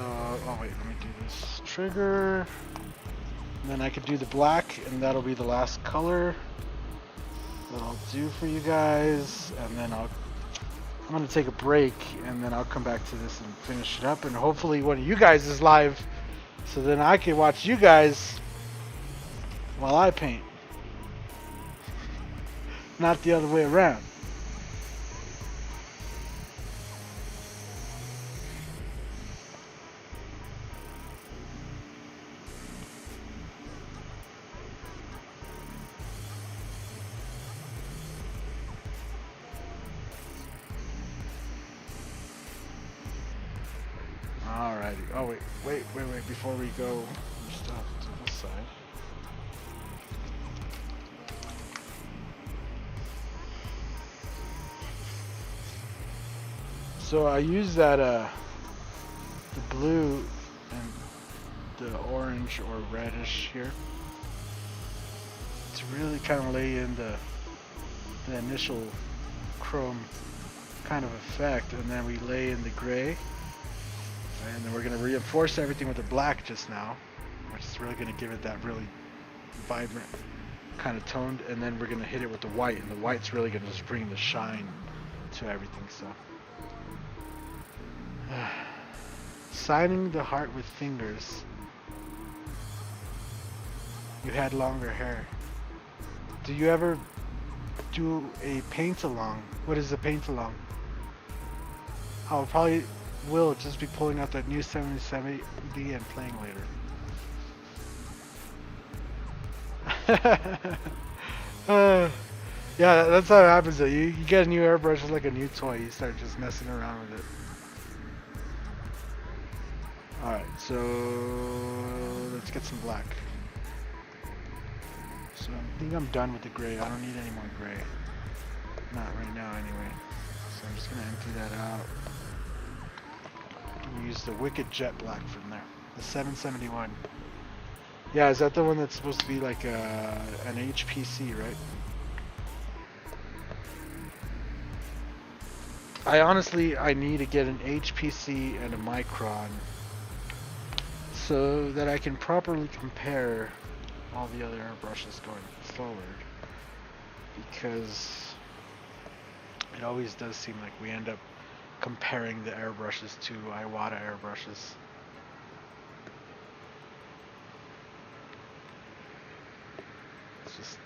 oh wait, let me do this trigger. And then I could do the black, and that'll be the last color that I'll do for you guys. And then I'm gonna take a break, and then I'll come back to this and finish it up. And hopefully one of you guys is live, so then I can watch you guys while I paint, not the other way around. Alrighty. Oh wait. Before we go, we still have to do this side. So I use that the blue and the orange or reddish here to really kind of lay in the initial chrome kind of effect, and then we lay in the gray. And then we're going to reinforce everything with the black just now, which is really going to give it that really vibrant kind of tone. And then we're going to hit it with the white, and the white's really going to just bring the shine to everything. So, signing the heart with fingers. You had longer hair. Do you ever do a paint along? What is a paint along? I'll probably will just be pulling out that new 7070 and playing later. Yeah, that's how it happens. Though. You get a new airbrush, it's like a new toy. You start just messing around with it. Alright, so let's get some black. So I think I'm done with the gray. I don't need any more gray. Not right now anyway. So I'm just going to empty that out. Use the Wicked Jet Black from there. The 771. Yeah, is that the one that's supposed to be like an HPC, right? I need to get an HPC and a micron so that I can properly compare all the other airbrushes going forward, because it always does seem like we end up comparing the airbrushes to Iwata airbrushes.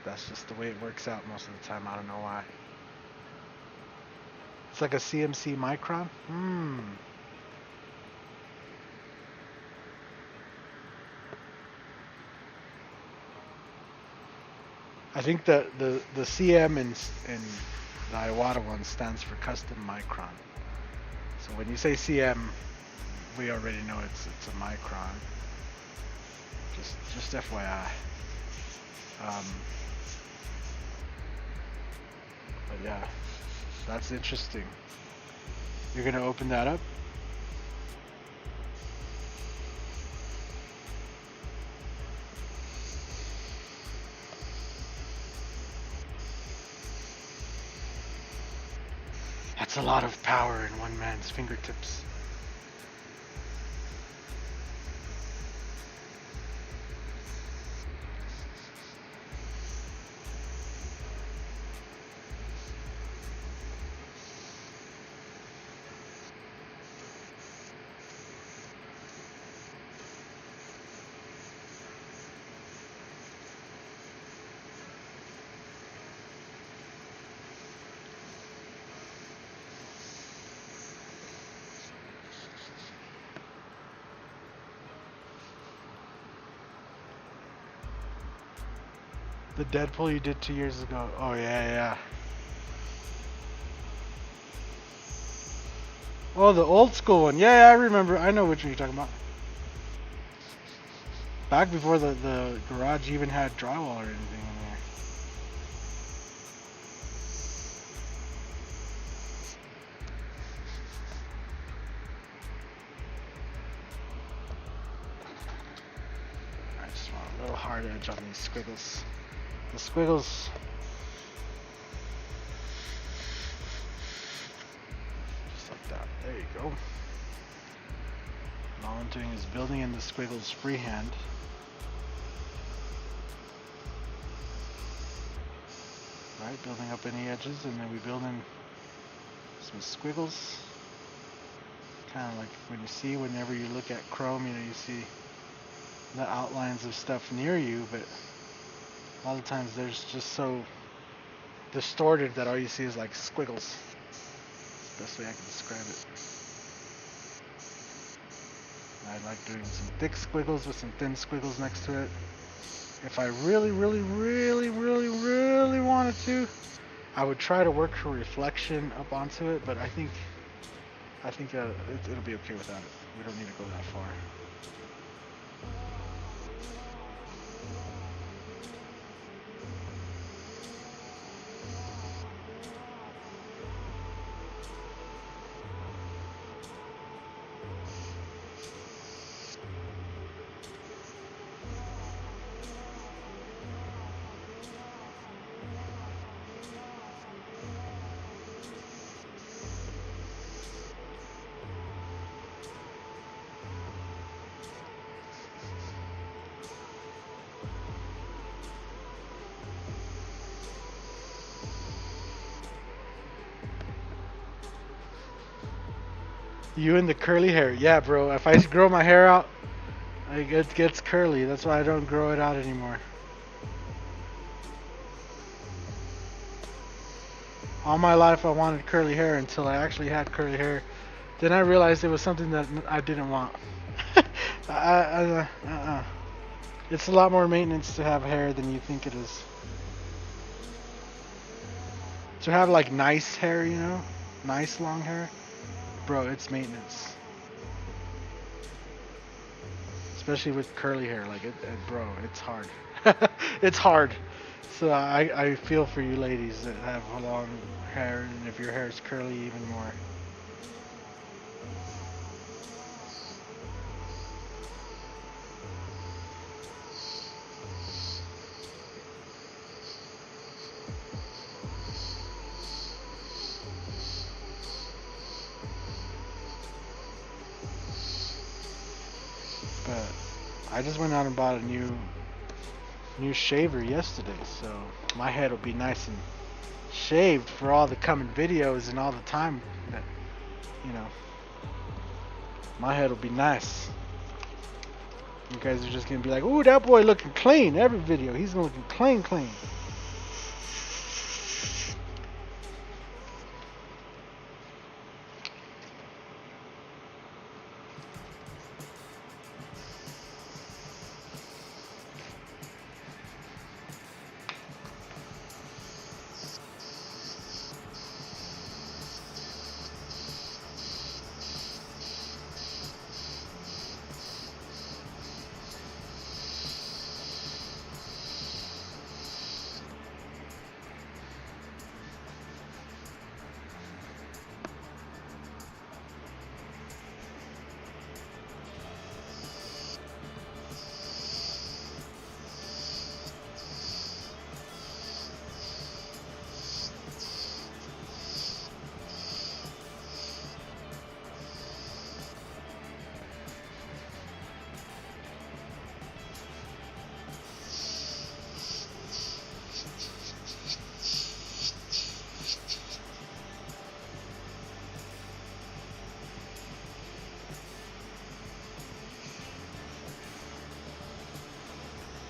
That's just the way it works out most of the time. I don't know why. It's like a CMC micron? I think that the CM in the Iwata one stands for custom micron. So when you say CM, we already know it's a micron. Just FYI. But yeah, that's interesting. You're gonna open that up? That's a lot of power in one man's fingertips. The Deadpool you did 2 years ago. Oh yeah. Oh, the old school one. Yeah, I remember. I know which one you're talking about. Back before the garage even had drywall or anything in there. I just want a little hard edge on these squiggles. The squiggles. Just like that. There you go. I'm doing is building in the squiggles freehand. Right, building up any edges, and then we build in some squiggles. Kind of like when you see, whenever you look at Chrome, you know, you see the outlines of stuff near you, but a lot of times there's just so distorted that all you see is like squiggles. That's the best way I can describe it. I like doing some thick squiggles with some thin squiggles next to it. If I really wanted to, I would try to work for reflection up onto it, but I think it'll be okay without it. We don't need to go that far. You and the curly hair. Yeah, bro. If I grow my hair out, it gets curly. That's why I don't grow it out anymore. All my life I wanted curly hair until I actually had curly hair. Then I realized it was something that I didn't want. It's a lot more maintenance to have hair than you think it is. To have like nice hair, you know? Nice long hair. Bro, it's maintenance. Especially with curly hair, like bro, it's hard. It's hard. So I feel for you ladies that have long hair, and if your hair is curly, even more. But I just went out and bought a new shaver yesterday, so my head will be nice and shaved for all the coming videos and all the time that, you know, my head will be nice. You guys are just gonna be like, ooh, that boy looking clean. Every video he's looking clean.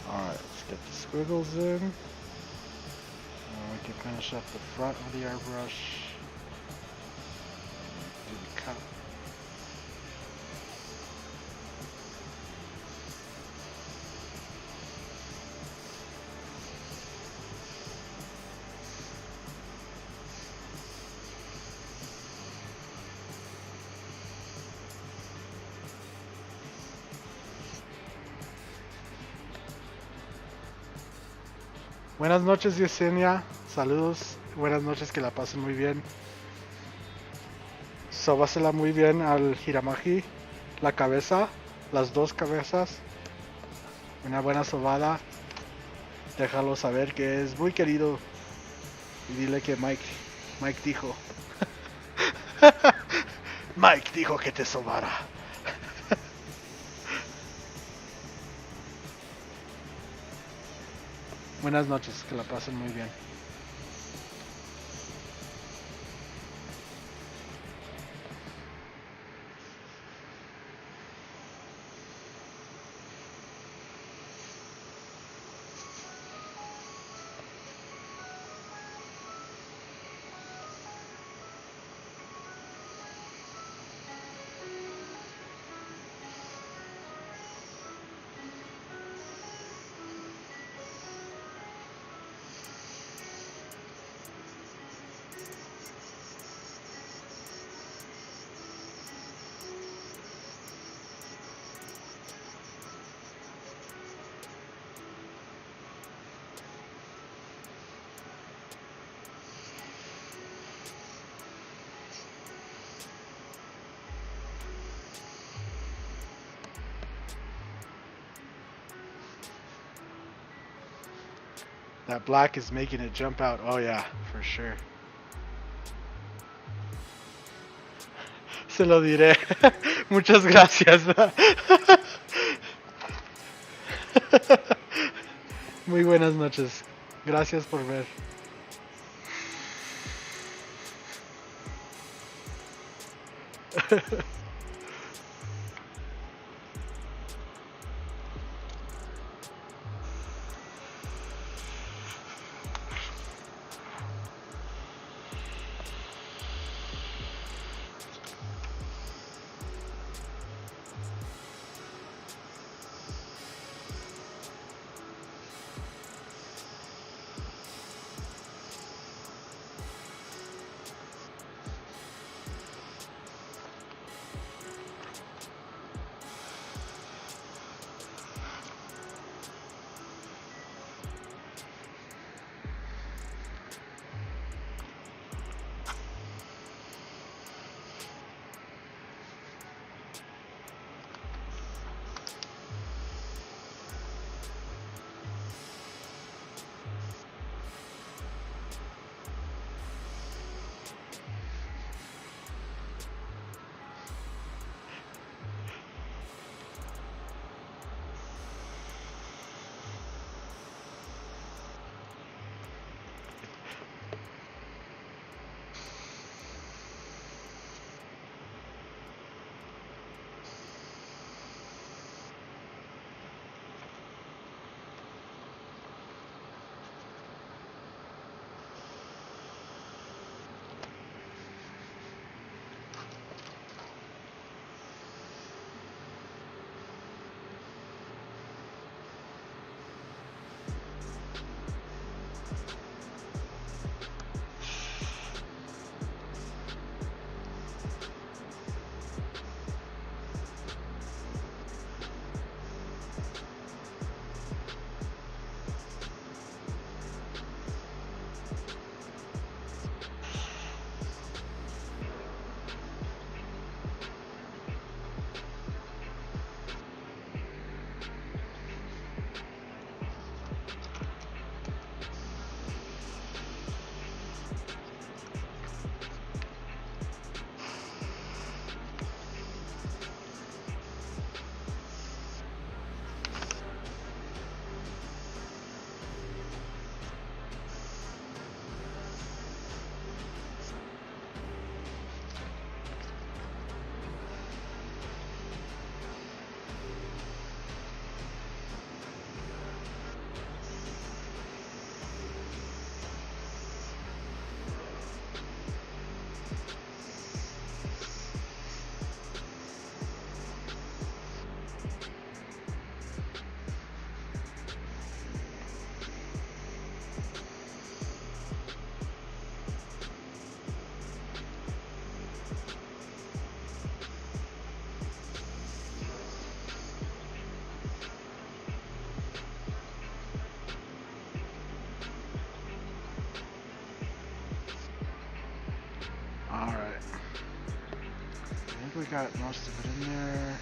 Alright, let's get the squiggles in. We can finish up the front of the airbrush. Do the cup. Buenas noches, Yesenia. Saludos. Buenas noches, que la pasen muy bien. Sóbasela muy bien al Hiramaji. La cabeza, las dos cabezas. Una buena sobada. Déjalo saber que es muy querido. Y dile que Mike dijo. Mike dijo que te sobara. Buenas noches, que la pasen muy bien. That black is making it jump out. Oh yeah, for sure. Se lo diré. Muchas gracias. Muy buenas noches. Gracias por ver. Alright. I think we got most of it in there.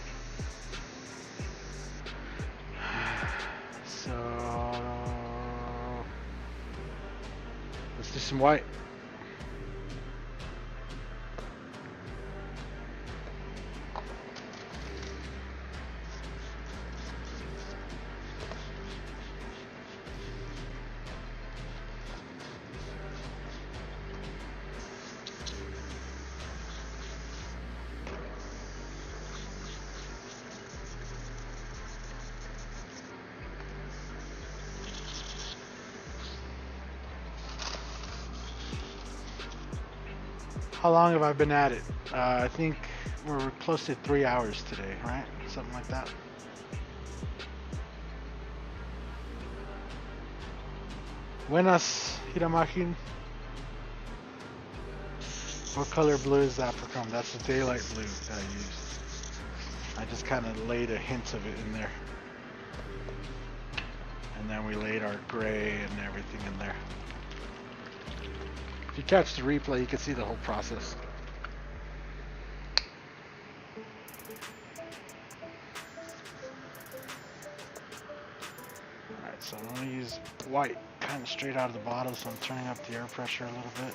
So let's do some white. How long have I been at it? I think we're close to 3 hours today, right? Something like that. Buenas, Hiramaki. What color blue is that for Chrome? That's the daylight blue that I used. I just kind of laid a hint of it in there. And then we laid our gray and everything in there. If you catch the replay, you can see the whole process. Alright, so I'm going to use white kind of straight out of the bottle, so I'm turning up the air pressure a little bit.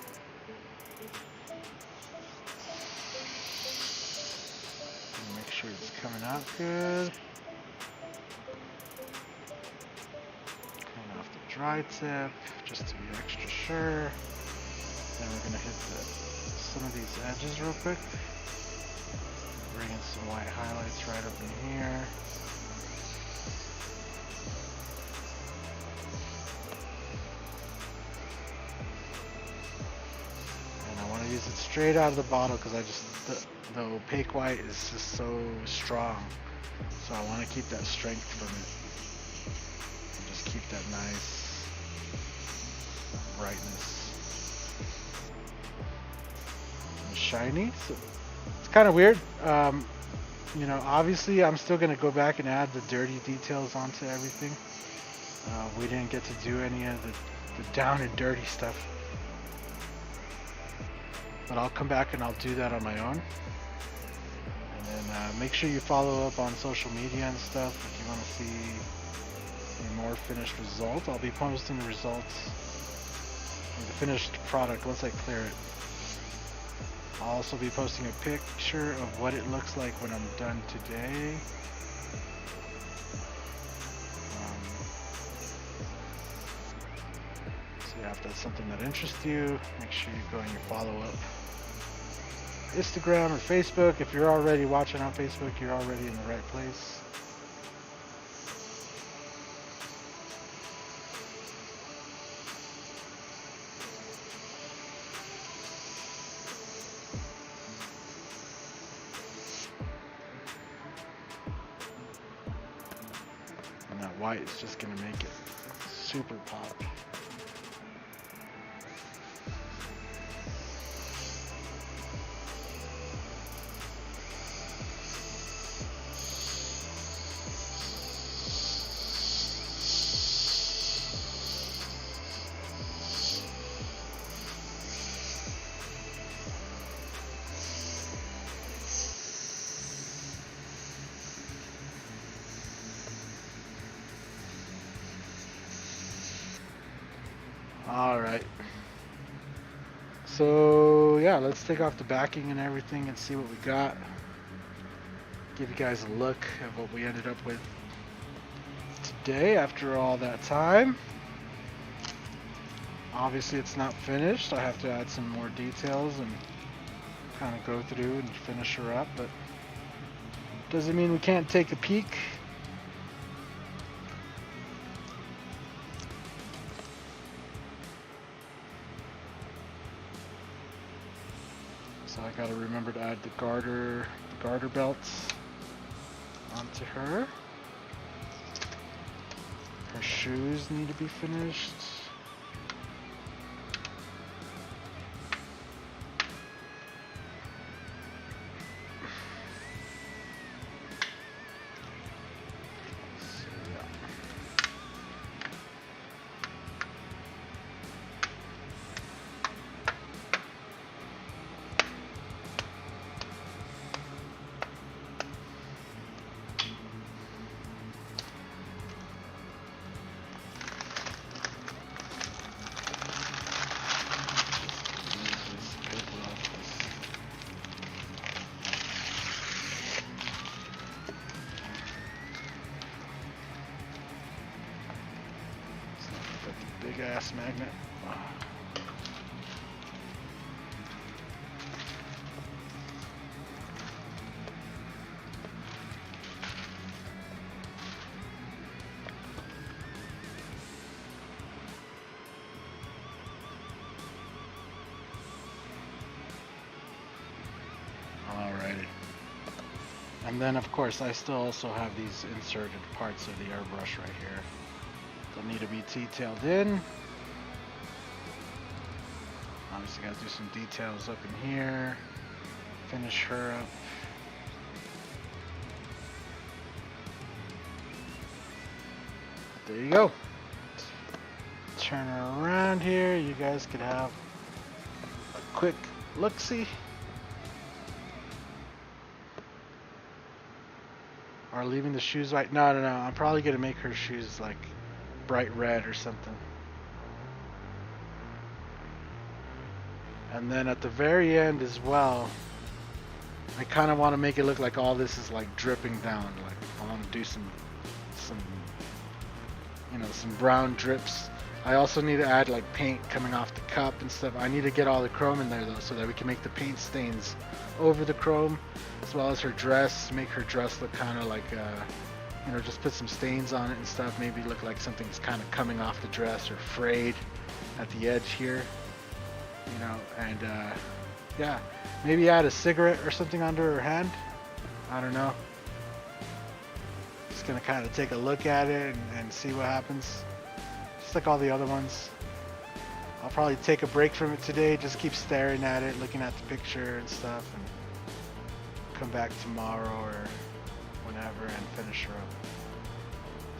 And make sure it's coming out good. Clean off the dry tip, just to be extra sure. Then we're going to hit some of these edges real quick. Bring in some white highlights right up in here. And I want to use it straight out of the bottle because the opaque white is just so strong. So I want to keep that strength from it. And just keep that nice brightness. Shiny, so it's kind of weird. You know, obviously I'm still gonna go back and add the dirty details onto everything. We didn't get to do any of the down and dirty stuff, but I'll come back and I'll do that on my own. And then make sure you follow up on social media and stuff if you want to see a more finished result. I'll be posting the results of the finished product once I clear it. I'll also be posting a picture of what it looks like when I'm done today. So yeah, if that's something that interests you, make sure you go and you follow up Instagram or Facebook. If you're already watching on Facebook, you're already in the right place. White is just going to make it super pop. Alright, so yeah, let's take off the backing and everything and see what we got. Give you guys a look at what we ended up with today after all that time. Obviously it's not finished, I have to add some more details and kind of go through and finish her up, but doesn't mean we can't take a peek. So I gotta remember to add the garter belts onto her. Her shoes need to be finished. Big ass magnet. And then of course I still also have these inserted parts of the airbrush right here that need to be detailed in. Obviously gotta do some details up in here. Finish her up. There you go. Turn her around here. You guys could have a quick look-see. Or leaving the shoes white. No. I'm probably gonna make her shoes like bright red or something. And then at the very end as well, I kind of want to make it look like all this is like dripping down. Like I want to do some some brown drips. I also need to add like paint coming off the cup and stuff. I need to get all the chrome in there though, so that we can make the paint stains over the chrome, as well as her dress. Make her dress look kind of like, just put some stains on it and stuff. Maybe look like something's kind of coming off the dress or frayed at the edge here. And yeah, maybe add a cigarette or something under her hand. I don't know. Just gonna kind of take a look at it and see what happens. Just like all the other ones. I'll probably take a break from it today, just keep staring at it, looking at the picture and stuff, and come back tomorrow or whenever and finish her up.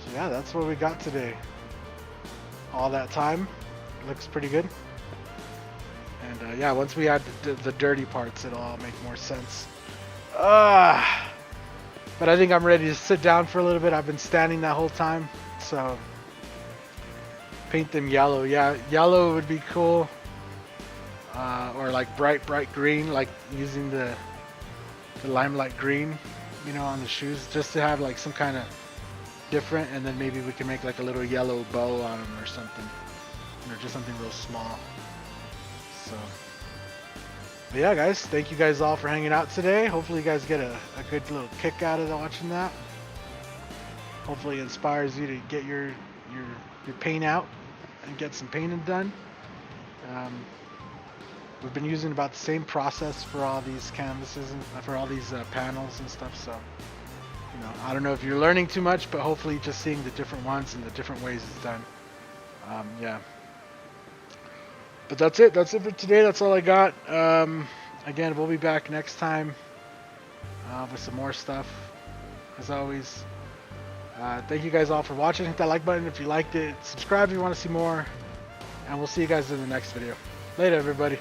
So yeah, that's what we got today. All that time. Looks pretty good. And yeah, once we add the dirty parts, it'll all make more sense. But I think I'm ready to sit down for a little bit. I've been standing that whole time, so paint them yellow. Yeah, yellow would be cool, or like bright green, like using the limelight green, on the shoes, just to have like some kind of different. And then maybe we can make like a little yellow bow on them or something, or just something real small. So, but yeah, guys, thank you guys all for hanging out today. Hopefully you guys get a good little kick out of watching that. Hopefully it inspires you to get your paint out and get some painting done. We've been using about the same process for all these canvases and for all these panels and stuff. So, I don't know if you're learning too much, but hopefully just seeing the different ones and the different ways it's done. Yeah. But that's it. That's it for today. That's all I got. Again, we'll be back next time with some more stuff, as always. Thank you guys all for watching. Hit that like button if you liked it. Subscribe if you want to see more. And we'll see you guys in the next video. Later, everybody.